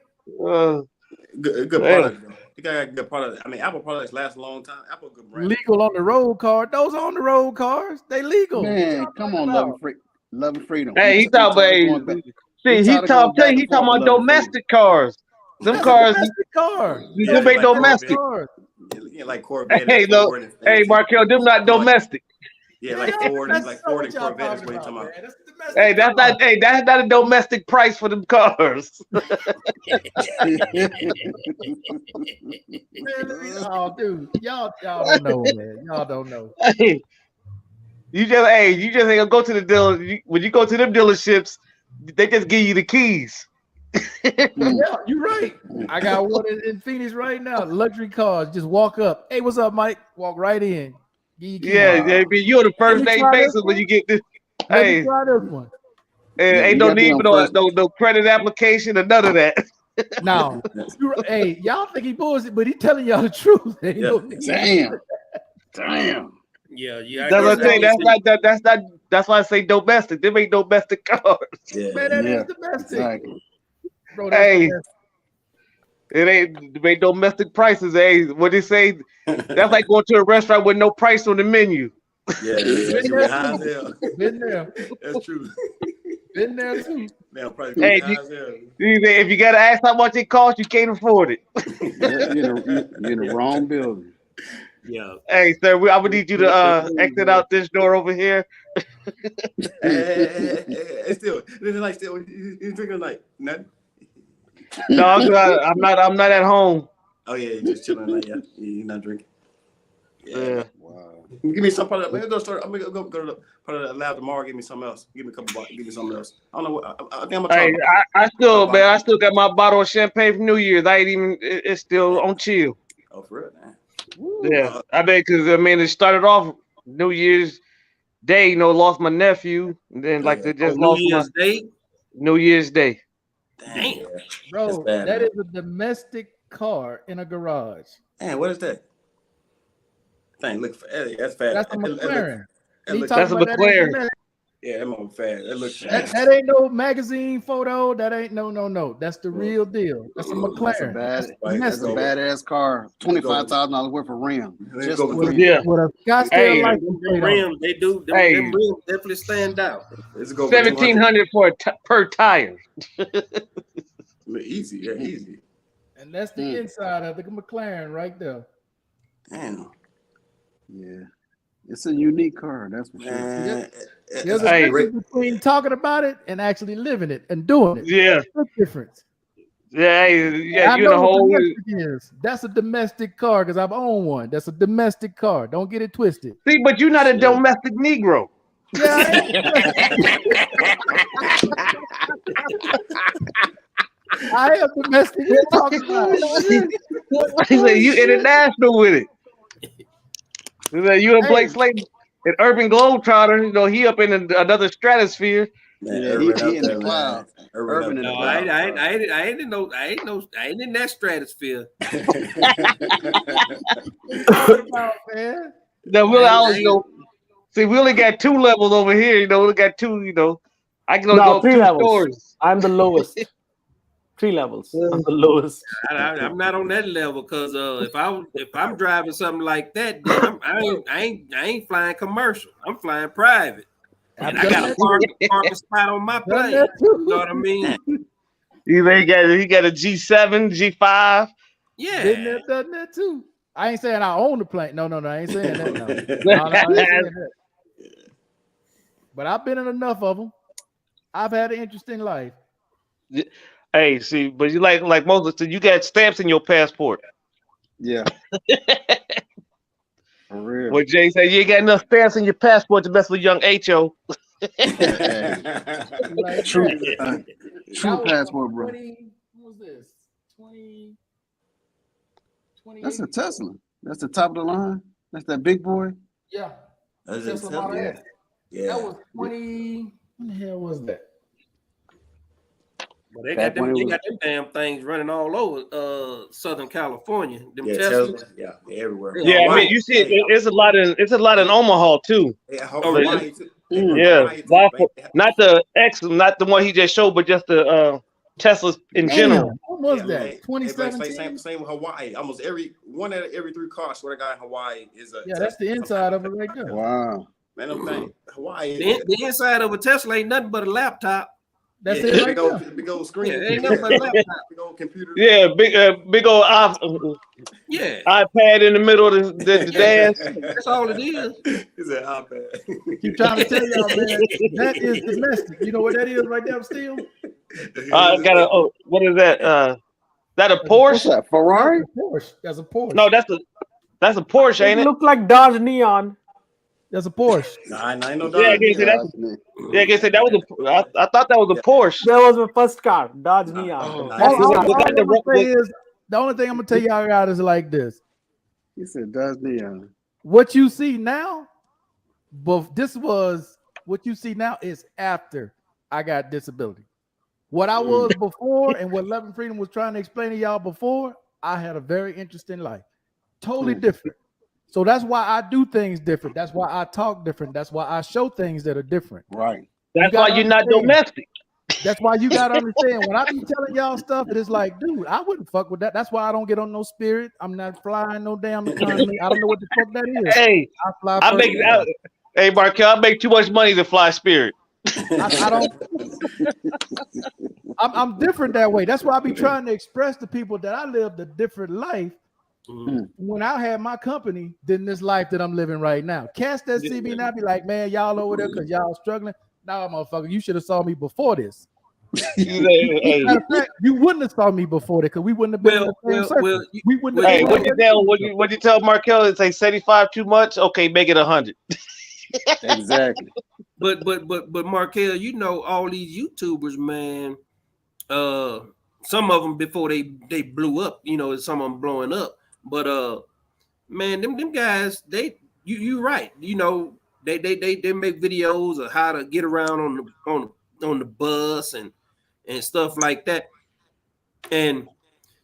Good product. Bro. You got a good product. I mean, Apple products last a long time. Apple good brand. Legal on the road card. Those are on the road cars. They legal. Man, come on, love and freedom. Hey, he talking about domestic cars. Them cars. You make domestic. Like Corvette. Hey, Markel, them not domestic. Yeah, like Ford and Corvette is what you're talking about. Hey, that's not a domestic price for them cars. Oh, dude, y'all don't know, man. Y'all don't know. Hey, you just ain't gonna go to the dealer. When you go to them dealerships, they just give you the keys. Yeah, you're right. I got one in Phoenix right now. Luxury cars. Just walk up. Hey, what's up, Mike? Walk right in. You're the first name basis when you get this. Hey, try this one. Ain't no need for no credit application or none of that. No, hey, y'all think he bullshit, but he telling y'all the truth. Damn. Yeah. That's what I'm saying. That's why I say domestic. Them ain't domestic cars. Yeah. Man, that is domestic. Exactly. Bro, hey, it ain't domestic prices. Hey, what they say? That's like going to a restaurant with no price on the menu. Yeah. Been there. That's true. Been there too. Hey, if you gotta ask how much it costs, you can't afford it. You're in the wrong building. Yeah. Hey, sir, I'm gonna need you to exit out this door over here. Hey, still, you drinking like nothing? No, I'm not at home. Oh yeah, you're just chilling like you're not drinking. Yeah. Wow. Give me some part of that. I'm gonna go to the part of the lab tomorrow. Give me something else. Give me a couple. Give me something else. I don't know what. I think I'm gonna. Hey, I still got my bottle of champagne from New Year's. It's still on chill. Oh, for real, man. Yeah, it started off New Year's Day. Lost my nephew, and then they just lost New Year's Day. Damn, bro, that is a domestic car in a garage. Man, what is that? Thing look that's fast. That's a McLaren. That's a McLaren. Yeah, that mother fast. That looks fast. That ain't no magazine photo. That ain't no. That's the real deal. That's a McLaren. That's a badass car. $25,000 worth of rim. With a Scottsdale license rim, they do. Them rims definitely stand out. $1,700 per tire. Easy, yeah, easy. And that's the inside of the McLaren right there. Damn. Yeah, it's a unique car. That's for sure. There's a difference between talking about it and actually living it and doing it. Yeah, Big difference. Yeah, yeah, I you in know a what whole. domestic is. That's a domestic car because I've owned one. That's a domestic car. Don't get it twisted. See, but you're not a domestic Negro. Yeah, I am. I am domestic. What you talking about? He said you international with it. He said you and Blake Slate, an urban globetrotter. You know, he up in another stratosphere. Man, Yeah, Urban he out in there, the cloud. man. Urban in No, the I cloud. ain't in that stratosphere. What about, man? No, Willie, you know, see, we only got 2 levels over here. You know, we got 2. You know, I can only go 3 2 levels. stories. I'm the lowest. 3 levels. I'm the lowest. I'm not on that level because if I'm driving something like that, then I ain't flying commercial. I'm flying private, and I got a parking spot on my plane. You know what I mean? He got a G7, G5. Yeah, Been there, done that too. I ain't saying I own the plane. No, I ain't saying that. No. I ain't saying that. But I've been in enough of them. I've had an interesting life. Hey, see, but you like most of you got stamps in your passport. Yeah. For real. What Jay said, you ain't got enough stamps in your passport to mess with young H.O. Like True. that. True passport, bro. 20, what was this? 20. That's a Tesla. That's the top of the line. That's that big boy. Yeah. That's Tesla Tesla, Model yeah. S. Yeah. That was 20. When the hell was that? but they got them damn things running all over Southern California. Them Yeah, Teslas. Tesla. Yeah, everywhere. Yeah, I mean, you see, it's a lot in Omaha too. Yeah, really? Yeah, not the X, not the one he just showed, but just the Teslas in general. What was that? 2017. Same with Hawaii. Almost every 3 cars. I swear to God, Hawaii is a. Yeah, that's the inside of it right there. Wow. Man, I'm saying Hawaii. The inside of a Tesla ain't nothing but a laptop. That's it right there. Big old screen. Yeah, ain't nothing but a laptop. Big old computer. Yeah, big old iPad in the middle of the dash. That's all it is. It's an iPad. Keep trying to tell y'all, man. That is domestic. You know what that is right there, still? I got a. What is that? That a Porsche? What's that? Ferrari? That's a Porsche. No, that's a Porsche, ain't It it? look like Dodge Neon. That's a Porsche. Nah, I ain't no Yeah, I dog. guess that was a. I thought that was a Porsche. That was my first car, Dodge Neon. The only thing I'm gonna tell y'all about is like this. He said Dodge Neon. What you see now, but this was what you see now is after I got disability. What I was before and what Love and Freedom was trying to explain to y'all before, I had a very interesting life. Totally different. So that's why I do things different. That's why I talk different. That's why I show things that are different. Right. That's why you're not domestic. That's why you gotta understand when I be telling y'all stuff, it is like, dude, I wouldn't fuck with that. That's why I don't get on no Spirit. I'm not flying no damn economy. I don't know what the fuck that is. Hey, hey, Markel, I make too much money to fly Spirit. I don't. I'm different that way. That's why I be trying to express to people that I lived a different life when I had my company than this life that I'm living right now. Cats that see me now be like, man, y'all over there because y'all struggling. Nah, motherfucker, you should have saw me before this. Matter of fact, you wouldn't have saw me before that because we wouldn't have been in the same circle. We wouldn't have. Hey, what you tell Markel? It's like 75 too much. Okay, make it 100. Exactly. But Markel, you know all these YouTubers, man. Some of them before they blew up, you know, some of them blowing up. But man, them guys, you right, you know, they make videos of how to get around on the bus and stuff like that. And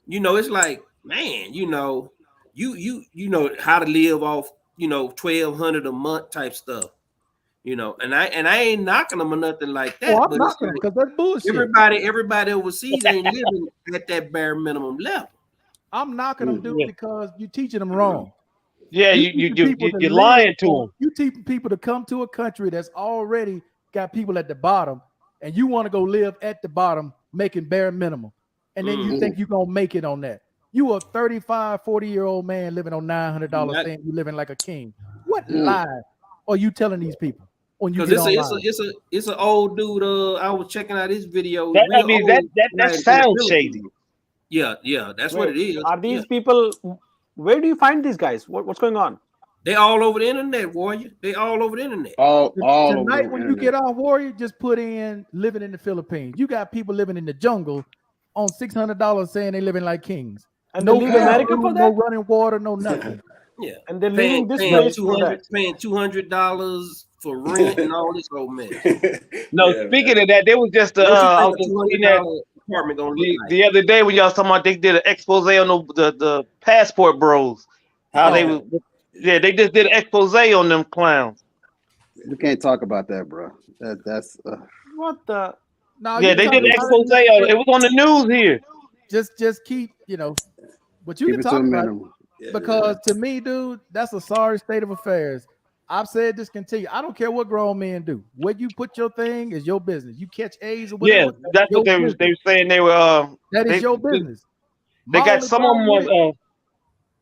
you know, it's like, man, you know, you know how to live off, you know, $1,200 a month type stuff. You know, and I ain't knocking them or nothing like that. I'm knocking them because that's bullshit. Everybody overseas ain't living at that bare minimum level. I'm knocking them, dude, because you're teaching them wrong. Yeah, you're lying to them. You teaching people to come to a country that's already got people at the bottom, and you want to go live at the bottom, making bare minimum, and then you think you're gonna make it on that. You a 35, 40-year-old man living on $900, saying you living like a king. What lie are you telling these people? Because it's an old dude. I was checking out his video. That sounds shady. Yeah, that's what it is. Are these people? Where do you find these guys? What's going on? They all over the internet, Warrior. They all over the internet. All over Tonight, the when internet. you get off, Warrior, just put in living in the Philippines. You got people living in the jungle on $600 saying they living like kings. And No they leave gas, America for no that? running water, no nothing. Yeah, And they're leaving this paying place for that. paying $200 for rent and all this old mess. No, Yeah, speaking of that, there was just What I you was think just a reading that $200 apartment gonna look like? the other day when y'all was talking about they did an expose on the passport bros. How they was, they just did an expose on them clowns. We can't talk about that, bro. That's What the? No, Yeah, you they can did an talk about expose on it. It was on the news here. Just keep, but you keep can it to talk a about it. minimum. Because to me, dude, that's a sorry state of affairs. I've said this continue. I don't care what grown men do. Where you put your thing is your business. You catch AIDS or Yeah, whatever. that's what they business. were saying. They were That is they- your business. They My got only some of them problem with it- was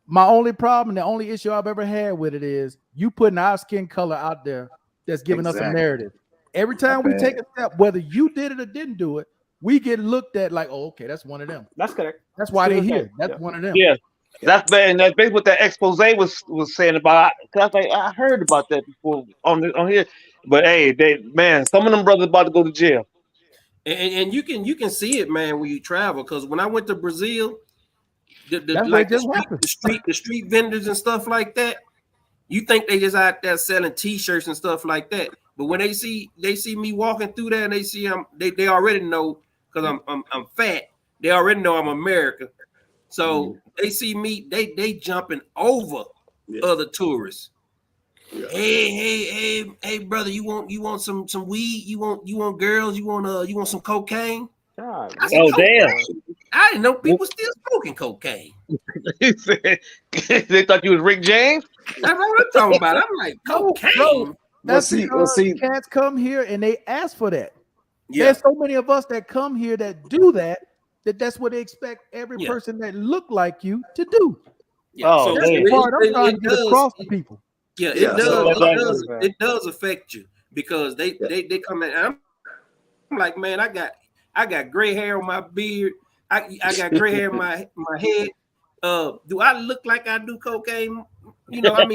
my only problem, the only issue I've ever had with it is you putting our skin color out there that's giving us a Exactly. narrative. Every time we bad. take a step, whether you did it or didn't do it, we get looked at like, oh, okay, that's one of them. That's correct. That's why they're Stereotype, here. That's yeah. one of them. yeah. That's bad, and that's basically what that expose was saying about. Cause I heard about that before on here, but hey, some of them brothers about to go to jail. And you can see it, man, when you travel. Because when I went to Brazil, That's like what just happened. the street vendors and stuff like that, you think they just out there selling T-shirts and stuff like that. But when they see me walking through there and they see they already know because I'm fat. They already know I'm American. So they see me, they jumping over other tourists. Yeah. Hey, brother, you want some weed? You want girls? You want some cocaine? God, damn! I didn't know people still smoking cocaine. They thought you was Rick James. That's what I'm talking about. I'm like, cocaine. Bro, that's Let's see. Cats come here and they ask for that. Yeah. There's so many of us that come here that do that's what they expect every person that look like you to do. Yeah. Oh, that's the part I'm trying to get across to people. Yeah, it does affect you because they come in. I'm like, man, I got gray hair on my beard. I got gray hair in my head. Do I look like I do cocaine? Come on.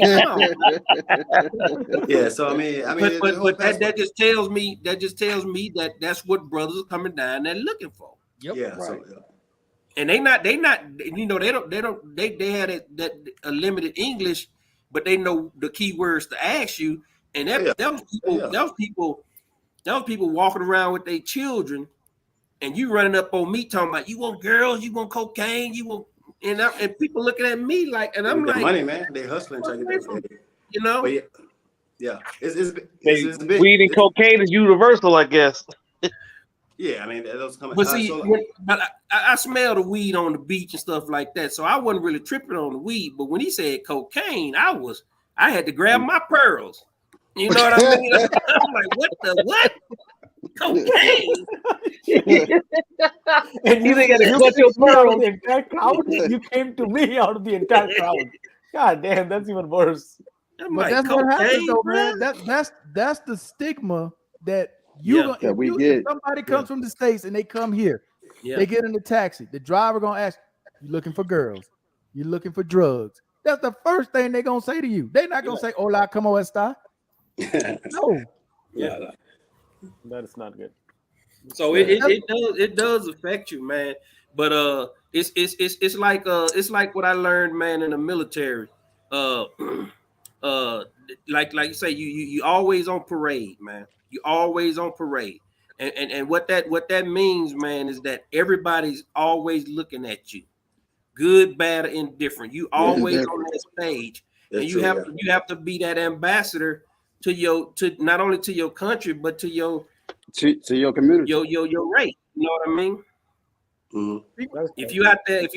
Yeah, so I mean, but that just tells me that that's what brothers are coming down there looking for. Yep. Yeah. Right. So, And they had they had a limited English, but they know the key words to ask you. And that was people walking around with their children, and you running up on me talking about you want girls, you want cocaine, you want and people looking at me like, and I'm like, money, man, they hustling trying to get that. But it's big. Weed and cocaine is universal, I guess. Yeah, I mean those coming. But see, but I smell the weed on the beach and stuff like that, so I wasn't really tripping on the weed. But when he said cocaine, I had to grab my pearls. You know what I mean? I'm like, what? Cocaine? And you got to clutch your pearl out of the entire crowd. You came to me out of the entire crowd. God damn, that's even worse. But that's what happens, though, man. That's the stigma that if somebody comes from the States and they come here, they get in the taxi. The driver gonna ask, "You looking for girls? You looking for drugs?" That's the first thing they're gonna say to you. They're not gonna say, "Hola, ¿cómo está?" No. Yeah. That is not good. So it does affect you, man. But it's like what I learned, man, in the military. Like you say, you always on parade, man. You always on parade. And what that means, man, is that everybody's always looking at you. Good, bad, or indifferent. You always on that stage. And you have to be that ambassador to not only to your country, but to your community, your race. You know what I mean? Mm-hmm. If you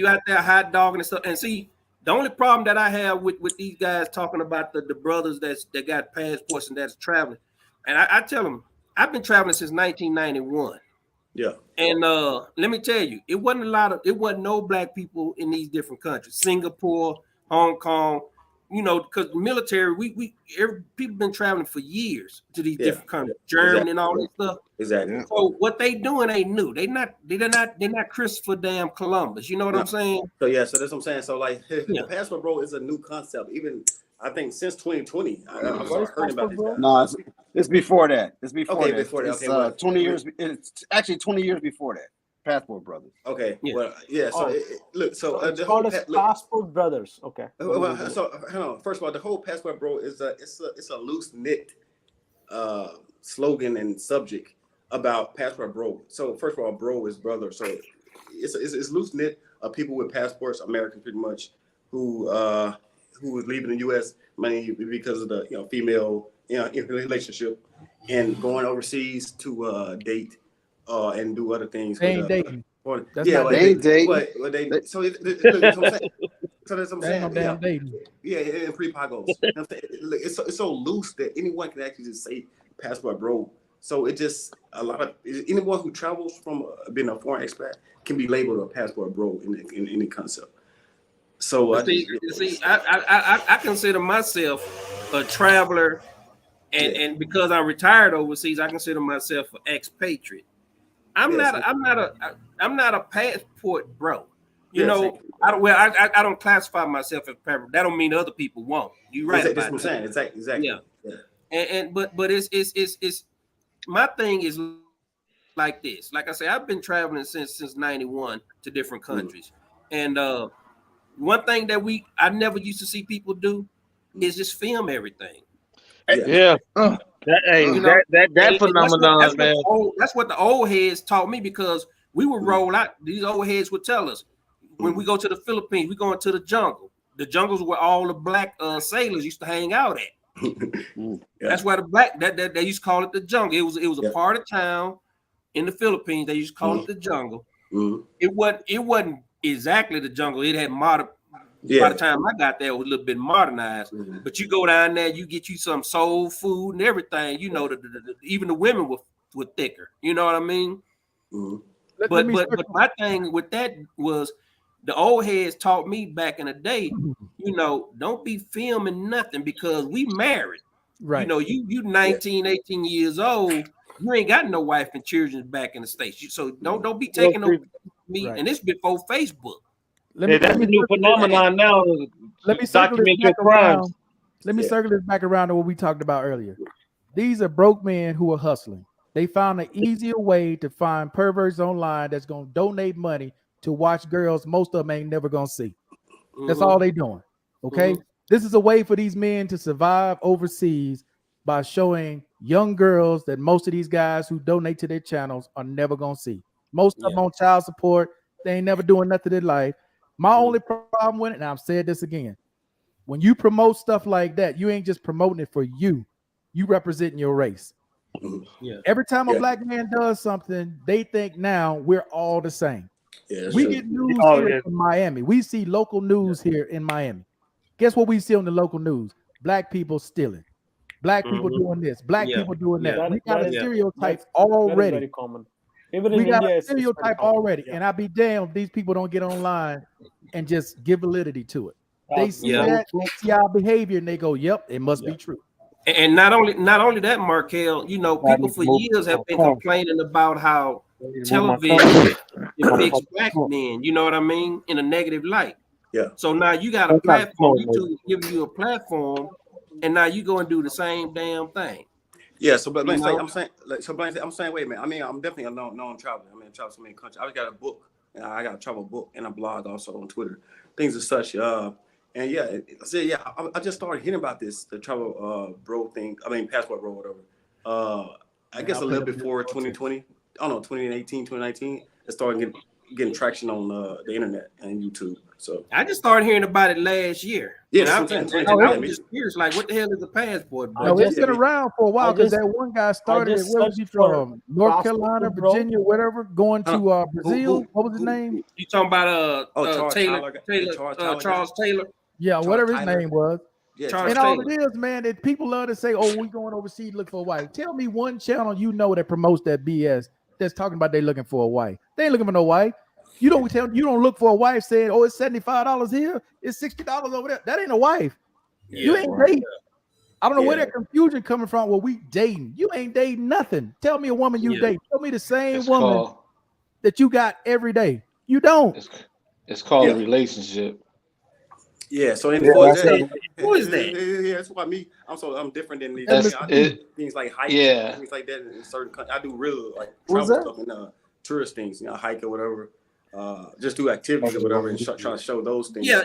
out there hot dogging and stuff, and see, the only problem that I have with these guys talking about the brothers that got passports and that's traveling, and I tell them I've been traveling since 1991. Yeah. And let me tell you, it wasn't no black people in these different countries, Singapore, Hong Kong, you know, because military, people been traveling for years to these different countries, Germany and all that stuff. Exactly. So what they doing ain't new. They're not Christopher damn Columbus. You know what I'm saying? So that's what I'm saying. So like, the passport, bro, is a new concept. Even I think since 2020, I started hearing about this. No, it's before that. It's before that. Before that. It's 20 years. It's actually 20 years before that. Passport Brothers. Okay. Yeah. Well, yeah. So look. So it's called as Passport Brothers. Okay. Well, so hold on. First of all, the whole passport, bro, is it's a loose knit slogan and subject about passport, bro. So first of all, bro is brother. So it's loose knit of people with passports, Americans pretty much, who is leaving the U.S. mainly because of the female relationship and going overseas to date. And do other things. They ain't dating. So that's what I'm saying. So that's what I'm saying. Damn dating. Yeah, and pre-pagos. It's so loose that anyone can actually just say passport, bro. So it just anyone who travels from being a foreign expat can be labeled a passport, bro, in any concept. So I consider myself a traveler, and because I retired overseas, I consider myself an expatriate. I'm not a passport bro. You know, I don't classify myself as passport. That don't mean other people won't. You right? That's what I'm saying. Exactly. Yeah. But it's my thing is like this. Like I say, I've been traveling since '91 to different countries, and one thing that I never used to see people do is just film everything. Yeah. That phenomenon, man. That's what the old heads taught me, because we would roll out. These old heads would tell us when we go to the Philippines, we go into the jungle. The jungles where all the black sailors used to hang out at. That's why the black that they used to call it the jungle. It was a part of town in the Philippines. They used to call it the jungle. It wasn't exactly the jungle. It had modern. By the time I got there, it was a little bit modernized. But you go down there, you get you some soul food and everything. You know, even the women were thicker. You know what I mean? But my thing with that was the old heads taught me back in the day. You know, don't be filming nothing, because we married. Right. You know, you 19, 18 years old. You ain't got no wife and children back in the States. So don't be taking no me. And this before Facebook. That's a new phenomenon now. Let me circle this back around. Let me circle this back around to what we talked about earlier. These are broke men who are hustling. They found an easier way to find perverts online that's going to donate money to watch girls most of them ain't never going to see. That's all they doing. Okay? This is a way for these men to survive overseas by showing young girls that most of these guys who donate to their channels are never going to see. Most of them on child support. They ain't never doing nothing in life. My only problem with it, and I've said this again, when you promote stuff like that, you ain't just promoting it for you. You representing your race. Every time a black man does something, they think now we're all the same. We get news here from Miami. We see local news here in Miami. Guess what we see on the local news? Black people stealing. Black people doing this. Black people doing that. We got a stereotype already. Very common. Even we got a stereotype already, and I'd be damned if these people don't get online and just give validity to it. They see that, they see our behavior, and they go, "Yep, it must be true." And not only that, Markel, you know, people for years have been complaining about how television depicts black men. You know what I mean, in a negative light. So now you got a platform. YouTube giving you a platform, and now you go and do the same damn thing. Yeah, so but I'm saying, wait a minute. I mean, I'm definitely a known traveler. I mean, I travel so many countries. I got a book, and I got a travel book and a blog also on Twitter, things as such. And I just started hearing about this, the travel bro thing. I mean, passport bro, whatever. I guess a little before 2020. I don't know, 2018, 2019. It started getting traction on the internet and YouTube. So I just started hearing about it last year. Yeah, I'm just curious, like, what the hell is a passport? No, it's been around for a while, because that one guy started it. Where was he from? North Carolina, Virginia, whatever, going to Brazil. What was his name? You talking about Charles Taylor? Yeah, whatever his name was. Yeah, and all it is, man, that people love to say, "Oh, we going overseas to look for a wife." Tell me one channel you know that promotes that BS that's talking about they looking for a wife. They ain't looking for no wife. You don't look for a wife saying, "Oh, it's $75 here, it's $60 over there." That ain't a wife. You ain't dating. I don't know where that confusion coming from. Well, we dating. You ain't dating nothing. Tell me a woman you date. Tell me the same woman that you got every day. You don't. It's called a relationship. Yeah. So in who is that? Yeah, that's why I'm different than these. I do things like hiking, things like that in certain countries. I do real like travel stuff and tourist things, hike or whatever. Just do activities or whatever and try to show those things. Yeah,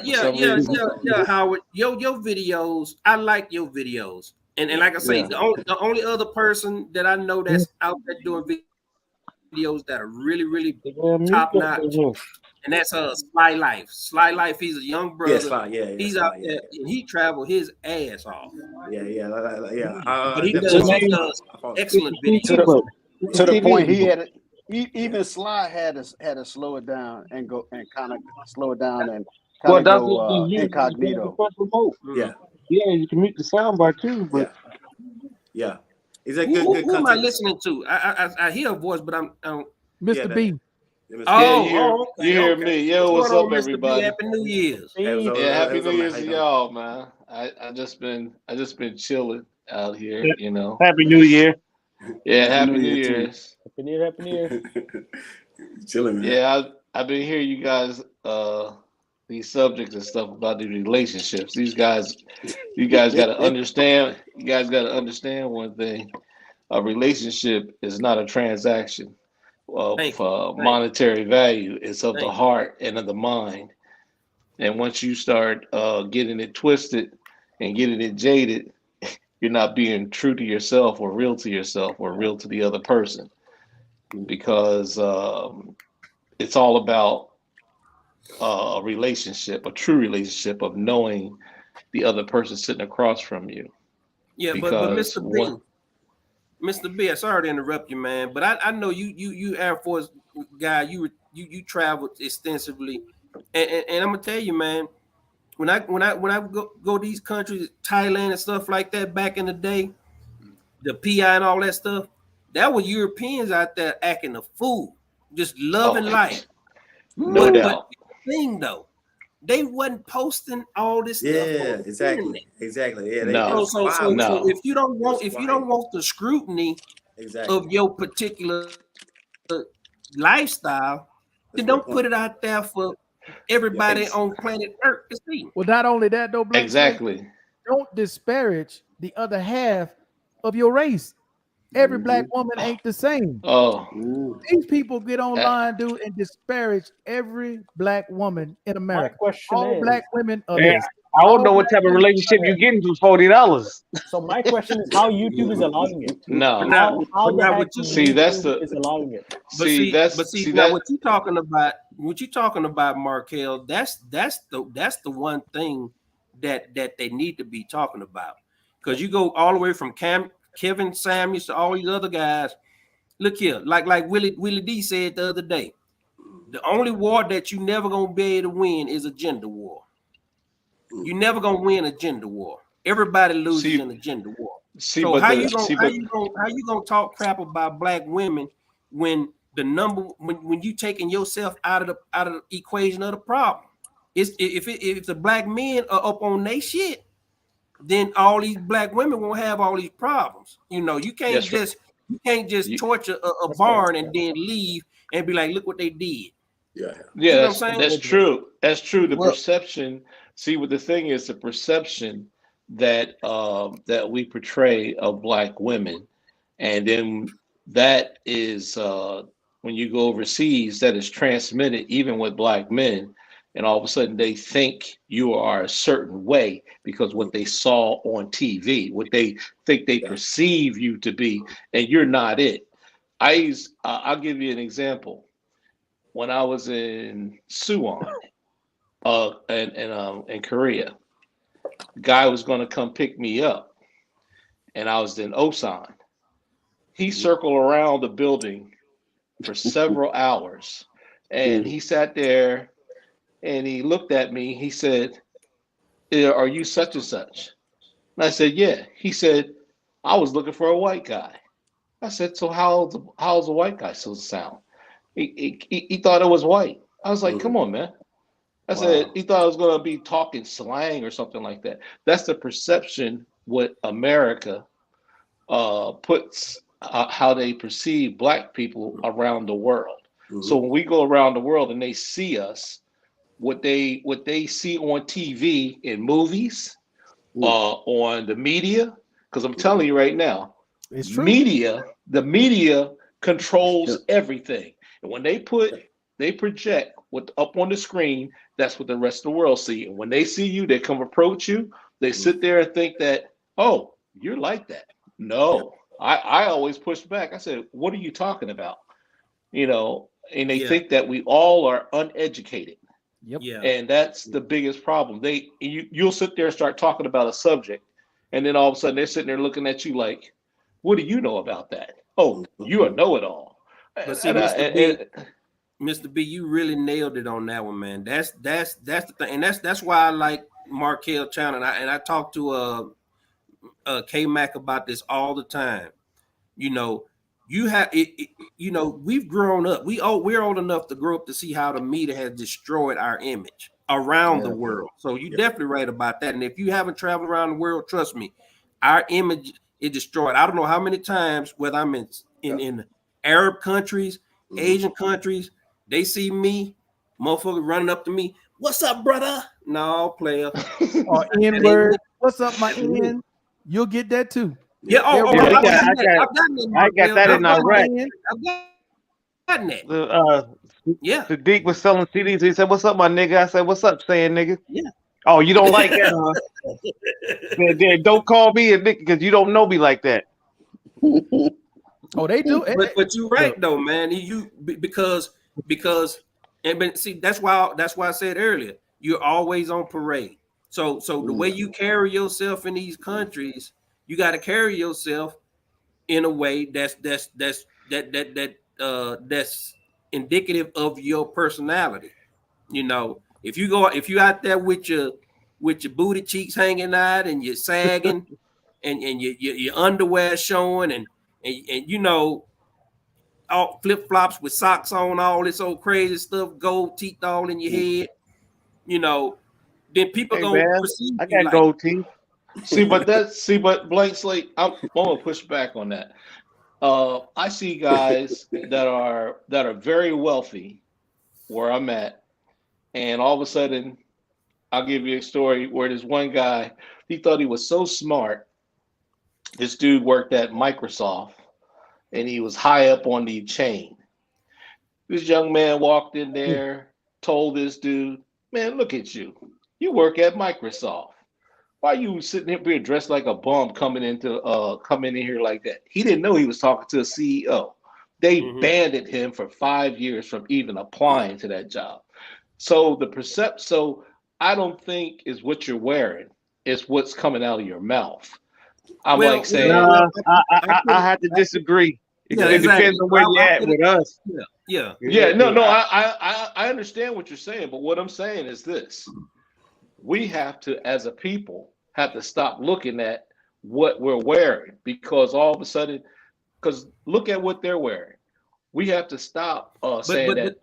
Howard. Your videos, I like your videos. And like I say, the only other person that I know that's out there doing videos that are really, really top notch, and that's Sly Life. Sly Life, he's a young brother. He's out there and he traveled his ass off. But he does excellent videos. To the point he had it. Even Sly had to slow it down and go and kind of slow it down and kind of go incognito. Yeah, you can mute the soundbar too. But is that who good? Who am I listening to? I hear a voice, but I'm Mr. B. Okay. You hear me? Yo, what's up, everybody? Happy New Year's. Happy New Year's to y'all, man. I just been chilling out here, Happy New Year. Yeah, Happy New Year's. Happy New Year, Happy New Year. Chilling, man. Yeah, I've been hearing you guys these subjects and stuff about the relationships. You guys got to understand. You guys got to understand one thing: a relationship is not a transaction of monetary value. It's of the heart and of the mind. And once you start getting it twisted and getting it jaded, you're not being true to yourself or real to yourself or real to the other person, because it's all about a relationship, a true relationship of knowing the other person sitting across from you. Yeah, but Mr. B, sorry to interrupt you, man, but I know you Air Force guy, you traveled extensively, and I'm gonna tell you, man, when I go these countries, Thailand and stuff like that, back in the day, the PI and all that stuff, that was Europeans out there acting a fool, just loving life. No doubt. But the thing though, they wasn't posting all this stuff. Yeah, exactly. Yeah, so if you don't want the scrutiny of your particular lifestyle, then don't put it out there for everybody on planet Earth to see. Well, not only that though, Black, exactly. Don't disparage the other half of your race. Every black woman ain't the same. These people get online, dude, and disparage every black woman in America. All black women are this. I don't know what type of relationship you're getting for $40. So my question is, how YouTube is allowing it? No. See, that's the is allowing it. Now what you talking about, Markel? That's the one thing that they need to be talking about, because you go all the way from Kevin Samuels to all these other guys. Look here, like Willie D said the other day, the only war that you never gonna be able to win is a gender war. You never gonna win a gender war. Everybody loses in a gender war. So how you gonna talk crap about black women when when you taking yourself out of the equation of the problem? If the black men are up on their shit, then all these black women won't have all these problems. You can't just torture a barn and then leave and be like, look what they did. Yeah, that's true. That's true. The perception. See, what the thing is, the perception that that we portray of black women, and then that is when you go overseas, that is transmitted even with black men, and all of a sudden they think you are a certain way because what they saw on TV, what they think they perceive you to be, and you're not it. I'll give you an example. When I was in Suwon, in Korea, the guy was going to come pick me up, and I was in Osan. He circled around the building for several hours, and he sat there and he looked at me. He said, "Are you such and such?" And I said, "Yeah." He said, "I was looking for a white guy." I said, "So how's a white guy supposed to sound?" He thought it was white. I was like, "Come on, man." I said he thought I was going to be talking slang or something like that. That's the perception what America puts how they perceive black people around the world. Mm-hmm. So when we go around the world and they see us, what they see on TV in movies, on the media, because I'm telling you right now, it's true. The media controls everything, and when they project what up on the screen, that's what the rest of the world see. And when they see you, they come approach you. They sit there and think that, oh, you're like that. No, I always push back. I said, what are you talking about? You know, and they think that we all are uneducated. Yep. Yeah. And that's the biggest problem. You'll sit there and start talking about a subject, and then all of a sudden they're sitting there looking at you like, what do you know about that? Oh, you're a know-it-all. But see, Mr. B, you really nailed it on that one, man. That's the thing, and that's why I like Markel Channel. And I talk to K Mac about this all the time. You know, you have it. You know, we've grown up. We're old enough to grow up to see how the media has destroyed our image around the world. So you're definitely right about that. And if you haven't traveled around the world, trust me, our image is destroyed. I don't know how many times, whether I'm in Arab countries, Asian countries, they see me, motherfucker running up to me. What's up, brother? No, player. Or N-word. What's up, my N? You'll get that too. Yeah. I got that in Iraq. I've gotten that. Yeah. Sadiq was selling CDs. He said, "What's up, my nigga?" I said, "What's up, saying nigga?" Yeah. Oh, you don't like that? Then don't call me a nigga because you don't know me like that. Oh, they do. But you're right though, man. Because see, that's why I said earlier, you're always on parade. So the way you carry yourself in these countries, you got to carry yourself in a way that's indicative of your personality. You know, if you out there with your booty cheeks hanging out and you're sagging and your underwear showing and you know, all flip-flops with socks on, all this old crazy stuff, gold teeth all in your head, you know, then people gonna perceive I got gold teeth. But blank slate, I'm gonna push back on that. I see guys that are very wealthy where I'm at, and all of a sudden, I'll give you a story where there's one guy, he thought he was so smart. This dude worked at Microsoft, and he was high up on the chain. This young man walked in there, told this dude, "Man, look at you. You work at Microsoft. Why are you sitting here being dressed like a bum coming in here like that?" He didn't know he was talking to a CEO. They banded him for 5 years from even applying to that job. So so I don't think is what you're wearing, it's what's coming out of your mouth. I'm saying, I have to disagree. It depends on where you're at with us. I understand what you're saying, but what I'm saying is this: we have to, as a people, have to stop looking at what we're wearing, because all of a sudden, because look at what they're wearing. We have to stop saying that.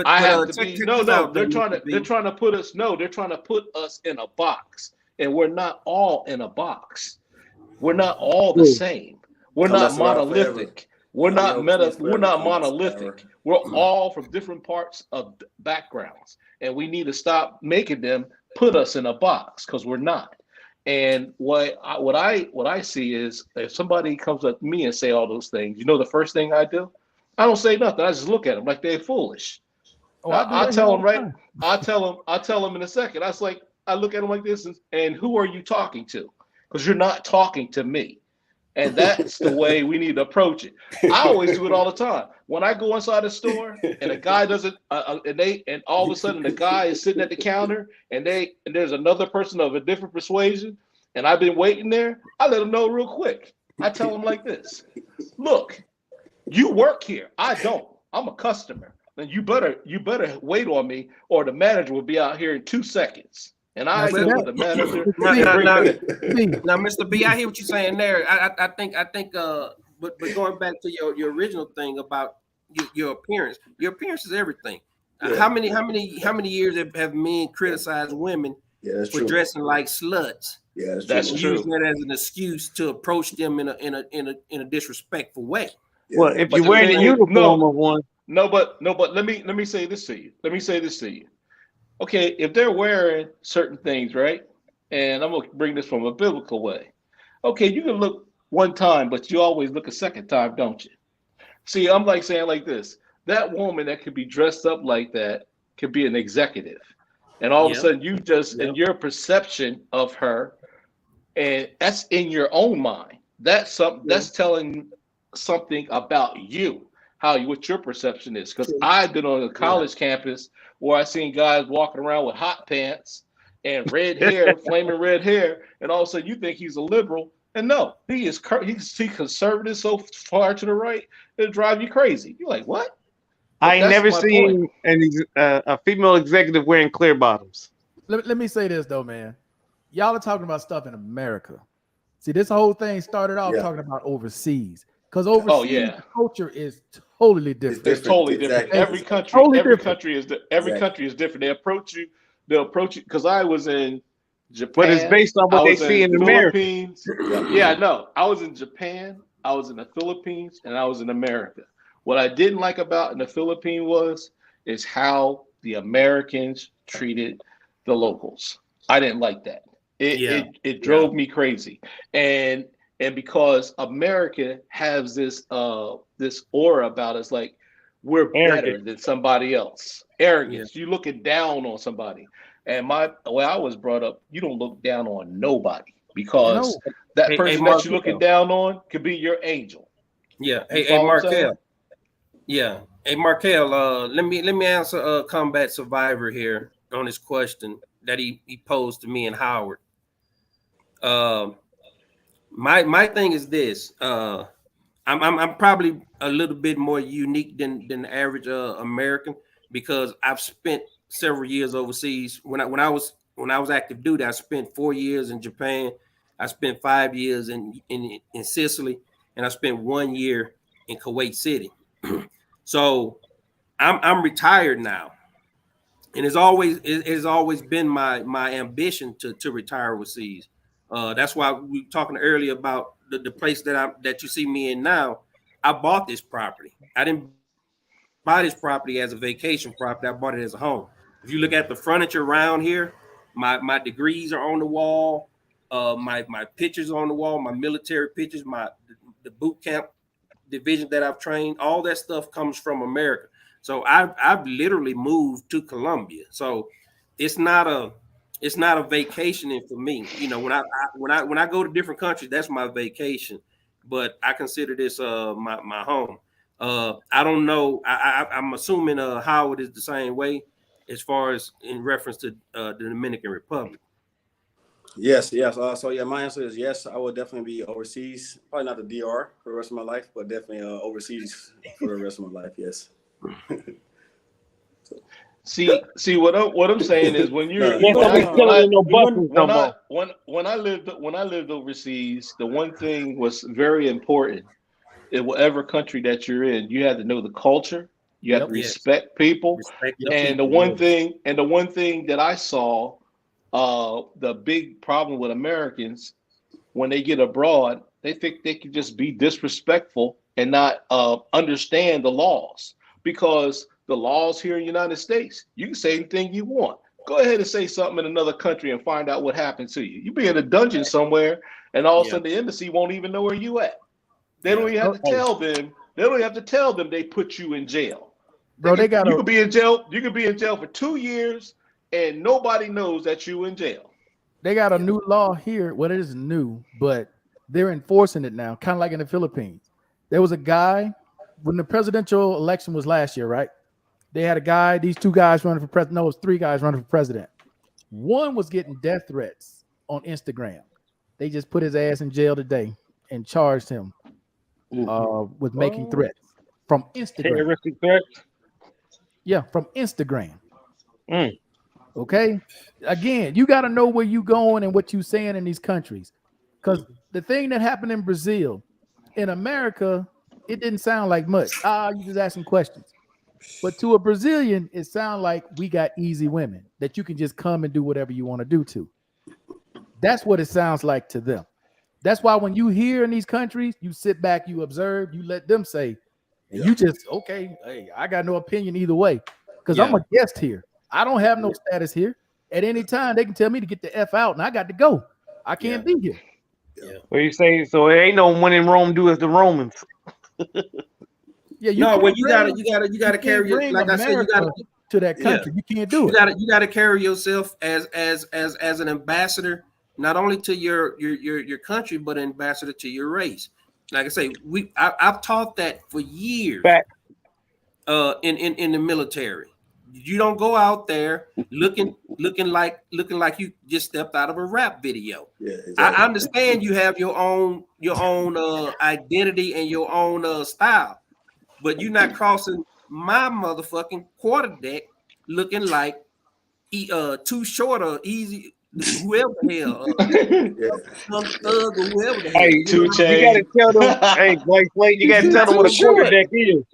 I have to be. No, they're trying to put us. No, they're trying to put us in a box, and we're not all in a box. We're not all the same. We're not monolithic. We're not monolithic. We're all from different parts of backgrounds, and we need to stop making them put us in a box, because we're not. And what I see is, if somebody comes up to me and say all those things, you know, the first thing I do, I don't say nothing. I just look at them like they're foolish. I tell them right. I tell them in a second. I look at them like this, and who are you talking to? Because you're not talking to me. And that's the way we need to approach it. I always do it all the time. When I go inside a store and a guy doesn't, and all of a sudden the guy is sitting at the counter and there's another person of a different persuasion, and I've been waiting there, I let them know real quick. I tell them like this: look, you work here. I don't. I'm a customer. And you better wait on me, or the manager will be out here in 2 seconds. And I go with the manager. Now, Mr. B, I hear what you're saying there. I think, but going back to your original thing about your appearance. Your appearance is everything. Yeah. How many years have men criticized women for true. dressing like sluts? Yeah, that's true. true. Use that as an excuse to approach them in a disrespectful way. Yeah. Well, if But you're the wearing thing the is, uniform of one, but let me say this to you. Okay, if they're wearing certain things, right? And I'm gonna bring this from a biblical way. Okay, you can look one time, but you always look a second time, don't you? See, I'm like saying like this. That woman that could be dressed up like that could be an executive. And all of a sudden you just in your perception of her, and that's in your own mind. That's something that's telling something about you, what your perception is. Because I've been on a college campus where I seen guys walking around with hot pants and red hair, flaming red hair, and all of a sudden you think he's a liberal. And no, he's conservative so far to the right, it'll drive you crazy. You're like, what? I ain't never seen a female executive wearing clear bottoms. Let me say this though, man. Y'all are talking about stuff in America. See, this whole thing started off talking about overseas. Because overseas culture is totally different. It's totally different. Every country is different. They'll approach you because I was in Japan. But it's based on what they see in America. Yeah, no. I was in Japan, I was in the Philippines, and I was in America. What I didn't like about in the Philippines is how the Americans treated the locals. I didn't like that. It drove me crazy. And because America has this aura about us, like we're better than somebody else. Arrogance. You looking down on somebody. And the way I was brought up, you don't look down on nobody because that person that you're looking down on could be your angel. Yeah. Hey, Markel. Yeah. Hey, Markel, let me answer Combat Survivor here on his question that he posed to me and Howard. My thing is this. I'm probably a little bit more unique than the average American because I've spent several years overseas. When I was active duty, I spent 4 years in Japan. I spent 5 years in Sicily, and I spent 1 year in Kuwait City. So I'm retired now, and it has always been my ambition to retire overseas. That's why we were talking earlier about the place that you see me in now. I bought this property. I didn't buy this property as a vacation property. I bought it as a home. If you look at the furniture around here, my degrees are on the wall. My pictures on the wall. My military pictures. The boot camp division that I've trained. All that stuff comes from America. So I've literally moved to Colombia. So it's not a vacationing for me. You know, when I go to different countries, that's my vacation. But I consider this my home. I don't know. I'm assuming Howard is the same way as far as in reference to the Dominican Republic. Yes. So yeah, my answer is yes. I will definitely be overseas. Probably not the DR for the rest of my life, but definitely overseas for the rest of my life. Yes. See what I'm saying is when I lived overseas, the one thing was very important in whatever country that you're in, you had to know the culture, you have to respect people. The one thing that I saw, the big problem with Americans when they get abroad, they think they can just be disrespectful and not understand the laws, because the laws here in the United States, you can say anything you want. Go ahead and say something in another country and find out what happened to you. You be in a dungeon somewhere, and all of a sudden the embassy won't even know where you at. They don't even have to tell them. They don't have to tell them they put you in jail. Bro, you could be in jail. You could be in jail for 2 years, and nobody knows that you in jail. They got a new law here. Well, it is new, but they're enforcing it now, kind of like in the Philippines. There was a guy when the presidential election was last year, right? They had a guy, these two guys running for president. No, it was 3 guys running for president. One was getting death threats on Instagram. They just put his ass in jail today and charged him with making threats from Instagram. Terroristic threats? Yeah, from Instagram. Okay. Again, you got to know where you going and what you saying in these countries. Because the thing that happened in Brazil, in America, it didn't sound like much. You just asking questions. But to a Brazilian, it sounds like we got easy women that you can just come and do whatever you want to do to. That's what it sounds like to them. That's why when you hear in these countries, you sit back, you observe, you let them say, and you just, okay, hey, I got no opinion either way. Because I'm a guest here. I don't have no status here. At any time, they can tell me to get the F out, and I got to go. I can't be here. What are you saying? So it ain't no when in Rome do as the Romans. Yeah, you gotta carry your, like I said, you gotta to that country. You can't do it. You gotta carry yourself as an ambassador, not only to your country, but an ambassador to your race. Like I say, I've taught that for years. In the military. You don't go out there looking like you just stepped out of a rap video. Yeah, exactly. I understand you have your own identity and your own style, but you're not crossing my motherfucking quarter deck looking like Too Short or Easy, whoever the hell, some thug or whoever the hell. Hey, you gotta tell them. Hey, Blake Slate, you gotta tell them what a quarter deck is.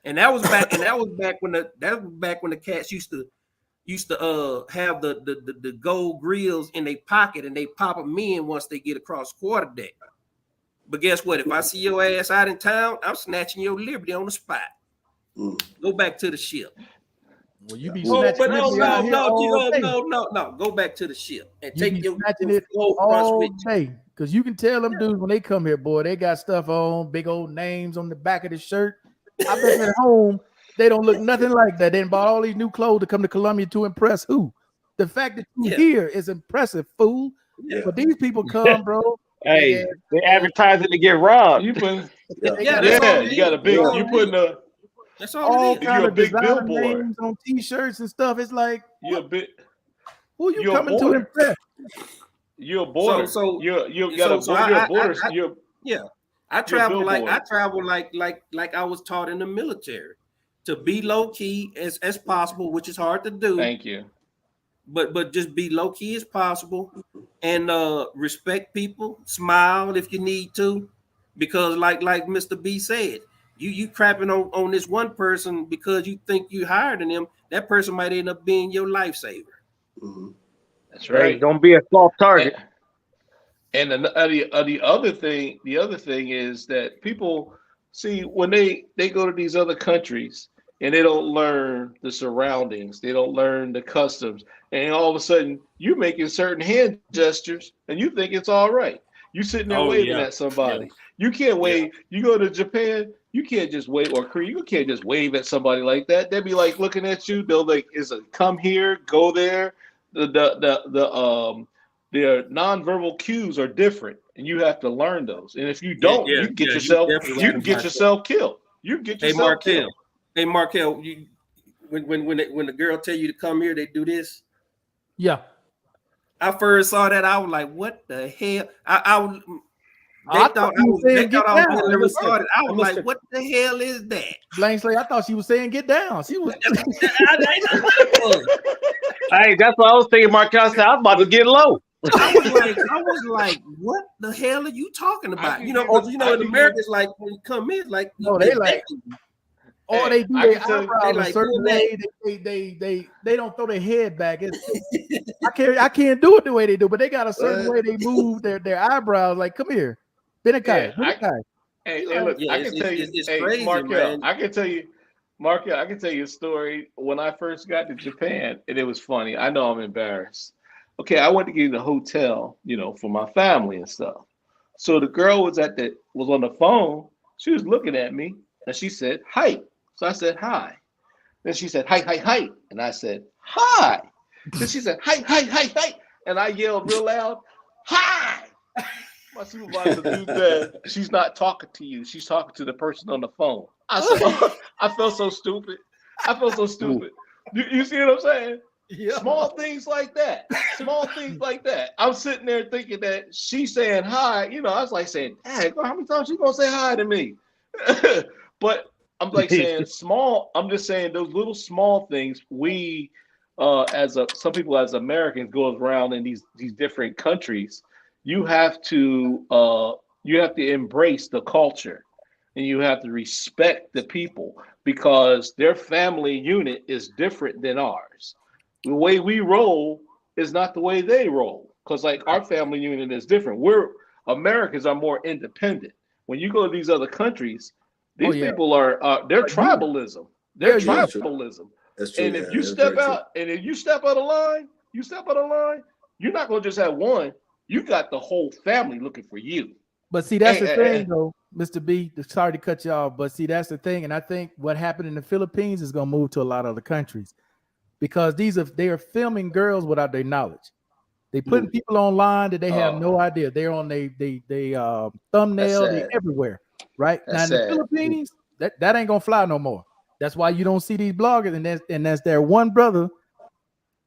And that was back when the cats used to have the gold grills in their pocket and they pop them in once they get across quarter deck. But guess what? If I see your ass out in town, I'm snatching your liberty on the spot. Go back to the ship. Well, you be no. No. Go back to the ship and You take your snatching it all day. Because you can tell them dudes when they come here, boy, they got stuff on, big old names on the back of the shirt. I bet at home they don't look nothing like that. They bought all these new clothes to come to Columbia to impress who? The fact that you here is impressive, fool. Yeah. But these people come, bro. Hey, they advertise it to get robbed. You put, you got a big. You putting that's all it is. kind You're of a big designer billboard. names on T-shirts and stuff. It's like, you're a bit. who you you're coming to border. impress? You're a border. So you got a border. I travel like I was taught in the military to be low key as possible, which is hard to do. Thank you. But just be low key as possible and respect people, smile if you need to, because like Mr. B said, you crapping on this one person because you think you higher than them. That person might end up being your lifesaver. Mm-hmm. That's right. Hey, don't be a soft target. And the other thing is that people see when they go to these other countries and they don't learn the surroundings, they don't learn the customs, and all of a sudden you're making certain hand gestures and you think it's all right. You sitting there waving at somebody. Yeah. You can't wave. You go to Japan, you can't just wave, or Korea, you can't just wave at somebody like that. They'll be like looking at you. They'll like, is it come here, go there? Their nonverbal cues are different, and you have to learn those. And if you don't, you can get yourself killed. You can get yourself killed. Hey Markel, when the girl tell you to come here, they do this. Yeah. I first saw that, I was like, "What the hell?" They thought I was never started. I was like, "What the hell is that?" Blank Slate, I thought she was saying get down. She was. Hey, that's what I was thinking, Markel. I said I was about to get low. I was like, what the hell are you talking about? In America, it's like when you come in, like they like, or they do their eyebrows a certain way. They don't throw their head back. I can't do it the way they do, but they got a certain way they move their eyebrows. Like, come here, Benakai. Hey, look, I can tell you, crazy, Markel, man. I can tell you, Markel, I can tell you a story. When I first got to Japan, and it was funny. I know I'm embarrassed. Okay, I went to get a hotel, for my family and stuff. So the girl was on the phone. She was looking at me, and she said, "Hi." So I said, "Hi." Then she said, "Hi, hi, hi," and I said, "Hi." Then she said, "Hi, hi, hi, hi," and I yelled real loud, "Hi." My supervisor knew that she's not talking to you; she's talking to the person on the phone. I said, I felt so stupid. You see what I'm saying? Yeah. Small things like that. I'm sitting there thinking that she's saying hi. I was like saying, "Hey, how many times she gonna say hi to me?" But I'm like saying small. I'm just saying those little small things. We, some people as Americans go around in these different countries. You have to embrace the culture, and you have to respect the people, because their family unit is different than ours. The way we roll is not the way they roll, because like our family unit is different. Americans are more independent. When you go to these other countries, these people are they're tribalism. They're tribalism. That's true. And if you step out, and if you step out of line, you're not gonna just have one. You got the whole family looking for you. But see, that's the thing, though, Mr. B. Sorry to cut you off, but see, that's the thing, and I think what happened in the Philippines is gonna move to a lot of other countries because they are filming girls without their knowledge. They putting people online that they have no idea. They're on they thumbnail, they everywhere, right? Now in the Philippines, that ain't gonna fly no more. That's why you don't see these bloggers, and that's their one brother,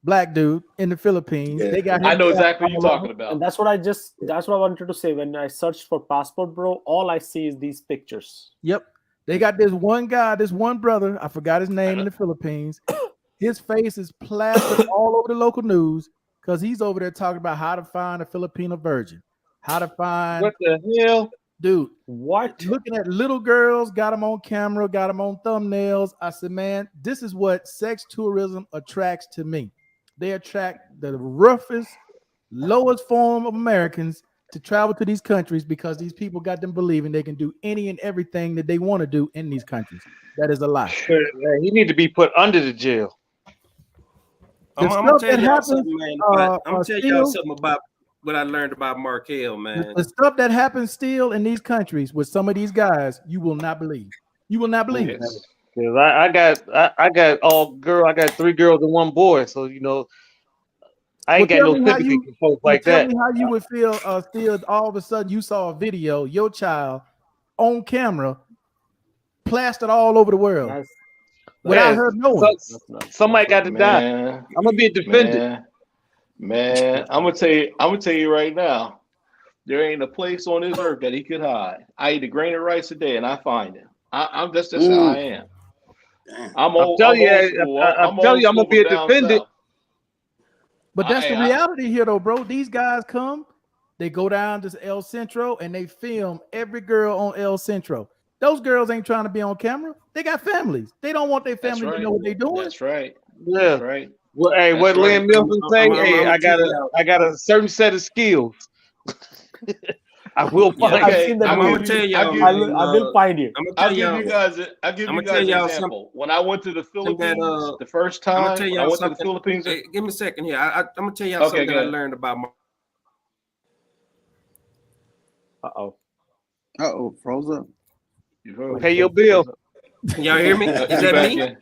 black dude in the Philippines. Yeah. They got. I know exactly what you're talking about. And that's what I wanted to say. When I searched for passport, bro, all I see is these pictures. Yep. They got this one guy, this one brother. I forgot his name in the Philippines. His face is plastered all over the local news because he's over there talking about how to find a Filipino virgin, how to find What the hell? dude. What? Looking at little girls, got them on camera, got them on thumbnails. I said, man, this is what sex tourism attracts to me. They attract the roughest, lowest form of Americans to travel to these countries because these people got them believing they can do any and everything that they want to do in these countries. That is a lie. He need to be put under the jail. I'm gonna tell y'all something, man. I'm gonna tell y'all something about what I learned about Markel, man. The stuff that happens still in these countries with some of these guys, you will not believe. You will not believe it. Cause I got 3 girls and 1 boy, so you know I ain't got no sympathy for folks like that. Tell me how you would feel still all of a sudden you saw a video, your child on camera, plastered all over the world. Without her knowing. Somebody got to die. I'm gonna be a defendant. Man, I'm gonna tell you right now, there ain't a place on this earth that he could hide. I eat a grain of rice a day and I find him. I'm just how I am. I'm telling you, I'm gonna be a defendant. But that's the reality here, though, bro. These guys come, they go down to El Centro and they film every girl on El Centro. Those girls ain't trying to be on camera. They got families. They don't want their family to know what they're doing. That's right. Yeah. That's right. Well, hey, what Lynn Milton say? Hey, I got a certain set of skills. I will find. I've seen that. I'm gonna tell y'all. I will find you. I'll give you guys an example. When I went to the Philippines the first time, I went to the Philippines. Hey, give me a second here. I'm gonna tell y'all something that I learned about. Froze up. Pay your bill. Can y'all hear me? Is that me?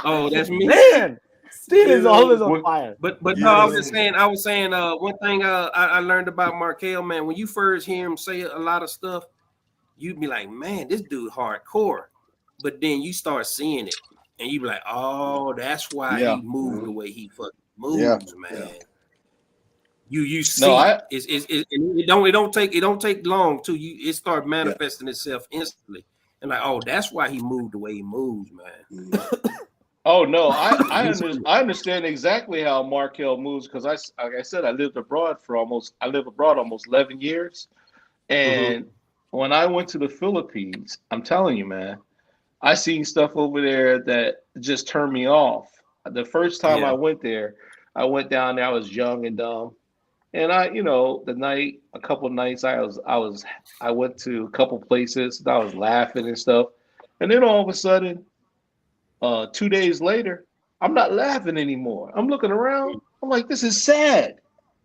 Oh, that's me. Man, Steve is always on fire. But no, I was saying one thing I learned about Markel, man. When you first hear him say a lot of stuff, you'd be like, man, this dude hardcore. But then you start seeing it, and you be like, oh, that's why he moved the way he fucking moves, man. You see, it don't take long to it start manifesting itself instantly, and like, oh, that's why he moved the way he moves, man. Oh no, I understand exactly how Markel moves because like I said, I lived abroad almost 11 years, and when I went to the Philippines, I'm telling you, man, I seen stuff over there that just turned me off. The first time I went there, I went down there. I was young and dumb. And a couple nights, I went to a couple places and I was laughing and stuff. And then all of a sudden, 2 days later, I'm not laughing anymore. I'm looking around. I'm like, this is sad.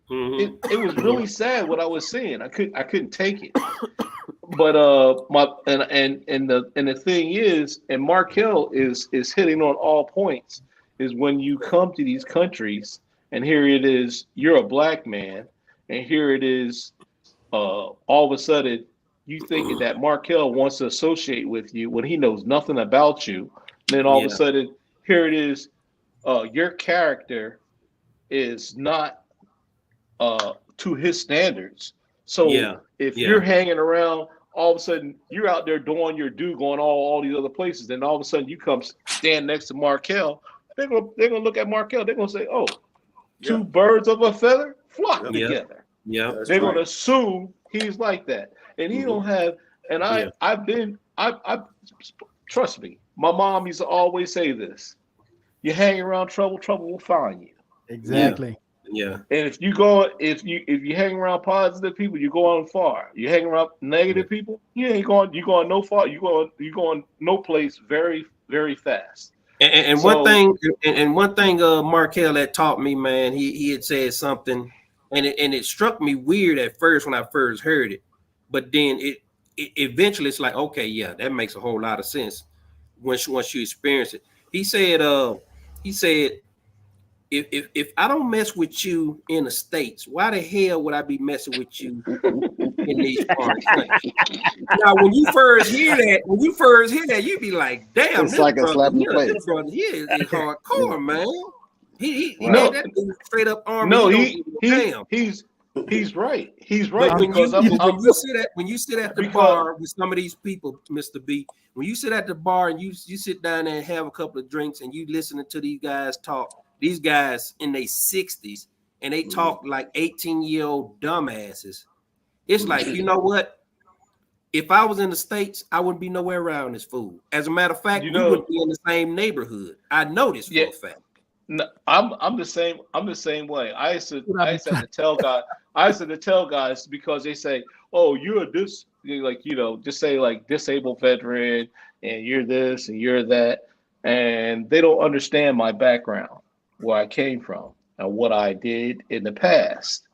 It was really sad what I was seeing. I couldn't take it. But the thing is, and Markel is hitting on all points, is when you come to these countries. And here it is, you're a black man, and here it is, all of a sudden, you thinking that Markel wants to associate with you when he knows nothing about you. And then all of a sudden, here it is, your character is not to his standards. So if you're hanging around, all of a sudden, you're out there doing your due, going all these other places, then all of a sudden, you come stand next to Markel, they're gonna look at Markel, they're gonna say, oh, two birds of a feather flock together. Yeah, they're gonna assume he's like that, and he don't have. And I trust me, My mom used to always say this: you hang around trouble, trouble will find you. Exactly. Yeah. And if you hang around positive people, you're going far. You hang around negative people, you're going no far. You're going no place very, very fast. And one thing, Markel had taught me, man, he had said something, and it struck me weird at first when I first heard it, but then it eventually it's like, okay, yeah, that makes a whole lot of sense once you experience it. He said, if I don't mess with you in the States, why the hell would I be messing with you in these foreign countries? Now, when you first hear that, you be like, damn, it's like a slap in the face. This brother here is hardcore, man. He Right. made that dude straight up army. No, he's right. He's right. But Because when you sit at the bar with some of these people, Mr. B, when you sit at the bar and you sit down there and have a couple of drinks and you listening to these guys talk, these guys in their 60s, and they talk like 18-year-old dumbasses. It's like, you know what? If I was in the States, I wouldn't be nowhere around this fool. As a matter of fact, we wouldn't be in the same neighborhood. I know this for a fact. No, I'm the same. I'm the same way. I used to tell guys because they say, "Oh, you're this," like, just say like disabled veteran, and you're this and you're that, and they don't understand my background, where I came from, and what I did in the past.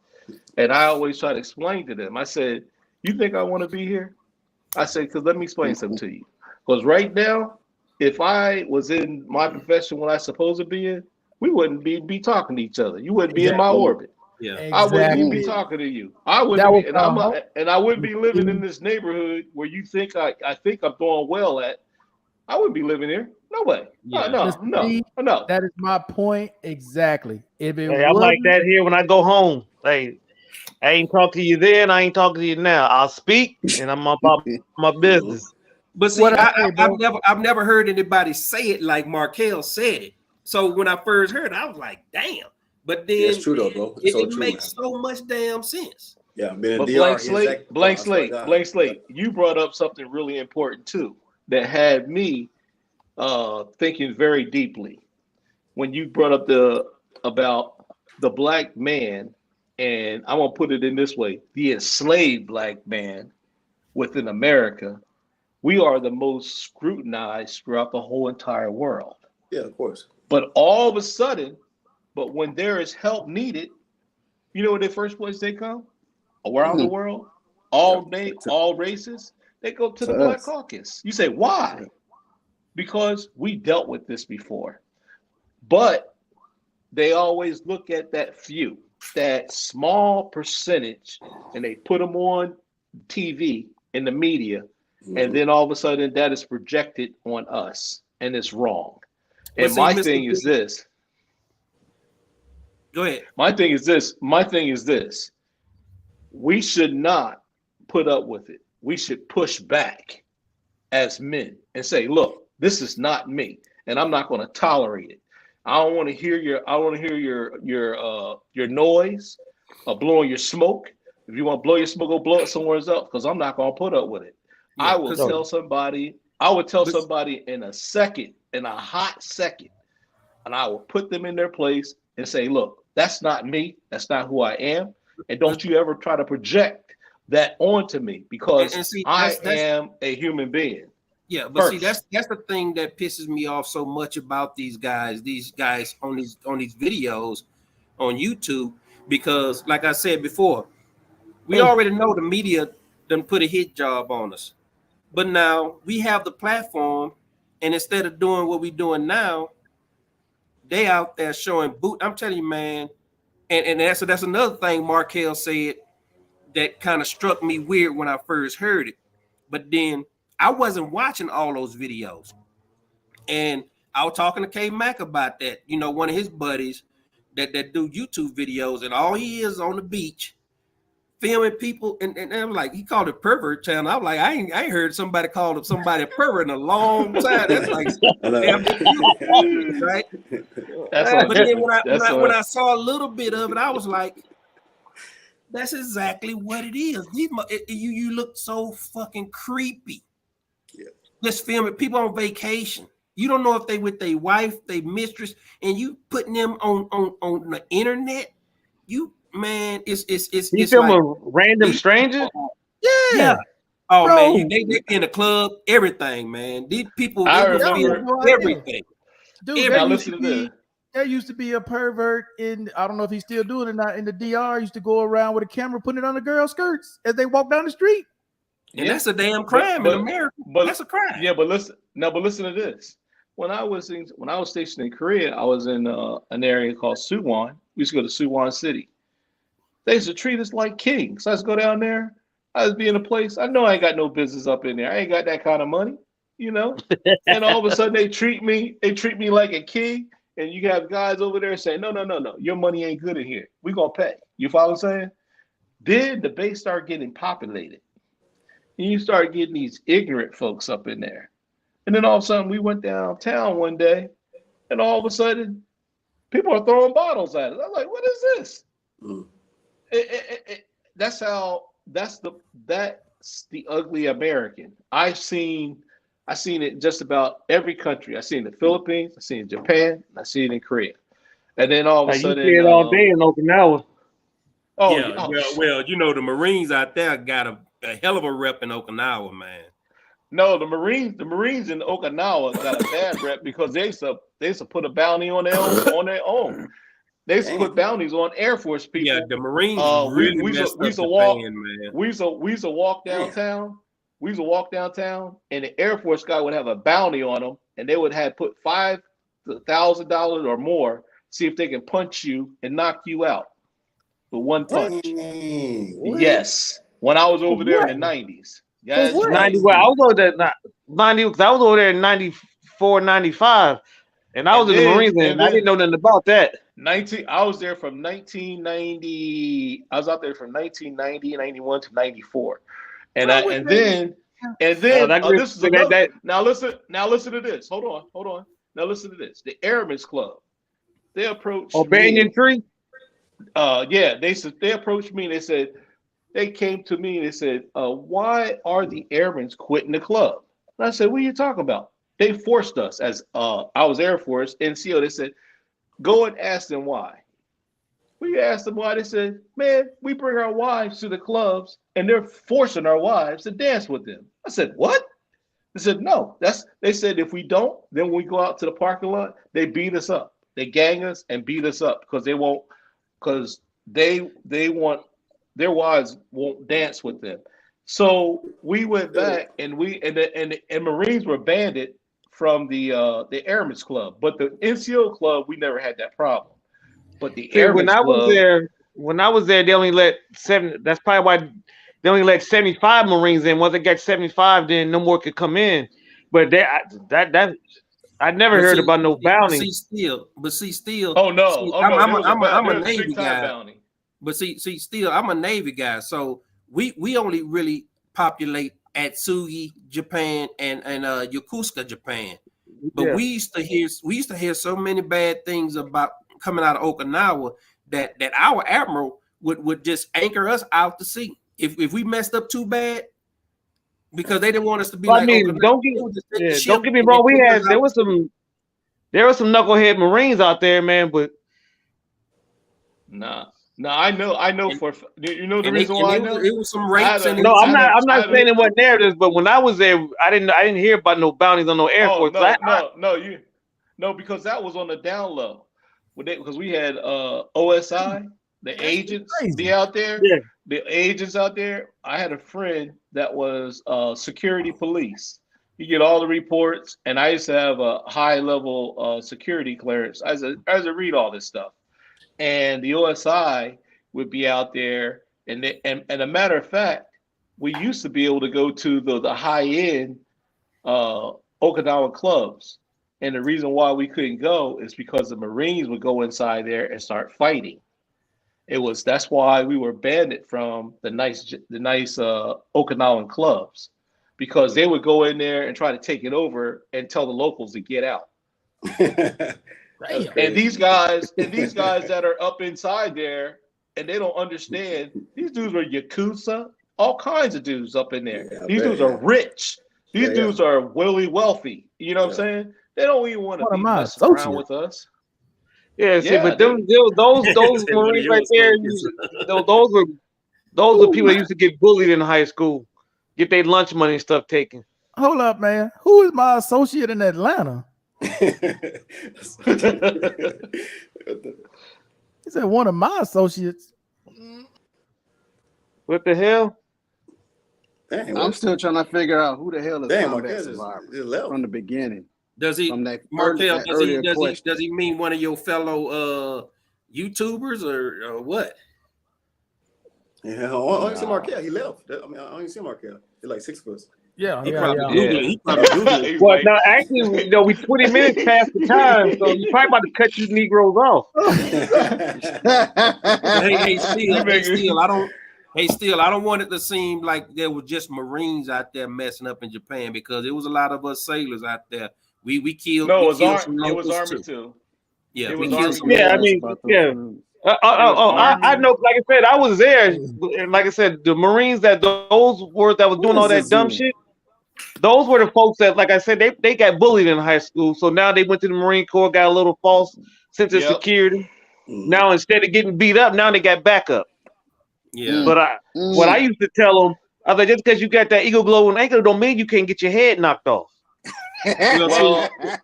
And I always try to explain to them. I said, "You think I want to be here?" I said, "Because let me explain something to you. Because right now, if I was in my profession when I supposed to be in, we wouldn't be talking to each other. You wouldn't be in my orbit. Yeah, exactly. I wouldn't even be talking to you. I wouldn't be, and I wouldn't be living in this neighborhood where you think I think I'm doing well at. I wouldn't be living here. No way. Yeah. No. That is my point exactly. If it I'm like that here when I go home. Hey, I ain't talking to you then. I ain't talking to you now. I'll speak, and I'm about my business. But see, I've never heard anybody say it like Markel said it. So when I first heard it, I was like, damn. But then it's true though, bro. It makes so much damn sense. Yeah, but blank slate. You brought up something really important too that had me thinking very deeply when you brought up about the black man, and I'm gonna put it in this way: the enslaved black man within America. We are the most scrutinized throughout the whole entire world. Yeah, of course. But all of a sudden, when there is help needed, you know where the first place they come? Around the world, all races, they go to the Black Caucus. You say, why? Because we dealt with this before. But they always look at that few, that small percentage, and they put them on TV in the media, and then all of a sudden that is projected on us, and it's wrong. And my thing is this. Go ahead. My thing is this. We should not put up with it. We should push back as men and say, look, this is not me, and I'm not going to tolerate it. I don't want to hear your noise or blowing your smoke. If you want to blow your smoke, go blow it somewhere else, because I'm not going to put up with it. Yeah, I would tell somebody in a second, in a hot second, and I will put them in their place and say, look, that's not me. That's not who I am. And don't you ever try to project that onto me, because I am a human being. Yeah, but see, that's the thing that pisses me off so much about these guys on these videos on YouTube, because like I said before, we already know the media done put a hit job on us. But now we have the platform, and instead of doing what we're doing now, they out there showing boot. I'm telling you, man, and that's another thing Markel said that kind of struck me weird when I first heard it. But then I wasn't watching all those videos. And I was talking to K Mac about that, one of his buddies that do YouTube videos, and all he is on the beach filming people, and I'm like, he called it pervert channel. I'm like, I ain't heard somebody call somebody a pervert in a long time. That's like, damn, right? But then when I saw a little bit of it, I was like, that's exactly what it is. You look so fucking creepy. Yeah. Just filming people on vacation. You don't know if they with their wife, their mistress, and you putting them on the internet. You man, it's film like a random stranger. Yeah. Oh Bro. man, they in the club, everything, man. These people I they remember- feel everything. Dude, Now there used, listen to to be, this. there used to be a pervert in, I don't know if he's still doing it or not, in the DR, used to go around with a camera putting it on the girls' skirts as they walk down the street. And that's a damn crime but- in America. but- That's a crime. Yeah, but listen to this. When I was stationed in Korea, I was in an area called Suwon. We used to go to Suwon City. They used to treat us like kings. I used to go down there. I was be in a place. I know I ain't got no business up in there. I ain't got that kind of money, you know. And all of a sudden they treat me like a king. And you have guys over there saying, no, your money ain't good in here. We gonna pay. You follow what I'm saying? Then the base start getting populated. And you start getting these ignorant folks up in there. And then all of a sudden we went downtown one day, and all of a sudden people are throwing bottles at us. I'm like, what is this? That's the ugly American. I've seen it just about every country. I've seen it in the Philippines, I've seen it in Japan, I've seen it in Korea. And then all of a sudden you see it all day in Okinawa. Well, you know the Marines out there got a hell of a rep in Okinawa, man. No, the Marines in Okinawa got a bad rep because they used to put a bounty on their own. They used to put bounties on Air Force people. Yeah, the Marines we really used messed to up walk. Japan, man. We used to walk downtown. We used to walk downtown, and the Air Force guy would have a bounty on them, and they would have put $5,000 or more, see if they can punch you and knock you out with one punch. Yes, when I was over there in the 90s. Yeah, 90. Well, I was over there 90 because I was over there in 94, 95, and I was in the Marines, and I didn't know nothing about that. I was there from 1990. I was out there from 1990, 91 to 94, and then this is another. Now listen to this. Hold on. Now listen to this. The Airmen's Club. They approached Banyan Tree. Yeah, they approached me and they said. They came to me and they said, why are the airmen quitting the club? And I said, what are you talking about? They forced us as I was Air Force, NCO. They said, go and ask them why. We asked them why. They said, man, we bring our wives to the clubs and they're forcing our wives to dance with them. I said, what? They said, no. They said, if we don't, then when we go out to the parking lot, they beat us up. They gang us and beat us up because they want their wives won't dance with them. So we went back and the Marines were banned from the Airmen's Club, but the NCO club we never had that problem. But the Airmen's Club, when I was there, they only let 7. That's probably why they only let 75 Marines in. Once they got 75, then no more could come in. But I never heard about no bounty. But still. Oh no! I'm a Navy guy. Bounty. But see, still, I'm a Navy guy, so we only really populate Atsugi, Japan, and Yokosuka, Japan. But we used to hear so many bad things about coming out of Okinawa that our admiral would just anchor us out to sea if we messed up too bad because they didn't want us to be don't get me wrong. There were some knucklehead Marines out there, man, but nah. No, I know for you know the reason why I know it was some rapes. I'm not saying it wasn't narratives, but when I was there, I didn't hear about no bounties on no Air Force. No, because that was on the down low. Because we had OSI, the agents be out there. Yeah. The agents out there. I had a friend that was security police. You get all the reports, and I used to have a high level security clearance. I used to read all this stuff. And the OSI would be out there, and a matter of fact, we used to be able to go to the high end Okinawa clubs, and the reason why we couldn't go is because the Marines would go inside there and start fighting. That's why we were banned from the nice Okinawan clubs, because they would go in there and try to take it over and tell the locals to get out. And these guys that are up inside there and they don't understand, these dudes are Yakuza, all kinds of dudes up in there. These dudes are rich. These dudes are really wealthy. You know what I'm saying? They don't even want to One of be my messing around associates. with us. Yeah, see, Yeah, but they- those One of Marines your right there, associates. those are people that used to get bullied in high school, get their lunch money and stuff taken. Hold up, man. Who is my associate in Atlanta? He said one of my associates. What the hell? Dang, I'm still trying to figure out who the hell is Damn, combat Marquez survivor is left. from the beginning. Does he, From that Markel? earlier question. Does he mean one of your fellow YouTubers or what? Yeah, I only see Markel. He left. I mean, I only see Markel. He's like 6 foot. Yeah, He yeah, probably yeah. Googling. He probably Googling. Well, now actually, we 20 minutes past the time, so you probably about to cut you Negroes off. Still, I don't want it to seem like there were just Marines out there messing up in Japan, because it was a lot of us sailors out there. We killed. No, we it was killed some It was locals Army too. too. Yeah, It we was killed Army. some. Yeah, I mean, yeah. I know. Like I said, I was there, and like I said, the Marines that was doing all that dumb shit. Those were the folks that, like I said, they got bullied in high school. So now they went to the Marine Corps, got a little false sense of security. Now instead of getting beat up, now they got backup. Yeah. But what I used to tell them, I was like, just because you got that eagle glow and anchor, don't mean you can't get your head knocked off.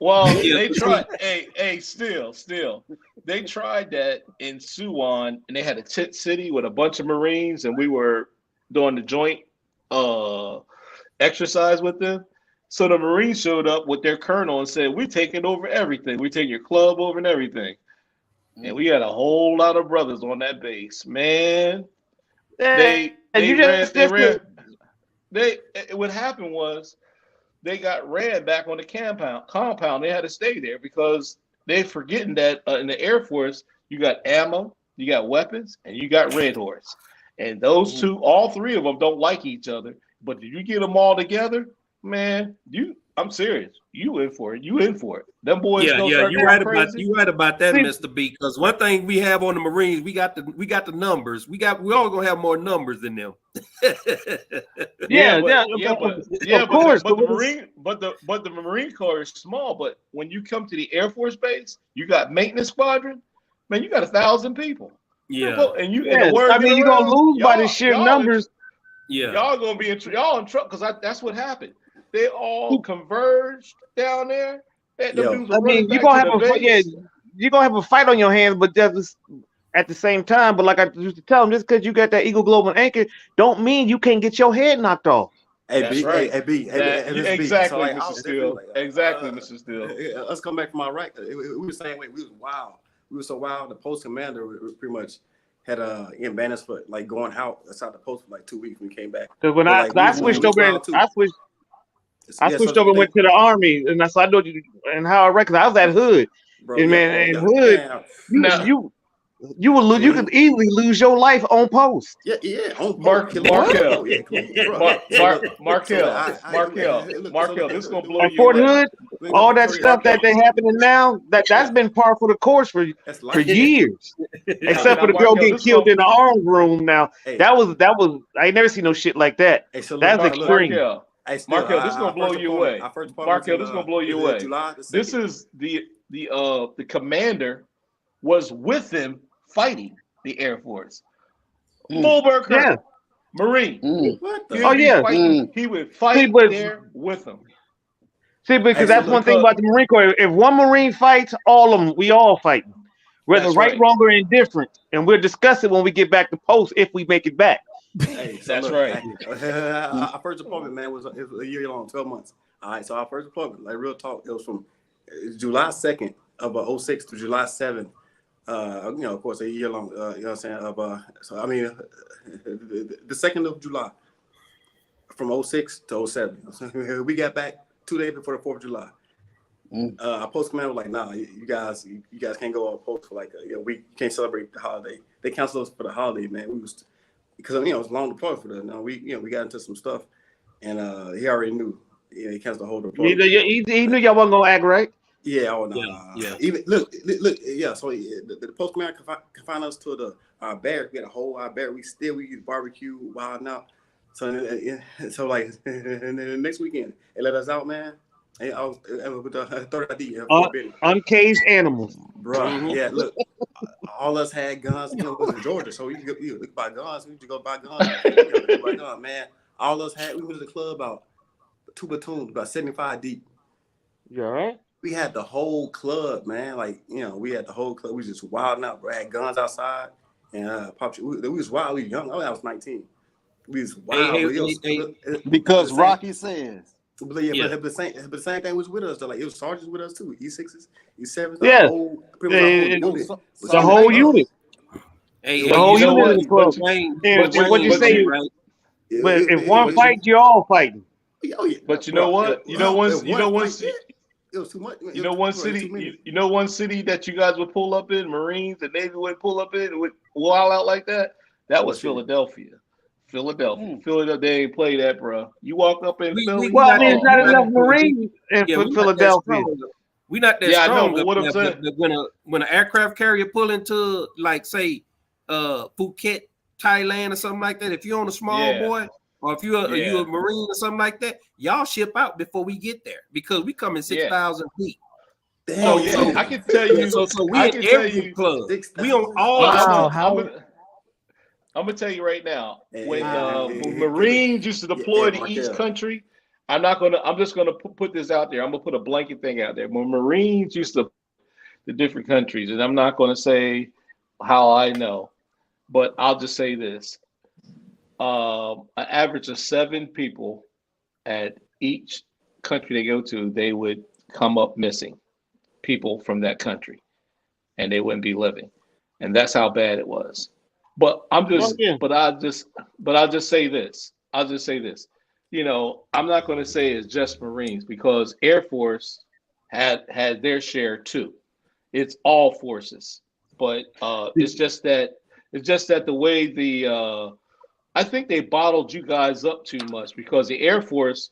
Well, they tried. Still, they tried that in Suwon, and they had a tent city with a bunch of Marines, and we were doing the joint exercise with them. So the Marines showed up with their colonel and said, "We're taking over everything. We take your club over and everything." And we had a whole lot of brothers on that base, man. What happened was they got ran back on the compound. They had to stay there because they forgetting that in the Air Force you got ammo, you got weapons, and you got Red Horse, and those two, all three of them, don't like each other. But if you get them all together, man, I'm serious. You in for it. Them boys. Yeah. You're right about that, Mr. B. Because one thing we have on the Marines, we got the numbers. We all gonna have more numbers than them. But the Marine Corps is small. But when you come to the Air Force base, you got maintenance squadron. Man, you got 1,000 people. Yeah, and you. Yes. I mean, you're gonna lose by the sheer numbers. Y'all gonna be in trouble because that's what happened. They all converged down there. I mean, you're gonna have a fight on your hands, but just at the same time. But like I used to tell them, just because you got that Eagle Globe and anchor, don't mean you can't get your head knocked off. Exactly, Mr. Steele. Exactly, Mr. Steele. Let's come back from Iraq. We were the same way. We was wild. We were so wild. The post commander pretty much had banned us for like going out outside the post for like 2 weeks when we came back. Because when I switched over, I switched over and went to the Army, and that's I know and how I reckon I was at Hood, Hood, you would lose. You could easily lose your life on post. Yeah. Markel, this is gonna blow you Fort away. Hood, all that stuff that they happening now, that's been par for the course for years. Except for the girl getting killed in the arms room. Now that was I ain't never seen no shit like that. That's extreme. Markel, this is gonna blow you away. Markel, this is gonna blow you away. This is the commander was with him fighting the Air Force. Fulberg, Marine. He would fight there with them. See, because that's one thing about the Marine Corps. If one Marine fights, all of them, we all fighting. Whether right, wrong, or indifferent. And we'll discuss it when we get back to post if we make it back. That's right. Our first deployment, man, was a year long, 12 months. All right, so our first deployment, like real talk, it was from July 2nd of 06 to July 7th. Of course, a year long. You know what I'm saying? The 2nd of July, from 06 to 07. We got back 2 days before the 4th of July. Our post commander was like, "Nah, you guys can't go on post for like we can't celebrate the holiday." They canceled us for the holiday, man. Because it was a long deployment for them. Now we got into some stuff, and he already knew. He canceled the whole deployment. He knew y'all wasn't gonna act right. Yeah, yeah. Even look, yeah. So the post commander confined us to our barrack. We had a whole barrack. We used barbecue, wild out. So like and then the next weekend, they let us out, man. Hey, I was with the 30 uncaged animals, bro. Yeah, look, all us had guns. You know, it was in Georgia, so you could buy guns. We used to go buy guns. Buy guns, man. All us had. We went to the club about 2 platoons, about 75 deep. You all right? We had the whole club, man. Like, you know, we had the whole club. We was just wilding out, bro. Had guns outside, and we was wild. We was young. I was 19. We was wild. Because Rocky says. But the same thing was with us though. Like, it was sergeants with us too. E6s, E7s. Yeah, the whole unit. Hey, the whole unit. What you say? Right? But if one fight, you all fighting. Oh, yeah. But you know what? You know one. It was too much. You know one city. You know one city that you guys would pull up in. Marines, the Navy would pull up in, would wild out like that. That was Philadelphia. Philadelphia, they ain't play that, bro. You walk up in Philly. Well, there's not enough Marines in Philadelphia. We not that strong. I know, what I'm saying. When an aircraft carrier pull into, like, say, Phuket, Thailand, or something like that, if you're on a small boy, or if you're a Marine or something like that, y'all ship out before we get there because we come in 6,000 feet. Oh yeah, I can tell you. So we in every club. We on all. I'm gonna tell you right now. When Marines used to deploy to each country, I'm just gonna put this out there. I'm gonna put a blanket thing out there. When Marines used to the different countries, and I'm not gonna say how I know, but I'll just say this: an average of 7 people at each country they go to, they would come up missing. People from that country, and they wouldn't be living, and that's how bad it was. But I'll just say this. You know, I'm not going to say it's just Marines because Air Force had their share too. It's all forces, but it's just that the way I think they bottled you guys up too much because the Air Force,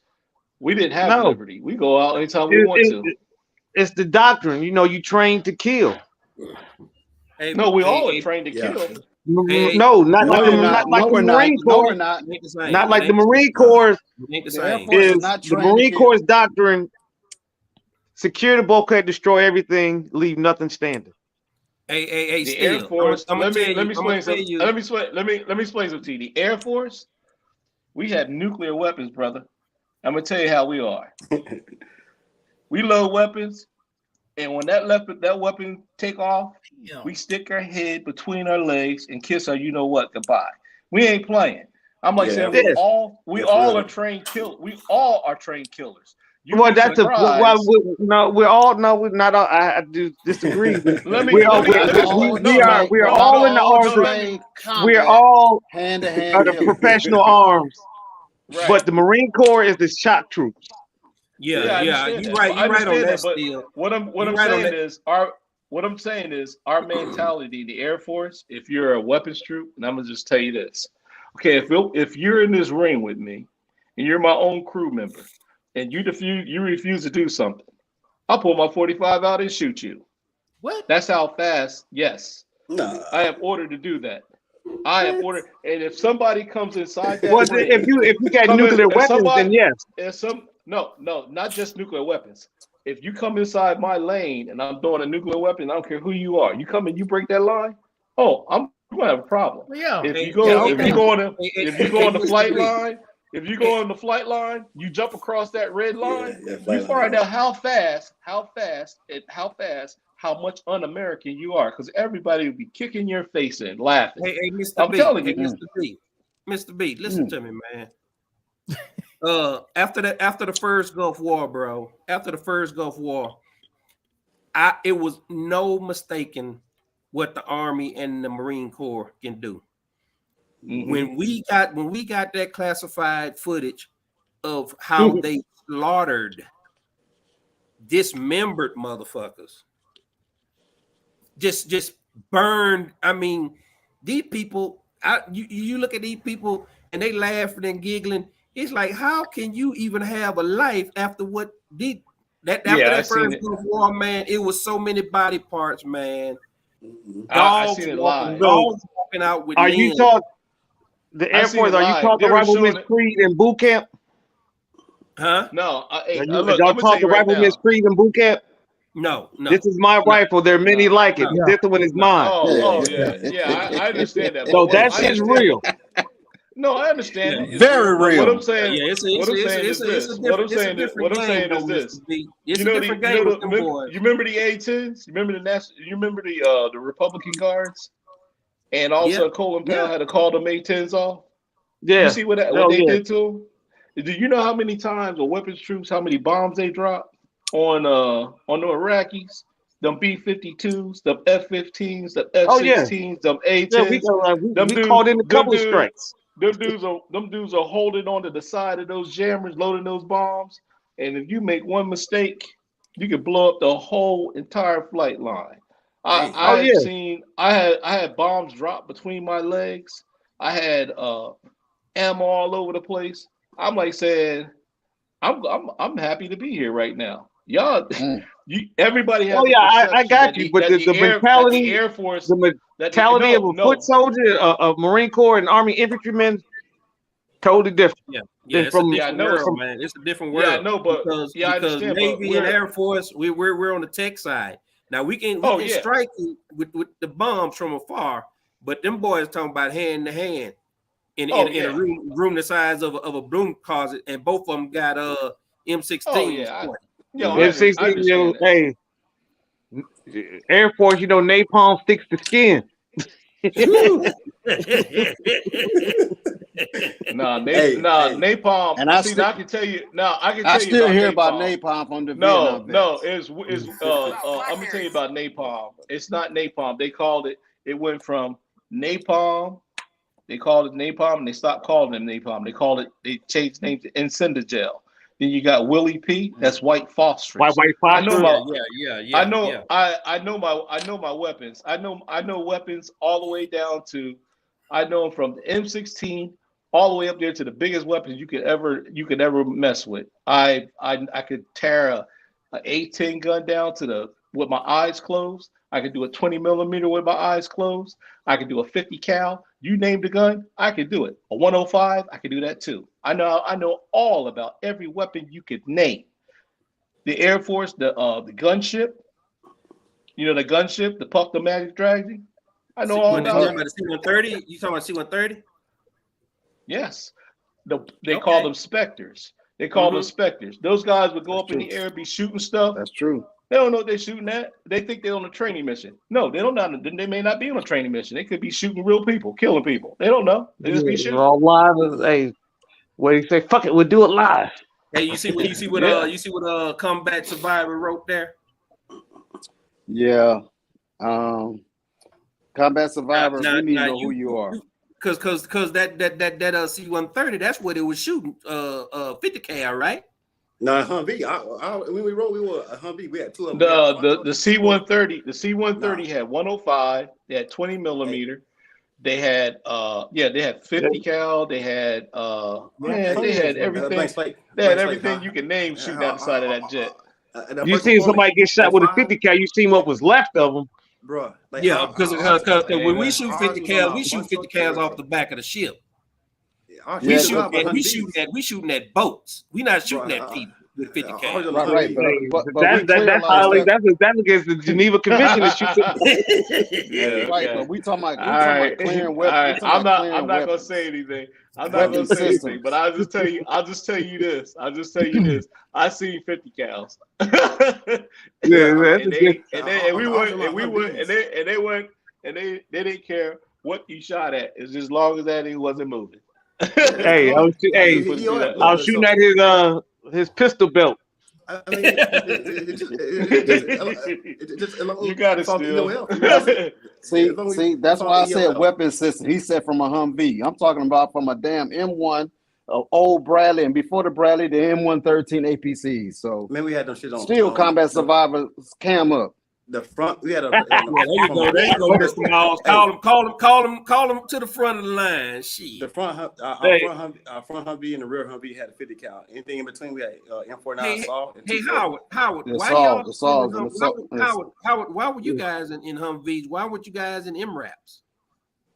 we didn't have liberty. We go out anytime we want to. It's the doctrine, you know. You train to kill. We all are trained to kill. No, not like the Marine Corps. Not like the Marine Corps. The Marine Corps doctrine: secure the bulkhead, destroy everything, leave nothing standing. Hey, the Air Force. Let me explain something. Let me explain something to you. The Air Force, we have nuclear weapons, brother. I'm gonna tell you how we are. We load weapons, and when that weapon take off, we stick our head between our legs and kiss our goodbye. We ain't playing. I'm like saying we all are trained killers. We all are trained killers. We're not. I do disagree. We are all in the arms. We are all hand to hand the professional arms. Right. But the Marine Corps is the shock troops. You're right. You're right on that. Still, what I'm saying is our mentality, the Air Force. If you're a weapons troop, and I'm gonna just tell you this, okay? If you're in this ring with me, and you're my own crew member, and you refuse to do something, I'll pull my 45 out and shoot you. What? That's how fast. Yes. No. I have ordered to do that. I have ordered, and if somebody comes inside that, if you got nuclear weapons, then yes. No, not just nuclear weapons. If you come inside my lane and I'm throwing a nuclear weapon, I don't care who you are. You come and you break that line. Oh, I'm gonna have a problem. Yeah. If you go on the flight line, if you go on the flight line, you jump across that red line. You find out how much un-American you are, because everybody will be kicking your face in, laughing. Hey, Mr. B. Mr. B, listen to me, man. After the first Gulf War, bro. After the first Gulf War, it was no mistaking what the Army and the Marine Corps can do. Mm-hmm. When we got that classified footage of how they slaughtered, dismembered motherfuckers, just burned. I mean, these people. You look at these people and they laughing and giggling. It's like, how can you even have a life after what did that? After that first Gulf War, man, it was so many body parts, man. Dogs walking out with. Are you talking the Air Force? Are you talking about Miss Creed in boot camp? Huh? No, y'all talk the rifle Miss Creed and boot camp? No. This is my rifle. There are many like it. No. This one is mine. I understand that. So But that I shit's understand- real. No, I understand. Yeah. it. Very But real. What I'm saying, Yeah, it's what I'm saying is this. What I'm saying is this. It's You a know, different game with them boys. you remember the A-10s? You remember you remember the Republican guards? And also Colin Powell had to call them A-10s off. Yeah. You see what they did to them? Do you know how many times the weapons troops, how many bombs they dropped on the Iraqis? Them B-52s, them F-15s, them F-16s, them A-10s. Yeah, we called in a couple of strikes. Them dudes are holding on to the side of those jammers, loading those bombs. And if you make one mistake, you could blow up the whole entire flight line. I had bombs drop between my legs. I had ammo all over the place. I'm like saying, I'm happy to be here right now. Y'all, everybody has. Oh yeah, I got you. But the mentality, the Air Force, the mentality of a foot soldier, a Marine Corps, and Army infantryman, totally different. Yeah, it's a different world, man. It's a different world. Yeah, I know, but because I understand, Navy and Air Force, we're on the tech side. Now we can strike with the bombs from afar, but them boys talking about hand to hand in a room the size of a broom closet, and both of them got M16s. M16, hey, Air Force, napalm sticks to skin. Napalm. And I can tell you. I still hear about napalm from the Vietnam vets. No. I'm gonna tell you about napalm. It's not napalm. They called it. It went from napalm. They called it napalm, and they stopped calling them napalm. They changed names to Incendigel. Then you got Willie P. That's white phosphorus. White phosphorus. I know my weapons. I know weapons all the way down to. I know them from the M16 all the way up there to the biggest weapons you could ever mess with. I could tear a A-10 gun down with my eyes closed. I could do a 20 millimeter with my eyes closed. I could do a 50 cal. You name the gun, I could do it. A 105, I could do that too. I know all about every weapon you could name. The Air Force, the gunship, the gunship, the Puck the Magic Dragon. I know all about it. C-130? You talking about C-130? Yes. They call them Spectres. They call them Spectres. Those guys would go up in the air and be shooting stuff. That's true. They don't know what they're shooting at. They think they're on a training mission. No, they don't know. They may not be on a training mission. They could be shooting real people, killing people. They don't know. They just be shooting. All live. Hey, what do you say? Fuck it, we'll do it live. Hey, you see what Combat Survivor wrote there? Yeah. Combat Survivor, we need to know who you are. Cause that C-130, that's what it was shooting. 50 cal, right? No, Humvee. When we wrote, we were a Humvee. We had two of them. The C-130. The C-130 had 105. They had 20 millimeter. They had 50 cal. They had they had everything. They had everything you can name shooting out the side of that jet. You seen somebody get shot with a 50 cal? You seen what was left of them? Bro, because when we shoot 50 cal, we shoot 50 cals off the back of the ship. We shooting at boats. We not shooting at people with 50 cal. Right. But that's against the Geneva Convention to shoot them. Right, but we talking about clearing weapons. I'm not gonna say anything. I'm not gonna say anything, but I'll just tell you this. I seen 50 cals. They didn't care what you shot at, as long as that thing wasn't moving. I was shooting at his pistol belt. I mean, you got it still. See, that's why I said weapon system. He said from a Humvee. I'm talking about from a damn M1, old Bradley, and before the Bradley, the M113 APCs. So man, we had them shit on. Still Combat Survivor cam up. The front, we had a. There you go, Mr. Miles. Call him to the front of the line. Shit. The front, our front Humvee and the rear Humvee had a 50 cal. Anything in between, we had M49 assault. Hey, Howard, why were you guys in Humvees? Why weren't you guys in MRAPs?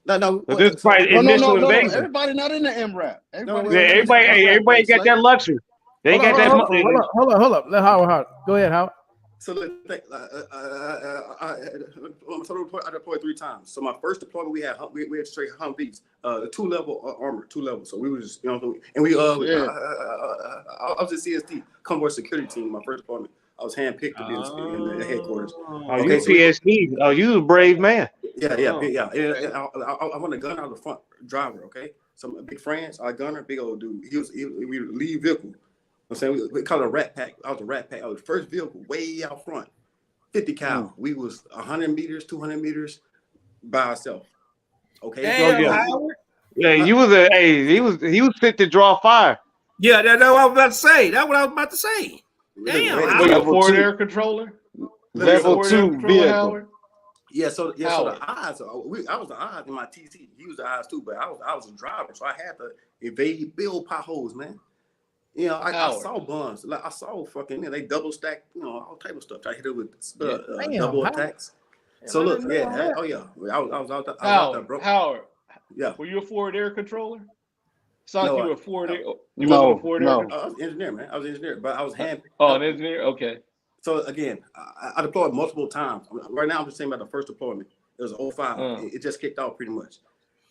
No. This probably initial invasion. Everybody not in the MRAP. Everybody got that luxury. They ain't got that much. Hold up. Let Howard. Go ahead, Howard. So I deployed 3 times. So my first deployment, we had straight Humvees, 2-level armor, 2 levels. So we were just, and we I was at CST, Convoy Security Team. My first deployment, I was handpicked to be in the headquarters. Okay, so PSD. You a brave man. Yeah. I want a gun out of the front driver. Okay, some big friends, our gunner, big old dude. We lead vehicle. I'm saying we call it a rat pack. I was a rat pack. I was the first vehicle way out front, 50 cal. We was 100 meters, 200 meters by ourselves. Okay. Damn, Howard. Yeah, he was fit to draw fire. Yeah, that's what I was about to say. That's what I was about to say. Damn, Were you a forward air controller? Level 2 vehicle. Yeah, so the eyes. I was the eyes in my TC. He was the eyes too, but I was a driver, so I had to evade, build potholes, man. You know, I saw buns. Like I saw fucking, they double stack, all type of stuff. I hit it with double attacks. So look, I was out there, bro. Howard. Yeah. Were you a forward air controller? Sounds No, like you were a forward air. You No, wasn't a forward air I controller? was an engineer, man. I was an engineer, but I was hand. Oh, an engineer? Okay. So again, I deployed multiple times. Right now, I'm just saying about the first deployment. It was 05. It just kicked off pretty much.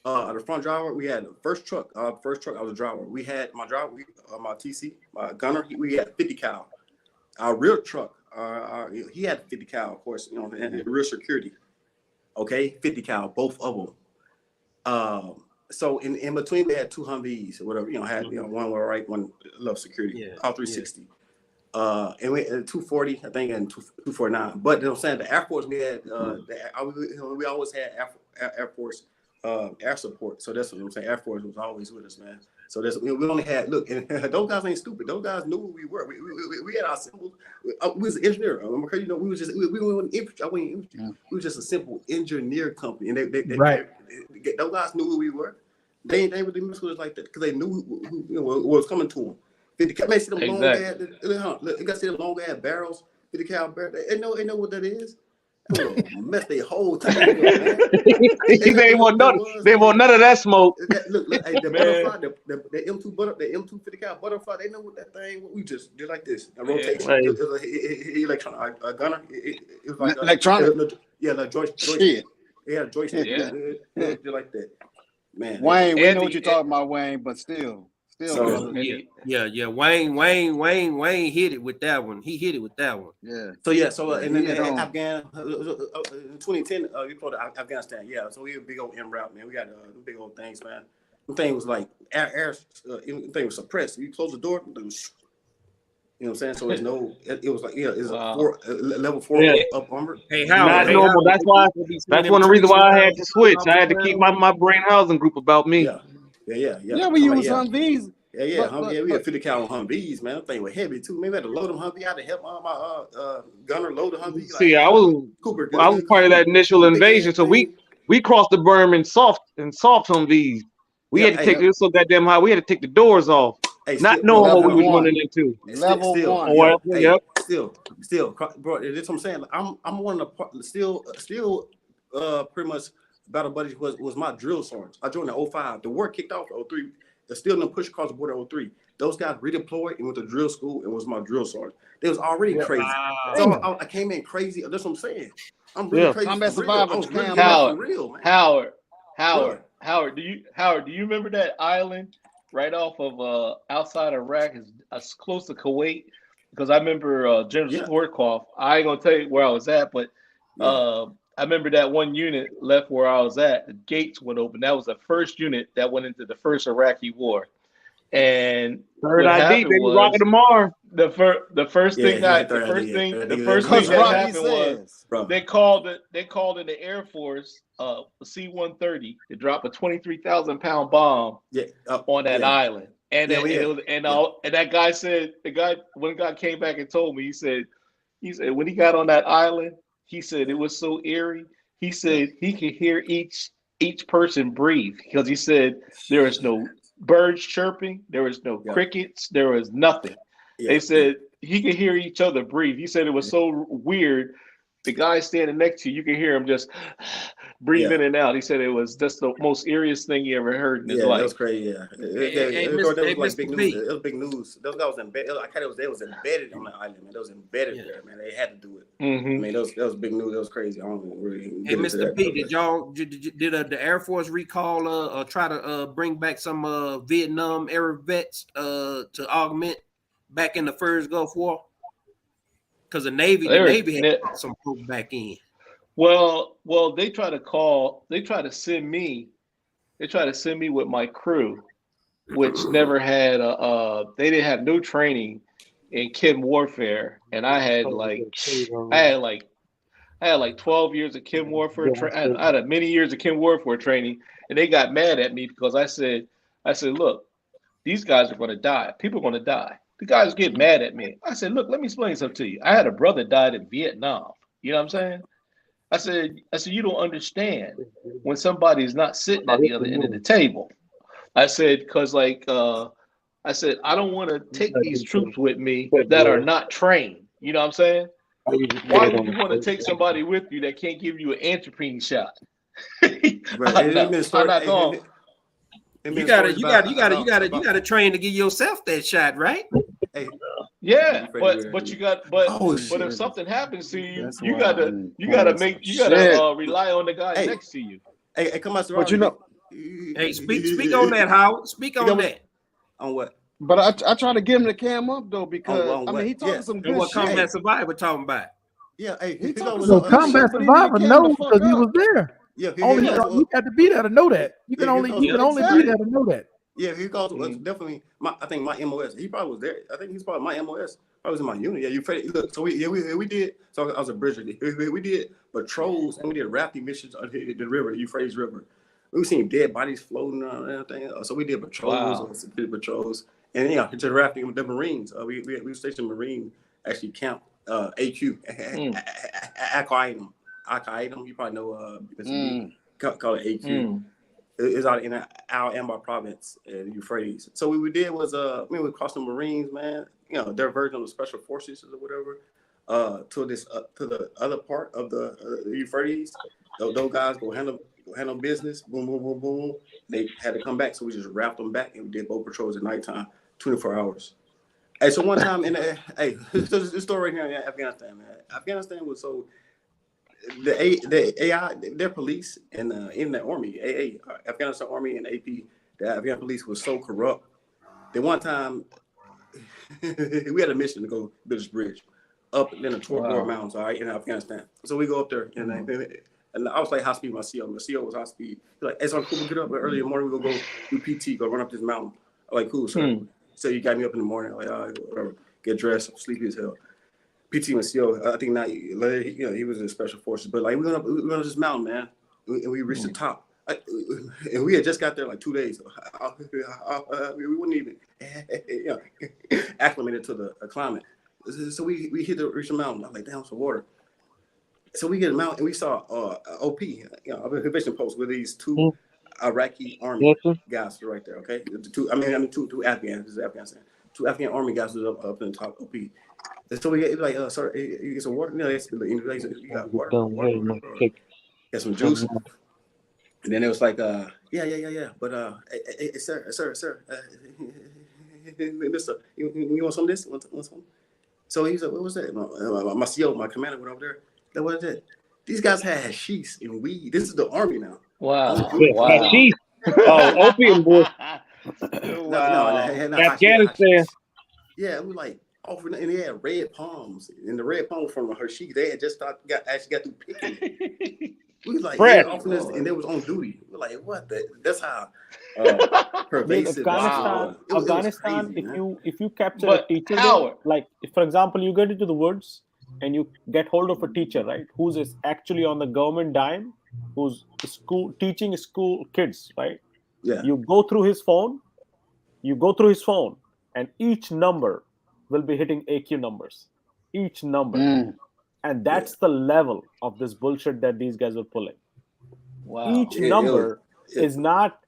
The front driver, we had the first truck. I was a driver. We had my driver, my TC, my gunner. We had 50 cal. Our rear truck, he had 50 cal, of course. And rear security. Okay, 50 cal, both of them. So in between, they had 2 Humvees or whatever. One were right, one left security. All 360. And we had 240, I think, and 249. But you know what I'm saying, the Air Force, we had we always had Air Force air support. So that's what I'm saying. Air Force was always with us, man. So that's we only had and those guys ain't stupid. Those guys knew who we were. We had our symbols. We was an engineer. We were just we weren't infantry. We were just a simple engineer company, and they those guys knew who we were. They really mess with us like that because they knew what was coming to them. 50 cal. See them long ass. Look, you got to see the long ass barrels. 50 cal barrels. They know what that is. Mess their whole time. They want none of that smoke. Look, hey, the butterfly, the M2 50 cal butterfly. They know what that thing. We just did like this. A rotation. Electronic. A gunner. It was like electronic. Like joystick. Yeah, a joystick. Yeah, like that. Man. Wayne, we know what you're talking about, Wayne, but still. Wayne hit it with that one. He hit it with that one. Yeah. So and then Afghan 2010 we played Afghanistan. Yeah. So we were big old en route, man. We got big old things, man. The thing was like air thing was suppressed. You close the door, you know what I'm saying? So it's it was like it's level 4 up armor. Hey, how not normal. That's one of the reasons why I had to switch. I had to keep my brain housing group about me. Yeah. We use Humvees. Yeah, we had 50 cal Humvees, man. That thing was heavy too. Maybe I had to load them Humvee. I had to help my gunner load the Humvee. See, I was part of that initial invasion. So we crossed the berm in soft Humvees. We had to take this so goddamn high. We had to take the doors off, not knowing what we were running into. Level 1. Still, bro. That's what I'm saying. I'm one of the still pretty much Battle Buddies was my drill sergeant. I joined in 05. The war kicked off in 03. They're still in the push across the border in 03. Those guys redeployed and went to drill school and was my drill sergeant. They was already crazy. So I came in crazy. That's what I'm saying. I'm really crazy. Combat survival. Howard, do you remember that island right off of outside Iraq, is close to Kuwait? Because I remember General Swartkoff. I ain't gonna tell you where I was at, but I remember that one unit left where I was at. The gates went open. That was the first unit that went into the first Iraqi war. And third ID, baby, rocket tomorrow. The first thing that happened was they called in the Air Force C-130 to drop a 23,000-pound bomb on that island. And that guy said, when the guy came back and told me, he said when he got on that island, he said it was so eerie. He said he could hear each person breathe because he said there is no birds chirping, there was no crickets, there was nothing. They said he could hear each other breathe. He said it was so weird. The guy standing next to you, you can hear him just breathe in and out. He said that's the most eeriest thing he ever heard in his life. That was crazy. Yeah, it was like big news. It was big news. Those guys was embedded. I kind of was embedded on the island, man. They was embedded there, man. They had to do it. Mm-hmm. I mean, that was big news. That was crazy. I don't really get into that. P, did the Air Force recall try to bring back some Vietnam era vets to augment back in the first Gulf War? Because the Navy had some folks back in. Well, they try to send me with my crew, which never had they didn't have no training in chem warfare, and I had like 12 years of chem warfare. I had many years of chem warfare training, and they got mad at me because I said, look, these guys are going to die. People are going to die. The guys get mad at me. I said, look, let me explain something to you. I had a brother died in Vietnam. You know what I'm saying? I said, you don't understand when somebody's not sitting at the other end of the table. I said, because I don't want to take these troops with me that are not trained. You know what I'm saying? Why would you want to take somebody with you that can't give you an anthropine shot? You gotta train to give yourself that shot, right? Hey, yeah, but if something happens to you, you gotta rely on the guy next to you. Hey, come on, but you know, hey, speak on that, Howard. Speak on that. On what? But I try to get him the cam up though, because he talking some good what shit. What Combat Survivor talking about? Yeah, hey, he Combat Survivor knows because he was there. Yeah, you got to be there to know that. You can only be there to know that. Yeah, he calls definitely. I think my MOS. He probably was there. I think he's probably my MOS. I was in my unit. Yeah, look. So we did. So I was a bridger. We did patrols and we did rafting missions on the river, Euphrates River. We seen dead bodies floating around and everything. So we did patrols, and just rafting with the Marines. We stationed Marine actually camp AQ Al-Qaeda. You probably know call it AQ. It's out in Al-Anbar province in Euphrates. So what we did was we crossed the Marines, man. You know, their version of the special forces or whatever, to the other part of the Euphrates. Those guys go handle business. Boom, boom, boom, boom. They had to come back, so we just wrapped them back and we did boat patrols at nighttime, 24 hours. Hey, so one time this story right here in Afghanistan, man. Afghanistan was so. The AI, their police and in the army, Afghanistan Army and AP, the Afghan police was so corrupt. That one time we had a mission to go build this bridge up in the Torgor Mountains, all right, in Afghanistan. So we go up there and I was like high speed. My CO was high speed. He's like, hey, so cool, we get up early in the morning. We go do PT, go run up this mountain. I'm like, cool, sir. So you got me up in the morning. I'm like, all right, whatever. Get dressed, sleepy as hell. PT and CO, I think now, he was in special forces, but like we went up this mountain, man, and we reached the top, and we had just got there like 2 days. We wouldn't even acclimated to the climate. So we reached the mountain. I'm like, damn, some water. So we get a mountain, and we saw OP, a vision post with these two Iraqi army guys right there. Okay, two Afghans. This is Afghanistan. Two Afghan army guys was up in the top OP. And so we get like, sir, you get some water? You got water. Get some juice. And then it was like, yeah. But hey, sir, mister, you want some of this? Want some? So he said, what was that? My CO, my commander went over there. That was it. These guys had hashish and weed. This is the army now. Wow. Hashish. Oh, opium boy. No, Afghanistan. Yeah, it was like offering, and they had red palms, and the red palm from Hershey. They had just got through picking it. We was like, offering us, and they was on duty. We're like, what? That's how pervasive. Afghanistan. If you capture a teacher, like if, for example, you get into the woods and you get hold of a teacher, right, who's actually on the government dime, who's teaching school kids, right? Yeah. You go through his phone, and each number will be hitting AQ numbers. Each number. And that's the level of this bullshit that these guys were pulling. Wow. Each number is not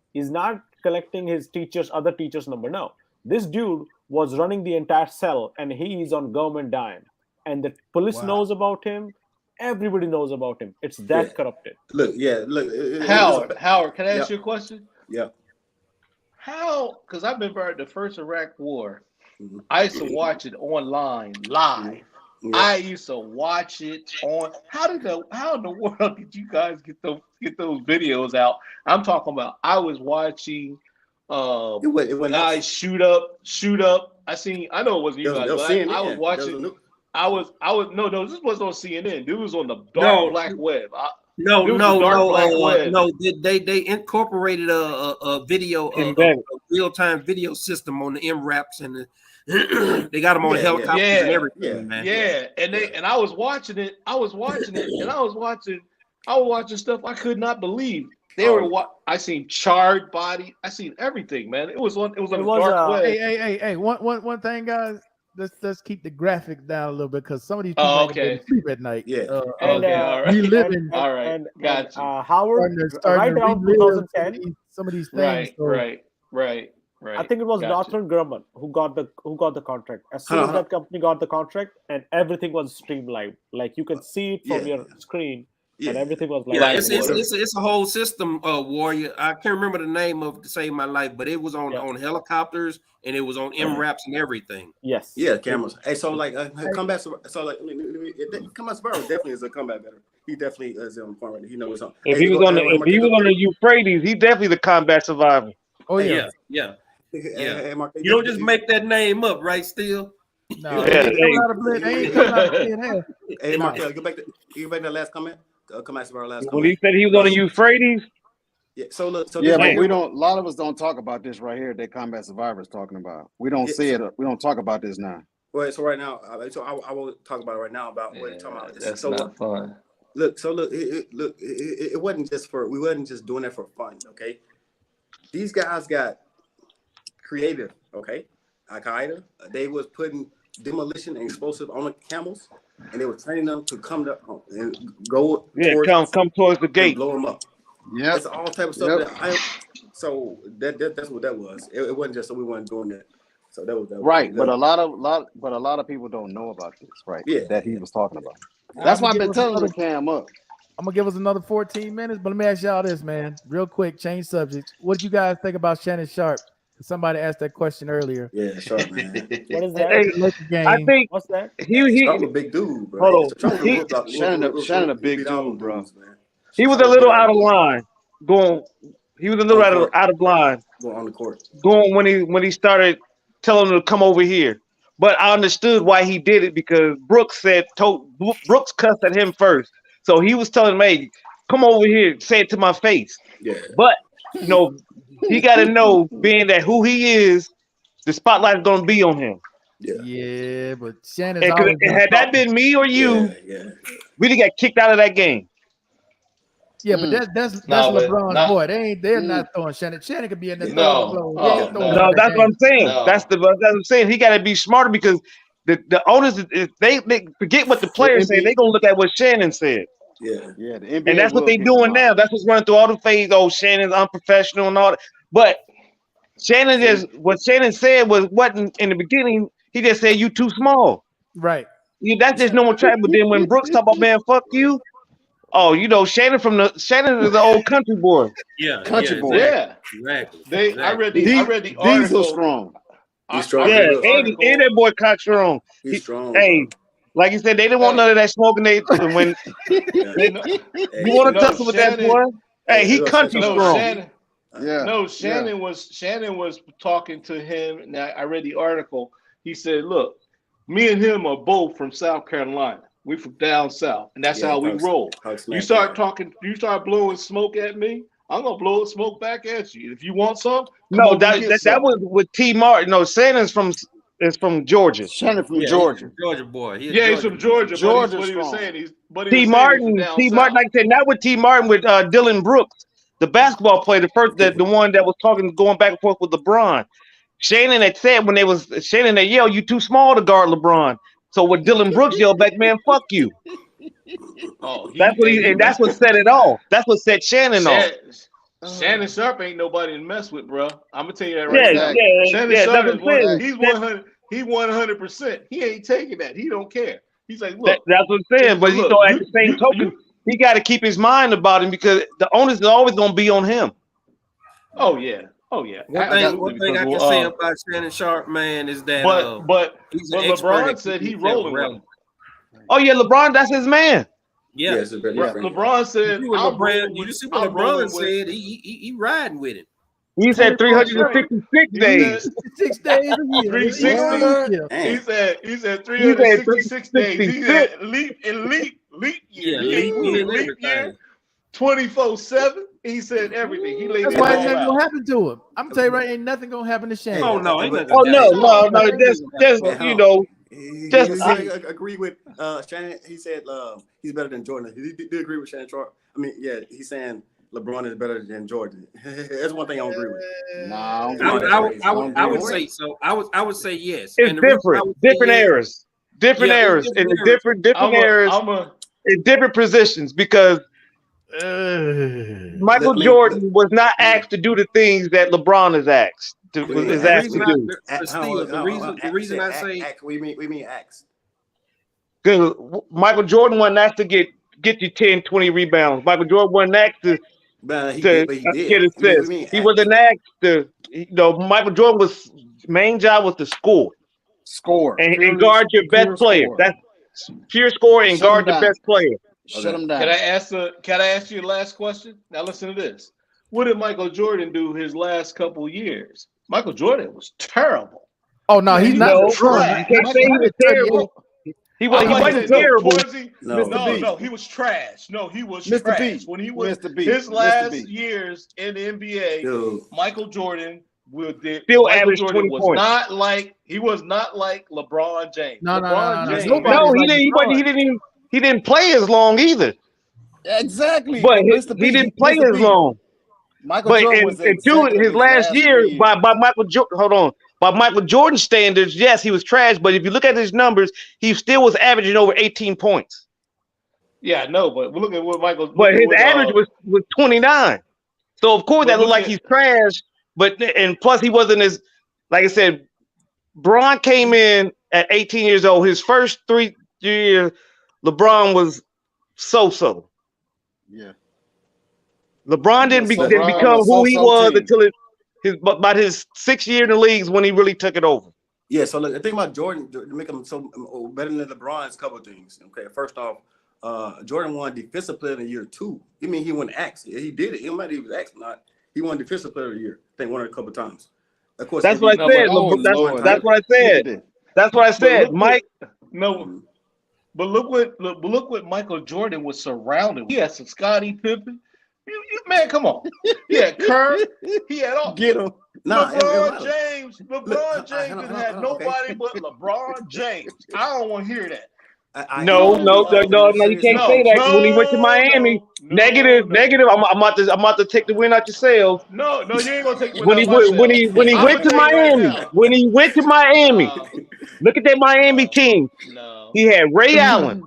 collecting his other teacher's number. No. This dude was running the entire cell and he is on government dime. And the police knows about him. everybody knows about him. It's that corrupted. Look. Howard, can I ask you a question? Yeah. How? Because I remember the first Iraq War. I used to watch it online live. Yeah. I used to watch it on. How in the world did you guys get those videos out? I'm talking about. I was watching guys shoot up. I know it wasn't you guys. But I was watching. No, this wasn't on CNN. This was on the dark black web. No. They incorporated a video, a real-time video system on the MRAPs, and they got them on helicopters and everything, man. Yeah, and I was watching it. I was watching stuff I could not believe. They were I seen charred body. I seen everything, man. It was on the dark web. Hey. One thing, guys. Let's keep the graphics down a little bit because some of these people sleep at night. Yeah. All right. Gotcha. Howard, right around 2010, some of these things. Right. I think it was Northrop Grumman who got the contract. As soon as that company got the contract, and everything was streamed live, like you can see it from your screen. Yeah. And everything was like it's a whole system, Warrior. I can't remember the name of to save my life, but it was on helicopters and it was on MRAPs and everything. Yes. Yeah, cameras. Hey, so like combat. So like combat Sparrow definitely is a combat veteran. He definitely is on point right. He knows something. If he was on the Euphrates, he definitely the combat survivor. Oh yeah. You don't just make that name up, right? Still. No. Hey, Markel, go back to that last comment. Come back to our last comment. When he said he was on the Euphrates. Yeah. So look. So but we don't. A lot of us don't talk about this right here. That combat survivors talking about. We don't see it. We don't talk about this now. Well, so right now, I will talk about it right now about what you're talking about. That's not fun. Look. It wasn't just for. We wasn't just doing it for fun. Okay. These guys got creative. Okay. Al-Qaeda. They was putting demolition and explosive on the camels, and they were training them to come and go. Come towards the gate, blow them up. Yeah, it's all type of stuff. So that's what that was. It wasn't just so we weren't doing that. So that was right. But a lot of people don't know about this, right? Yeah, that he was talking about. That's why I've been telling the cam up. I'm gonna give us another 14 minutes, but let me ask y'all this, man, real quick. Change subjects. What did you guys think about Shannon Sharpe? Somebody asked that question earlier. Yeah, Sharpe, man. What is that? I think what's that? He a big dude, bro. Hold on. Shannon a big dude, bro. He was a little out of line. He was a little out of line. Going on the court. Going when he started telling him to come over here. But I understood why he did it because Brooks cussed at him first. So he was telling him, hey, come over here, say it to my face. Yeah. But he got to know, being that who he is, the spotlight's going to be on him. Yeah, but Shannon. Had that been me or you, we'd have got kicked out of that game. Yeah, but that's LeBron's boy. They're not throwing Shannon. Shannon could be in the No, that's what I'm saying. That's what I'm saying. He got to be smarter because the owners, if they forget what the players say, they're going to look at what Shannon said. Yeah. The NBA, and that's what they doing now. That's what's running through all the phase. Oh, Shannon's unprofessional and all that. But what Shannon said wasn't in the beginning. He just said you too small. Right. That's just normal track. But then when Brooks talk about, man, fuck you. Oh, Shannon Shannon is the old country boy. Yeah, country boy. Yeah, exactly. I read the article. He's so strong. He's strong. Yeah, and that boy Cockstrong. He's strong. Hey, like you said, they didn't want none of that smoking. You want to tussle with that boy? Hey, he country strong. Shannon was talking to him. Now I read the article. He said, "Look, me and him are both from South Carolina. We from down south, and that's how we roll. You start blowing smoke at me, I'm gonna blow smoke back at you. If you want some, that was with T. Martin. No, Shannon's from Georgia. Shannon from Georgia. Georgia boy. He's from Georgia. Georgia. What he was saying, T. Martin, like I said, not with T. Martin, with Dylan Brooks, the basketball player, the one that was going back and forth with LeBron. Shannon had said when Shannon had yelled, "You too small to guard LeBron." So what Dylan Brooks yelled back, "Man, fuck you." That's what set it off. That's what set Shannon off. Shannon Sharpe ain't nobody to mess with, bro. I'm gonna tell you that right now. Shannon Sharpe, he's 100%. He ain't taking that. He don't care. He's like, look. That's what I'm saying. But look, so at the same token, he got to keep his mind about him because the onus is always going to be on him. Oh yeah. Oh yeah. One thing I can say about Shannon Sharp, man, is that but LeBron said he rolling with him. Oh yeah, LeBron, that's his man. Yeah, LeBron said. You see what LeBron said? He riding with him. He said 366 days. 6 days a year. 360. He said 366 days. He said leap year. Yeah, leap year. 24/7. He said everything. He laid That's why ain't nothing gonna happen to him. I'm telling you right, ain't nothing gonna happen to Shane. Oh no, no. Just you know. I agree with Shannon. He said he's better than Jordan. He did agree with Shannon Sharp. I mean, yeah, he's saying LeBron is better than Jordan. That's one thing I don't agree with. No, I would say so. I would say yes. It's different eras, different eras, in different eras, in different positions. Because Michael Jordan was not asked to do the things that LeBron is asked to do. The reason I say we mean asked. Because Michael Jordan wasn't asked to get you 10, 20 rebounds. Michael Jordan wasn't asked to get assists. He wasn't asked to. Michael Jordan's main job was to score and guard your best player. That's pure score and guard your best player. Shut him down. Can I ask you the last question? Now listen to this. What did Michael Jordan do his last couple years? Michael Jordan was terrible. Oh no, he's not. You can't say he was terrible. He wasn't terrible. No, he was trash. No, he was trash. When he was his last years in the NBA, Michael Jordan still averaged 20 was points. He was not like LeBron James. He didn't play as long either. Exactly. But he didn't play as long. Michael Jordan was his last year by Michael Jordan. Hold on. By Michael Jordan standards, yes, he was trash. But if you look at his numbers, he still was averaging over 18 points. Yeah, I know, but look at what Michael. But his average was 29. So of course that looked like he's trash. And plus he wasn't as, like I said, Bron came in at 18 years old. His first 3 years, LeBron was so. Yeah. LeBron didn't become who he was until about his 6th year in the leagues when he really took it over. Yeah, so look, the thing about Jordan to make him so better than LeBron is a couple of things. Okay, first off, Jordan won Defensive Player of the Year 2. I mean, he won axed. He did it. It might he was axed or not. He won Defensive Player of the Year. I think won it a couple of times. Of course, that's what I said. That's what I said. That's what I said, Mike. No, but look what Michael Jordan was surrounded with. He had some Scottie Pippen. Man, come on. He had Kerr. He had all. Get him. LeBron James didn't have nobody but LeBron James. I don't want to hear that. No, you can't say that. When he went to Miami, negative. I'm about to take the win out your sails. No, you ain't gonna take the win out your when he went to Miami. When he went to Miami, look at that Miami team. No. He had Ray Allen.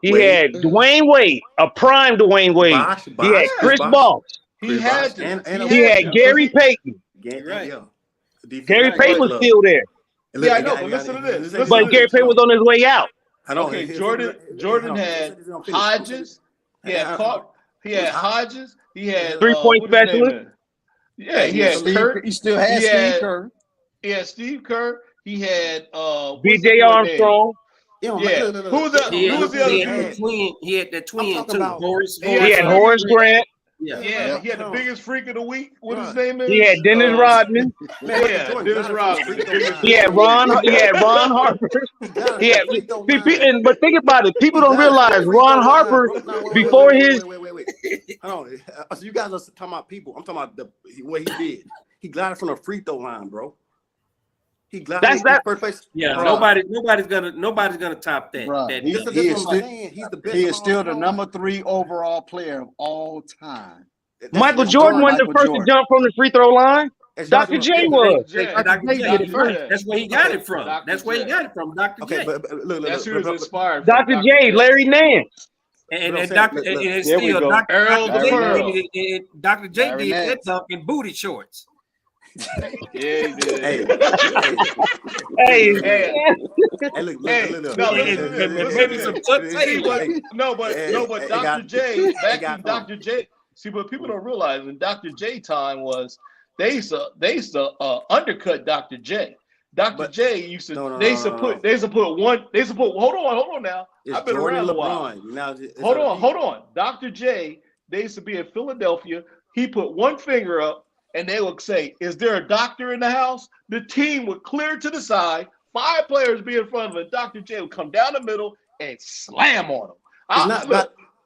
He had Dwayne Wade, a prime Dwayne Wade. He had Chris Bosh. He had Gary Payton. Gary Payton was still there. Yeah, I know, but listen to this. But Gary Payton was on his way out. Okay, Jordan had Hodges. He had Hodges. He had 3-point specialist. Yeah, he had Kerr. He still had Steve Kerr. He had Steve Kerr. He had B.J. Armstrong. Yeah. Who was the other? He had the twin too. He had Horace Grant. Yeah. He had the biggest freak of the week. What his name is? He had Dennis Rodman. Dennis Rodman. He had Ron Harper. But think about it. People don't realize Ron Harper before his. Wait. Hold on. So you guys are talking about people. I'm talking about what he did. He glided from the free throw line, bro. He glided first place. Yeah, nobody's gonna top that. He is still the number 3 overall player of all time. Michael Jordan wasn't the first to jump from the free throw line. Dr. J was. That's where he got it from. Dr. J. But look, that's who was inspired. Dr. J, Larry Nance. And Dr. J did that dunk in booty shorts. Yeah, he did. Hey, look. Maybe some but Dr. J, back to Dr. J. See, what people don't realize in Dr. J time was they used to undercut Dr. J. Dr. J used to hold on now. I've been around a while. Hold on. Dr. J, they used to be in Philadelphia. He put one finger up and they would say, "Is there a doctor in the house?" The team would clear to the side, 5 players be in front of him. Dr. J would come down the middle and slam on him.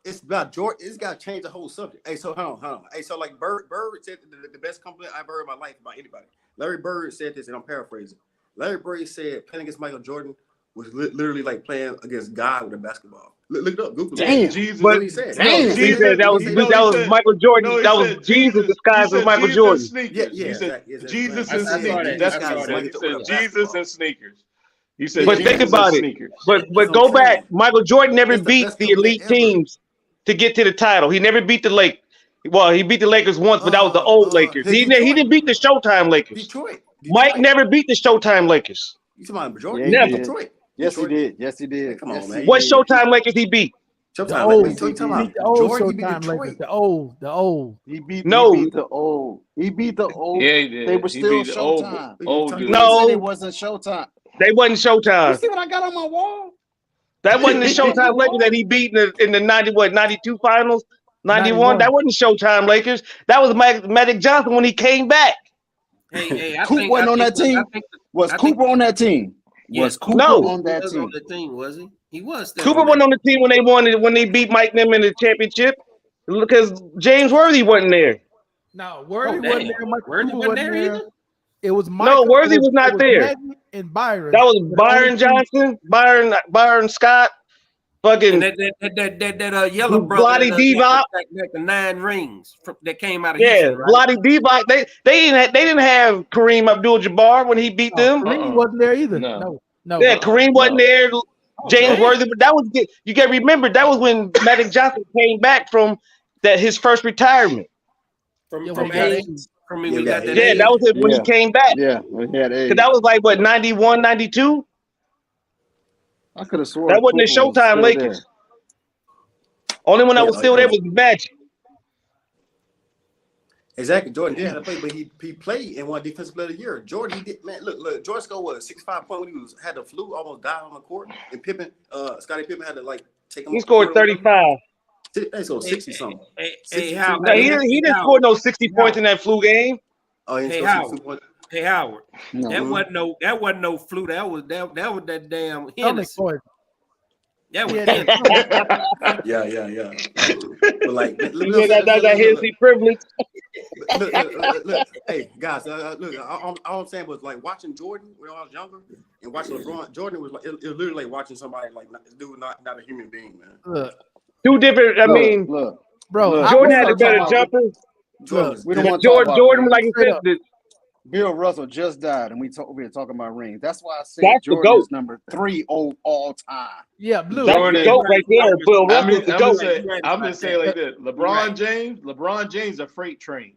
It's about Jordan. It's got to change the whole subject. Hey, so hold on. Hey, so like Bird said the best compliment I've heard in my life about anybody. Larry Bird said this, and I'm paraphrasing. Larry Bird said playing against Michael Jordan was literally like playing against God with a basketball. Look it up. Google it. Jesus, but he said that was Michael Jordan. That was Jesus disguised as Michael Jordan. Jesus and sneakers. That's what he said. Jesus and sneakers. He said, but think about it. But go back. Michael Jordan never beat the elite teams to get to the title. He never beat the Lakers. Well, he beat the Lakers once, but that was the old Lakers. He didn't beat the Showtime Lakers. Detroit. Mike never beat the Showtime Lakers. You talking about Jordan? Never. Detroit. Yes, he did. Yes, he did. Come on, man. What Showtime Lakers he beat? Showtime Lakers. He beat the old Showtime Lakers. The old. He beat the old. He beat the old. Yeah, he did. They were still Showtime. No, it wasn't Showtime. They wasn't Showtime. You see what I got on my wall? That wasn't the Showtime Lakers that he beat in the 92 finals, 91. That wasn't Showtime Lakers. That was Magic Johnson when he came back. Cooper wasn't on that team. Was Cooper on that team? Was Cooper on that team? On the team, was he? He was. Cooper wasn't on the team when they beat Mike them in the championship because James Worthy wasn't there. No, Worthy wasn't there. Worthy wasn't there either. It was Michael. No, Worthy was not there. And Byron. That was Byron Johnson, Byron Scott, fucking that yellow brother. Bloody Divac. The 9 rings that came out of Houston, right? Bloody Divac. They didn't have Kareem Abdul-Jabbar when he beat them. Kareem wasn't there either. No. Yeah, Kareem wasn't there. James Worthy, but that was you got to remember that was when Magic Johnson came back from his first retirement. From that was it when he came back. Yeah, he had age. That was like what 91, 92. I could have sworn that wasn't the Showtime Lakers. Only one that was still there was Magic. Exactly, Jordan did have to play, but he played and won Defensive Player of the Year. Jordan, he did, man. Look, Jordan scored what 65 points when he had the flu, almost died on the court, and Scottie Pippen had to like take him. He scored 35. They scored 60 something. He didn't score no 60 points in that flu game. Oh, Hey Howard, that wasn't no flu. That was that damn Hennessy. That was yeah. But like, that Hennessy privilege. Look, hey guys, look. All I'm saying was like watching Jordan when I was younger and watching LeBron. Jordan was like it was literally like watching somebody like this dude not a human being, man. Two different. I mean, bro, Jordan had a better jumper. Jordan was like you said. Bill Russell just died, and we were talking about rings. That's why I said Jordan is number 3 all time. Yeah, blue. That's the GOAT right there. Bill Russell. I'm just saying like this: LeBron James, a freight train.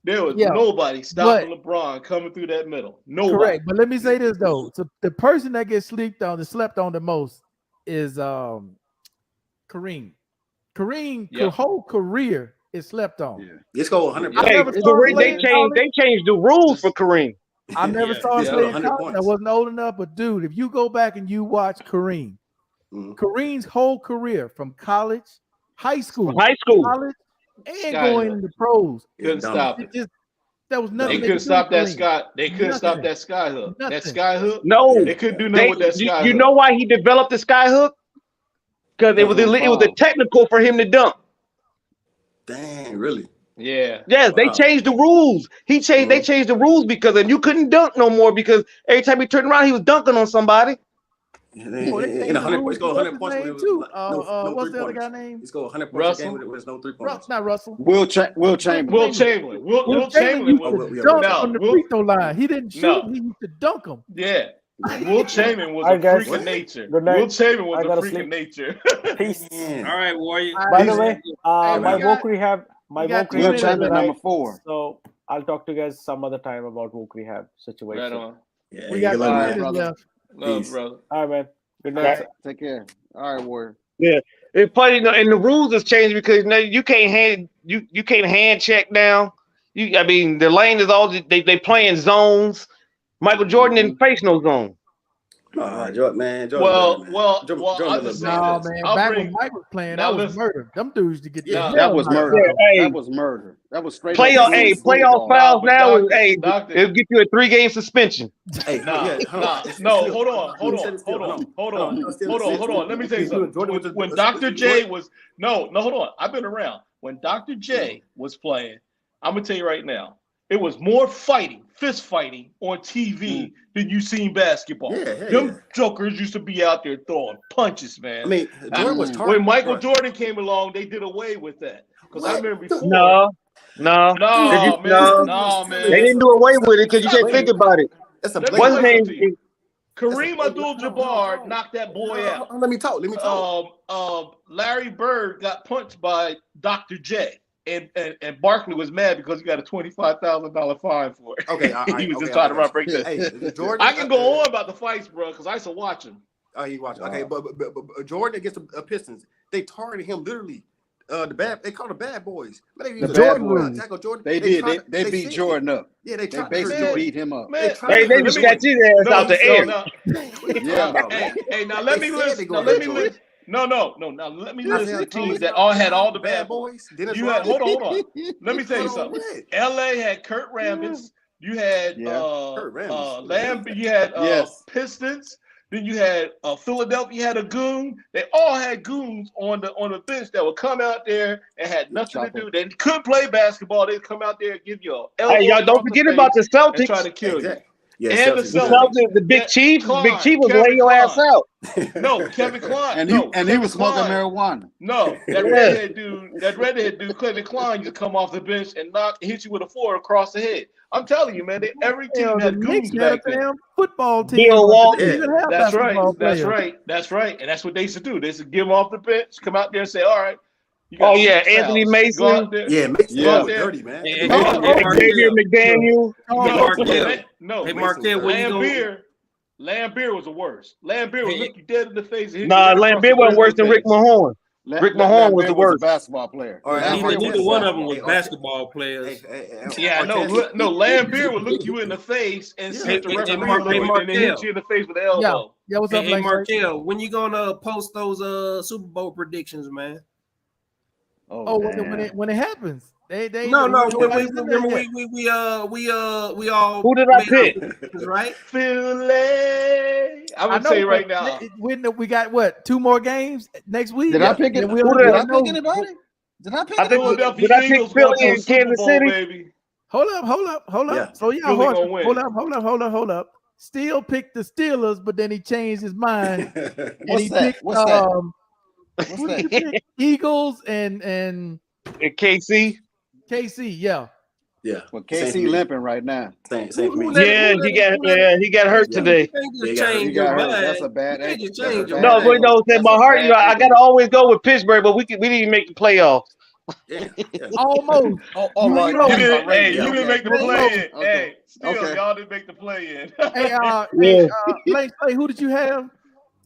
There was nobody stopping LeBron coming through that middle. Nobody. Correct, but let me say this though: so the person that gets slept on the most is Kareem. Kareem's whole career is slept on. Yeah. Let's go 100. They changed the rules for Kareem. I never saw him play in college. I wasn't old enough, but dude, if you go back and you watch Kareem, Kareem's whole career from college, high school, college, and going into pros, couldn't stop it. That was nothing. They couldn't stop that sky. They couldn't stop that sky hook. Nothing. That sky hook. No, they couldn't do nothing with that sky hook. You know why he developed the sky hook? Because it was a technical for him to dunk. Dang, really? Yeah. Yes, they changed the rules. They changed the rules because then you couldn't dunk no more because every time he turned around, he was dunking on somebody. In 100 points, go 100 points. What's the other guy's name? He's go 100 points a game with no 3 points. Not Russell. Will Chamberlain. Will Chamberlain dunk on the free throw line. He didn't shoot. He used to dunk them. Yeah. Will Chamberlain was a freak of nature. Will Chamberlain was a freak of nature. Peace. All right, Warrior. By the way, my Valkyrie have Will Chamberlain number 4. So I'll talk to you guys some other time about Woke Rehab situation. Right on. Yeah, We got 2 minutes brother. left. Love, Peace. brother. All right, man. Good All night. right, take care. All right, Warrior. Yeah, it's funny, and the rules has changed because now you can't hand check now. I mean, the lane is all they playing zones. Michael Jordan didn't face no zone. Jordan, man. Well, Jordan, I'll just say No, this. man. I'll Back bring- when Mike was playing, Now that was listen. murder. Them dudes to get Yeah, the That hell was out of murder. there. Hey. That was murder. That was straight. Playoff up rules fouls football. now. Doctor, It'll get you a 3-game suspension. Hey, Hold on. Let me tell you something. When Dr. J was hold on. I've been around. When Dr. J was playing, I'm gonna tell you right now, it was more fist fighting on TV than you seen basketball. Them jokers used to be out there throwing punches, man. I mean, Jordan was when Michael Jordan came along, they did away with that. Because I remember before. No, man. They didn't do away with it because you can't think about it. That's a What's his name? Kareem Abdul-Jabbar knocked that boy out. Let me talk. Larry Bird got punched by Dr. J. And Barkley was mad because he got a $25,000 fine for it. Okay, he was just trying to break that. Hey, Jordan, I can go on about the fights, bro, because I used to watch him. Oh, he watched. Okay, but Jordan against the Pistons, they targeted him literally. They called the bad boys. But they used Jordan. tackle Jordan. They did. They beat Jordan up. Yeah, they basically beat him up. They just got his ass out the air. Hey, now let me listen. Now let me listen. No. Now let me listen to teams that all had all the bad boys. You had hold on. Let me tell you something. LA had Kurt Rambis. You had Lamb. You had Pistons. Then you had Philadelphia had a goon. They all had goons on the bench that would come out there and had nothing to do. They couldn't play basketball. They'd come out there and give you a hey, y'all don't forget about the Celtics. and try to kill you. Yeah, And the Celtics, the Big Chief. Big Chief was Kevin lay your ass out. No, Kevin Klein. And he was smoking marijuana. No, that redhead dude, Kevin Klein, used to come off the bench and hit you with a 4 across the head. I'm telling you, man, every team had goons back then. Football team. Bill Walton. That's right. And that's what they used to do. They used to give them off the bench, come out there and say, all right. Anthony Mason. Mason was dirty, man. Xavier McDaniel. No. Hey, Marquette, Lambeer was the worst. Lambeer would look you dead in the face. Nah, Lambeer wasn't worse than Rick Mahorn. Rick Mahorn was the worst. Basketball player. Neither one of them was basketball players. Lambeer would look you in the face and hit the referee and then hit you in the face with the elbow. Yeah, what's up, Markel? When you gonna post those Super Bowl predictions, man? When it happens, they remember we all who did I pick? Right, Philly. I'm gonna tell you right now. We got what 2 more games next week? Did I pick it? Did I pick anybody? Did I pick? Did I pick Philly and Kansas City? Baby. Hold up. Yeah. So hold up. Still picked the Steelers, but then he changed his mind. What's that? Eagles and KC. KC, yeah. Yeah. Well, KC limping right now. Same for me. Yeah, he got hurt today. That's a bad action. No, but in my heart, I gotta always go with Pittsburgh, but we didn't make the playoffs. Almost. You didn't make the play in. Hey, y'all didn't make the play in. Blake, who did you have?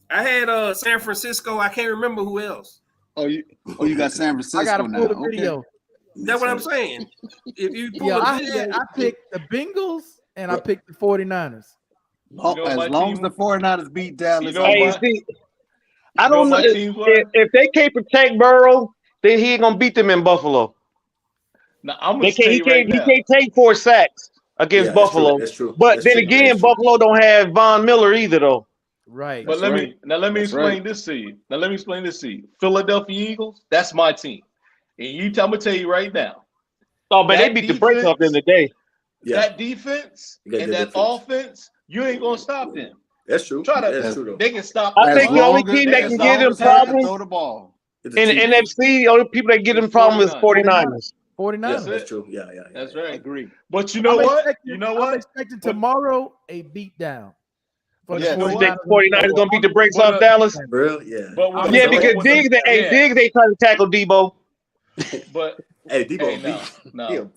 I had San Francisco. I can't remember who else. You got San Francisco. I gotta pull the now. video. That's what I'm saying. If you pull I picked the Bengals and I picked the 49ers. As long as the 49ers beat Dallas. I don't know if they can't protect Burrow, then he ain't gonna beat them in Buffalo. Now, he can't take 4 sacks against Buffalo. That's true. But then again, Buffalo don't have Von Miller either, though. Right. But let me explain this to you. Philadelphia Eagles, that's my team. And I'm gonna tell you right now. Oh, but they beat the brakes off them today. That defense and that offense, you ain't gonna stop them. That's true. That's true. They can stop. I think the only team that can give them problems throw the ball. in the NFC, the only people that give them problems is 49ers. 49ers. That's true. Yeah. That's right. I agree. But you know what? I'm expecting tomorrow a beatdown. You think 49ers gonna beat the brakes off Dallas? Really? Yeah. Because Diggs ain't trying to tackle Debo. But Hey, Debo, no,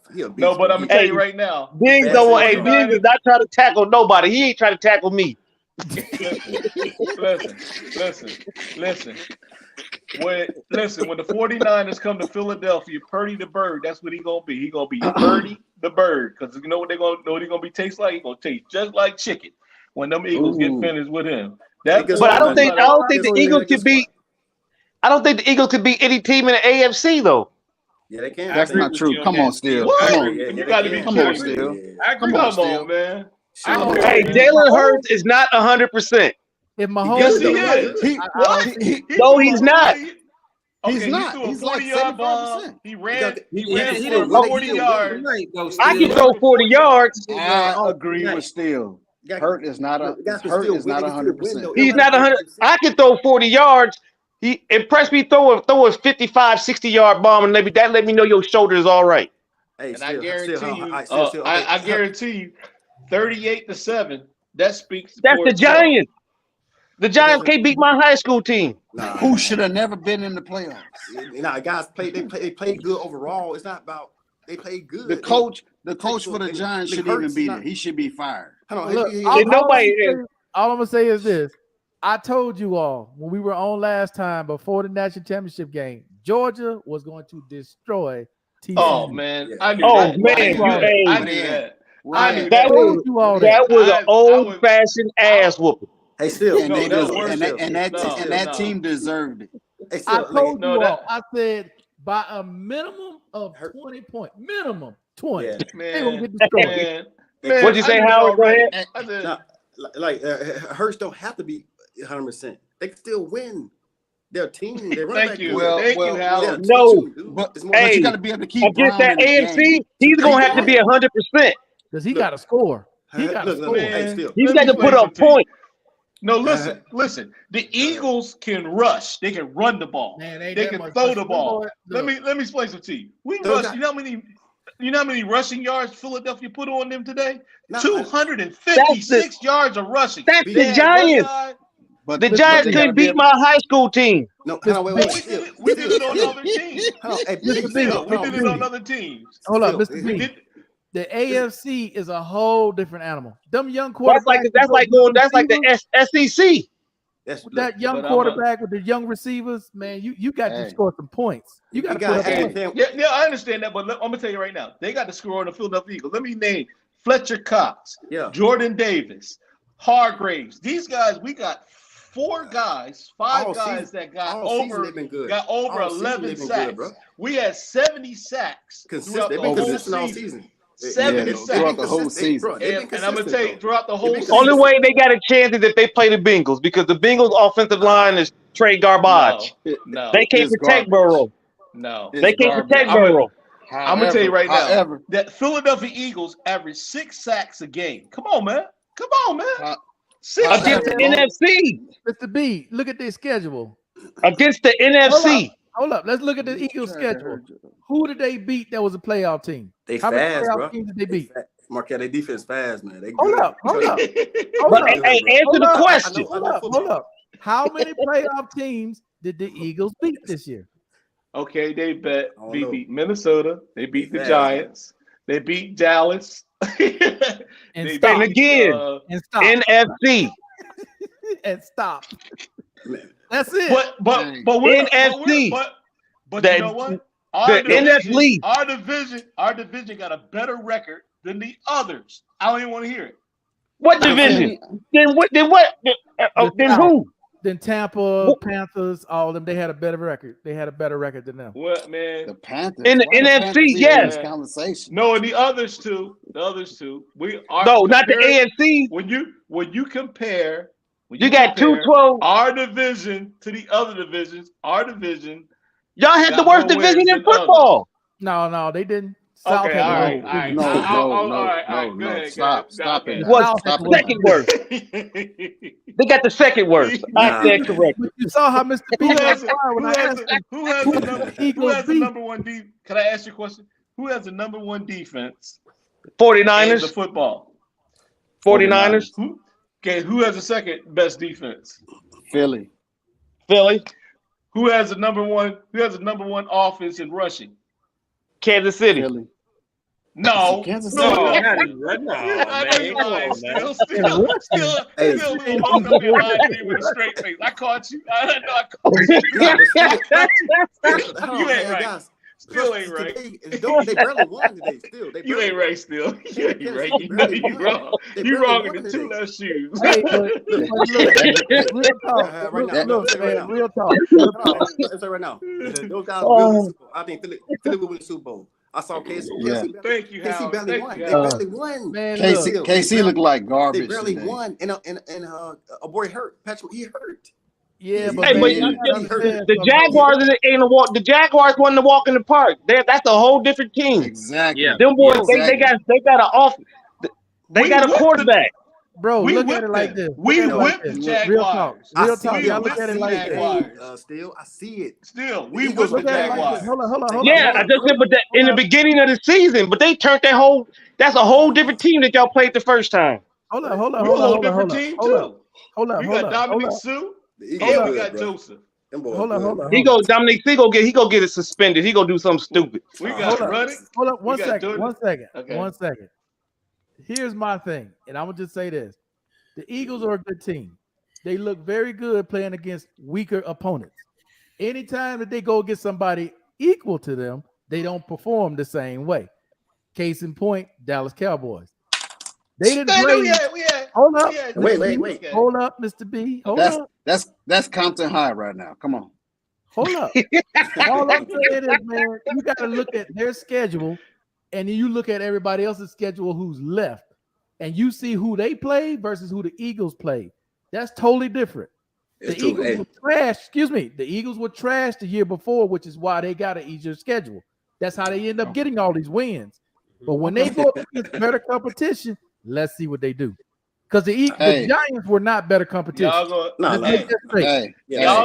but I'm gonna tell you right now. Diggs don't want. Hey, Diggs is not trying to tackle nobody. He ain't trying to tackle me. Listen. When the 49ers come to Philadelphia, Purdy the Bird, that's what he gonna be. He gonna be Purdy the Bird, because you know what he's gonna be taste like. He gonna taste just like chicken when them Eagles get finished with him. But I don't think the Eagles could beat. I don't think the Eagles could beat any team in the AFC though. Yeah, they can. That's not true. Come on, Steele. Come on. You got to be kidding. Steele. Come on, man. Hey, Jalen Hurts is not 100%. If Mahomes, no, he's not. He's not. He's like 75%. He ran for 40 yards. I can throw 40 yards. I agree with Steele. Hurt is not 100%. He's not 100. I can throw 40 yards. He impressed me throw a 55, 60-yard bomb, and let me know your shoulder is all right. Hey, and I guarantee you, 38-7. That speaks. That's the Giants. The Giants can't beat my high school team. Who should have never been in the playoffs. Guys they played good overall. It's not about they played good. The coach for the Giants shouldn't even be there. He should be fired. Look, all I'm gonna say is this. I told you all when we were on last time before the national championship game, Georgia was going to destroy TCU. Oh man, I knew that. That was an old-fashioned ass whooping. Hey, still, and that team deserved it. Hey, I told you all. I said by a minimum of 20 points, minimum 20. Yeah. They gonna get destroyed. What'd you say, Howard? Go ahead. Hurts don't have to be 100%. They can still win. Their team. They run Thank you. Well, Howard. No, but you got to be able to keep against that AFC. He's gonna have to be 100% because he got to score. He got to score. He's got to put up points. No, listen. The Eagles can rush. They can run the ball. Man, they can throw the ball. Let me explain something to you. We rush. You know how many rushing yards Philadelphia put on them today? 256 yards of rushing. That's the Giants. But the Giants couldn't beat my high school team. No, wait. We did it on other teams. We did it on other teams. Hold up, Mr. B. The AFC is a whole different animal. Them young quarterbacks. That's like the SEC. That young quarterback with the young receivers, man, you got to score some points. You got to put up points. Yeah, I understand that, but I'm gonna tell you right now, they got to score on the Philadelphia Eagles. Let me name Fletcher Cox, Jordan Davis, Hargraves. These guys, we got five guys that got over 11 sacks. We had 70 sacks throughout the whole season. 70 sacks throughout the whole season. And I'm gonna tell you, throughout the whole season. Only way they got a chance is if they play the Bengals, because the Bengals' offensive line is straight garbage. No, they can't protect Burrow. No, they can't protect Burrow. I'm gonna tell you right now that Philadelphia Eagles average 6 sacks a game. Come on, man. Against the NFC. Mr. B, look at their schedule. Against the NFC. Hold up. Let's look at the Eagles' schedule. Who did they beat that was a playoff team? How many playoff teams did they beat? Marquette, their defense fast, man. Hold up. Answer the question. Hold up. How many playoff teams did the Eagles beat this year? Okay, they beat Minnesota. They beat the Giants. They beat Dallas. And again, NFC. And stop. That's it. But NFC. But you know what? Our division got a better record than the others. I don't even want to hear it. What division? Then what? Then who? Then Tampa, Panthers, all of them. They had a better record. They had a better record than them. What, man? The Panthers in the NFC, yes. Conversation. No, and the others too. Not the AFC. When you compare. You got 2-12. Our division to the other divisions. Our division. Y'all had the worst division in football. No, they didn't. South all right. No. Stop it. What's the second worst? They got the second worst. I said correct. You saw how Mr. B who has the number one defense? Can I ask you a question? Who has the number one defense? 49ers. The football. 49ers. Who has the second best defense? Philly. Who has the number one offense in rushing? Kansas City. Philly. No, Kansas no, City. I know you lying. Still walk up here lying to me with a straight face. I caught you. I know I caught you. You ain't right. Guys, Still ain't right. they barely won today. Still, You ain't right. Still, you ain't right. You know you wrong. You wrong in the two left shoes. Hey, real talk. Real talk. Let's say right now, those guys will win the Super Bowl. I think Philly will win the Super Bowl. I saw KC. Thank you, KC Howard. barely won. They barely won. Man, KC looked like garbage. They barely today. won, and a boy hurt. Patrick, he hurt. Yeah, but, Hey, but the Jaguars ain't a walk. The Jaguars wasn't a walk in the park. That's a whole different team. Exactly. Yeah. Them boys, Yeah, they got an off. They got a quarterback. bro, We look at whipped it like them. this. We Look at it like whipped this. the Real talk. Jaguars. Real talk. We Y'all look whipped at it the like this. Jaguars. Still, I see it. Still, we Eagles whipped the Look at it like Jaguars. this. Hold on. Yeah, I just said, but in the beginning of the season, but they turned that whole. That's a whole different team that y'all played the first time. Hold We're a whole different team too. We got Dominic Sue and we got Joseph. Hold on. He go Dominic. He go get it suspended. He go do something stupid. We got running. Hold up. One got second. Jordan. 1 second. Okay. 1 second. Here's my thing, and I'm gonna just say this: the Eagles are a good team. They look very good playing against weaker opponents. Anytime that they go against somebody equal to them, they don't perform the same way. Case in point, Dallas Cowboys. They didn't play. Hold up. Wait. Hold up, Mr. B. Hold up. That's Compton High right now. Come on. Hold up. All I'm saying is, man, you got to look at their schedule, and then you look at everybody else's schedule who's left, and you see who they play versus who the Eagles play. That's totally different. The Eagles were trash. Excuse me. The Eagles were trash the year before, which is why they got an easier schedule. That's how they end up getting all these wins. But when they go against better competition, let's see what they do. Because the Giants were not better competition. Y'all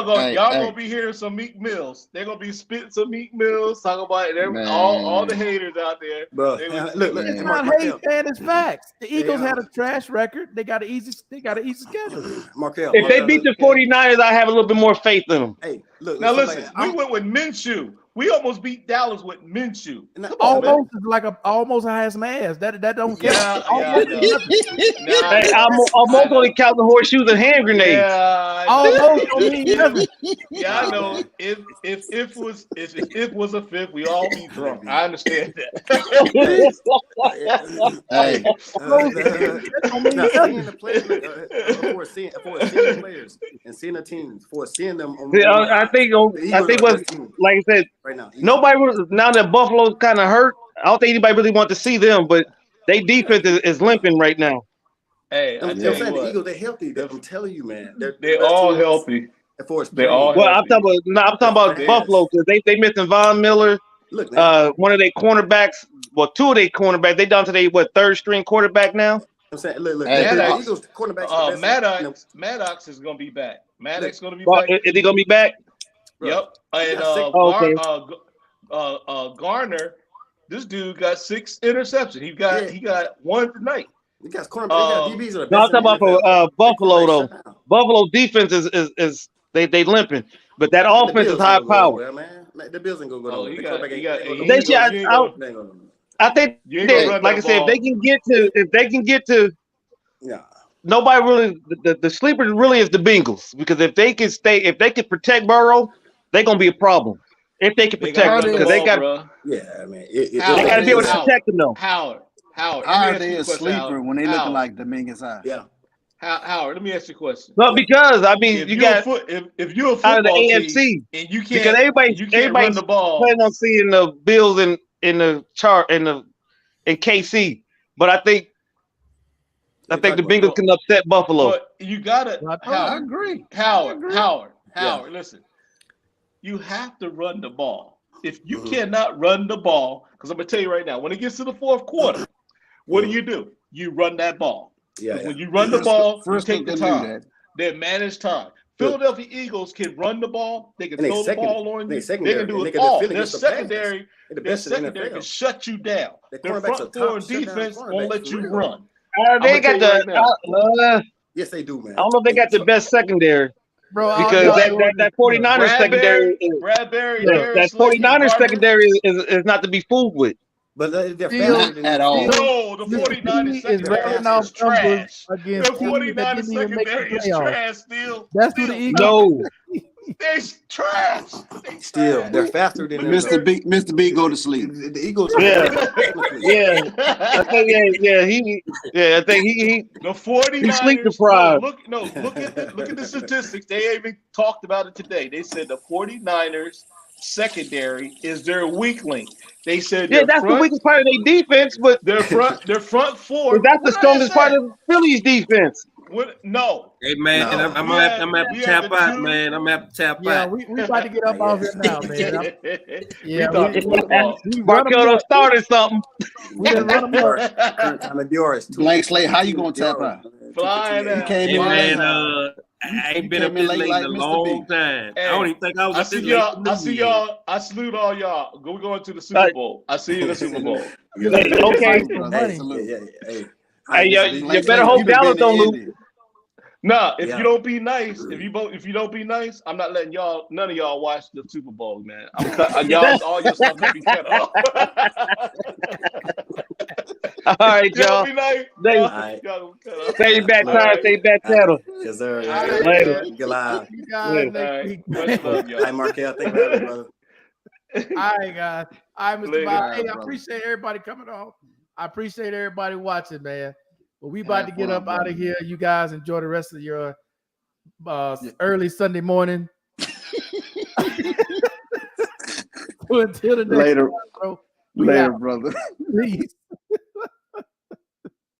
gonna be hearing some Meek Mills. They're gonna be spitting some Meek Mills, talking about all the haters out there. Bro, look, it's not hate, man. It's facts. The Eagles had a trash record. They got an easy schedule. If they beat the 49ers, I have a little bit more faith in them. Hey, look. Now listen, we went with Minshew. We almost beat Dallas with Minshew. Almost is like almost has some ass. That don't count. Hey, I'm almost only counting horseshoes and hand grenades. Yeah, almost don't mean nothing. Yeah, I know. If was a fifth, we all be drunk. I understand that. Seeing the players, seeing the players and seeing the teams, seeing them. I think what, like I said, right now, nobody now that Buffalo's kind of hurt. I don't think anybody really wants to see them, but they defense is limping right now. Hey, I'm saying the Eagles, they're healthy. I'm telling you, man, they're all healthy. They're all. Well, I'm talking about Buffalo because they missing Von Miller. Look, one of their cornerbacks. Well, two of their cornerbacks. They down to their third string quarterback now. I'm saying, look. Maddox, Eagles cornerbacks. Maddox is gonna be back. Maddox is gonna be back. Is he gonna be back? Yep. And Garner, this dude got 6 interceptions. He got one tonight. You guys cornerback. DBs are the best. No, I'm talking about for Buffalo though. Buffalo defense is they limping, but that offense is high power. The Bills ain't gonna go. I think, like I said, if they can get to, nobody really. The sleeper really is the Bengals because if they can protect Burrow, they're gonna be a problem. If they can protect him, because they got, they got to be able to protect him though. Howard, are they a sleeper when they looking like Dominguez High? Yeah. Howard, let me ask you a question. No, because I mean, you got if you're a football out of the AFC team and you can't, because everybody's run the ball. Planning on seeing the Bills in the chart in KC, but I think the Bengals can upset Buffalo. But you gotta. I agree. Howard, listen. You have to run the ball. If you cannot run the ball, because I'm gonna tell you right now, when it gets to the fourth quarter, what do? You run that ball. When you run the ball, you take the time. They manage time. Philadelphia Eagles can run the ball. They can throw the ball on you. They can do it all. Their secondary can shut you down. Their front four and defense won't let you run. They got yes, they do, man. I don't know if they got the best secondary. bro. Because that 49ers secondary, that 49ers secondary is not to be fooled with. But they're Not at all. No, the 49ers secondary is trash. The against 49ers secondary is trash still. That's who the Eagles. No, They're trash. still they're faster than Mr. B, go to sleep. the Eagles. yeah. I think I think he The 49ers. He's sleep deprived. Look at the statistics. They even talked about it today. They said the 49ers secondary is their weak link. They said that's the weakest part of their defense, but their front four. that's the strongest part of Philly's defense. No. Hey man, I'm gonna have to tap out, man. I'm gonna have to tap Yeah, out. we about to get up off here now, man. Markel started something. We done run them up. Blank slate, how you gonna tap out? Flying out. Hey man, I ain't been up this late in a long time. I don't even think I was up this late. I see y'all. I salute all y'all. We're going to the Super Bowl. I see you in the Super Bowl. Okay. Hey, you better hope Dallas don't lose. Nah, if you don't be nice, if you don't be nice, I'm not letting none of y'all watch the Super Bowl, man. I'm all your stuff gonna be cut off. All right, y'all. Be nice. Stay back time, stay back channel. Yes, sir. Later. Good live. Hi, Markel. Thank you, brother. All right, guys. All right, Mr. Bob. Hey, I brother. appreciate everybody coming on. I appreciate everybody watching, man. But we about to get up out of here. You guys enjoy the rest of your early Sunday morning. Until the next Later. time, bro. Later, brother. Peace.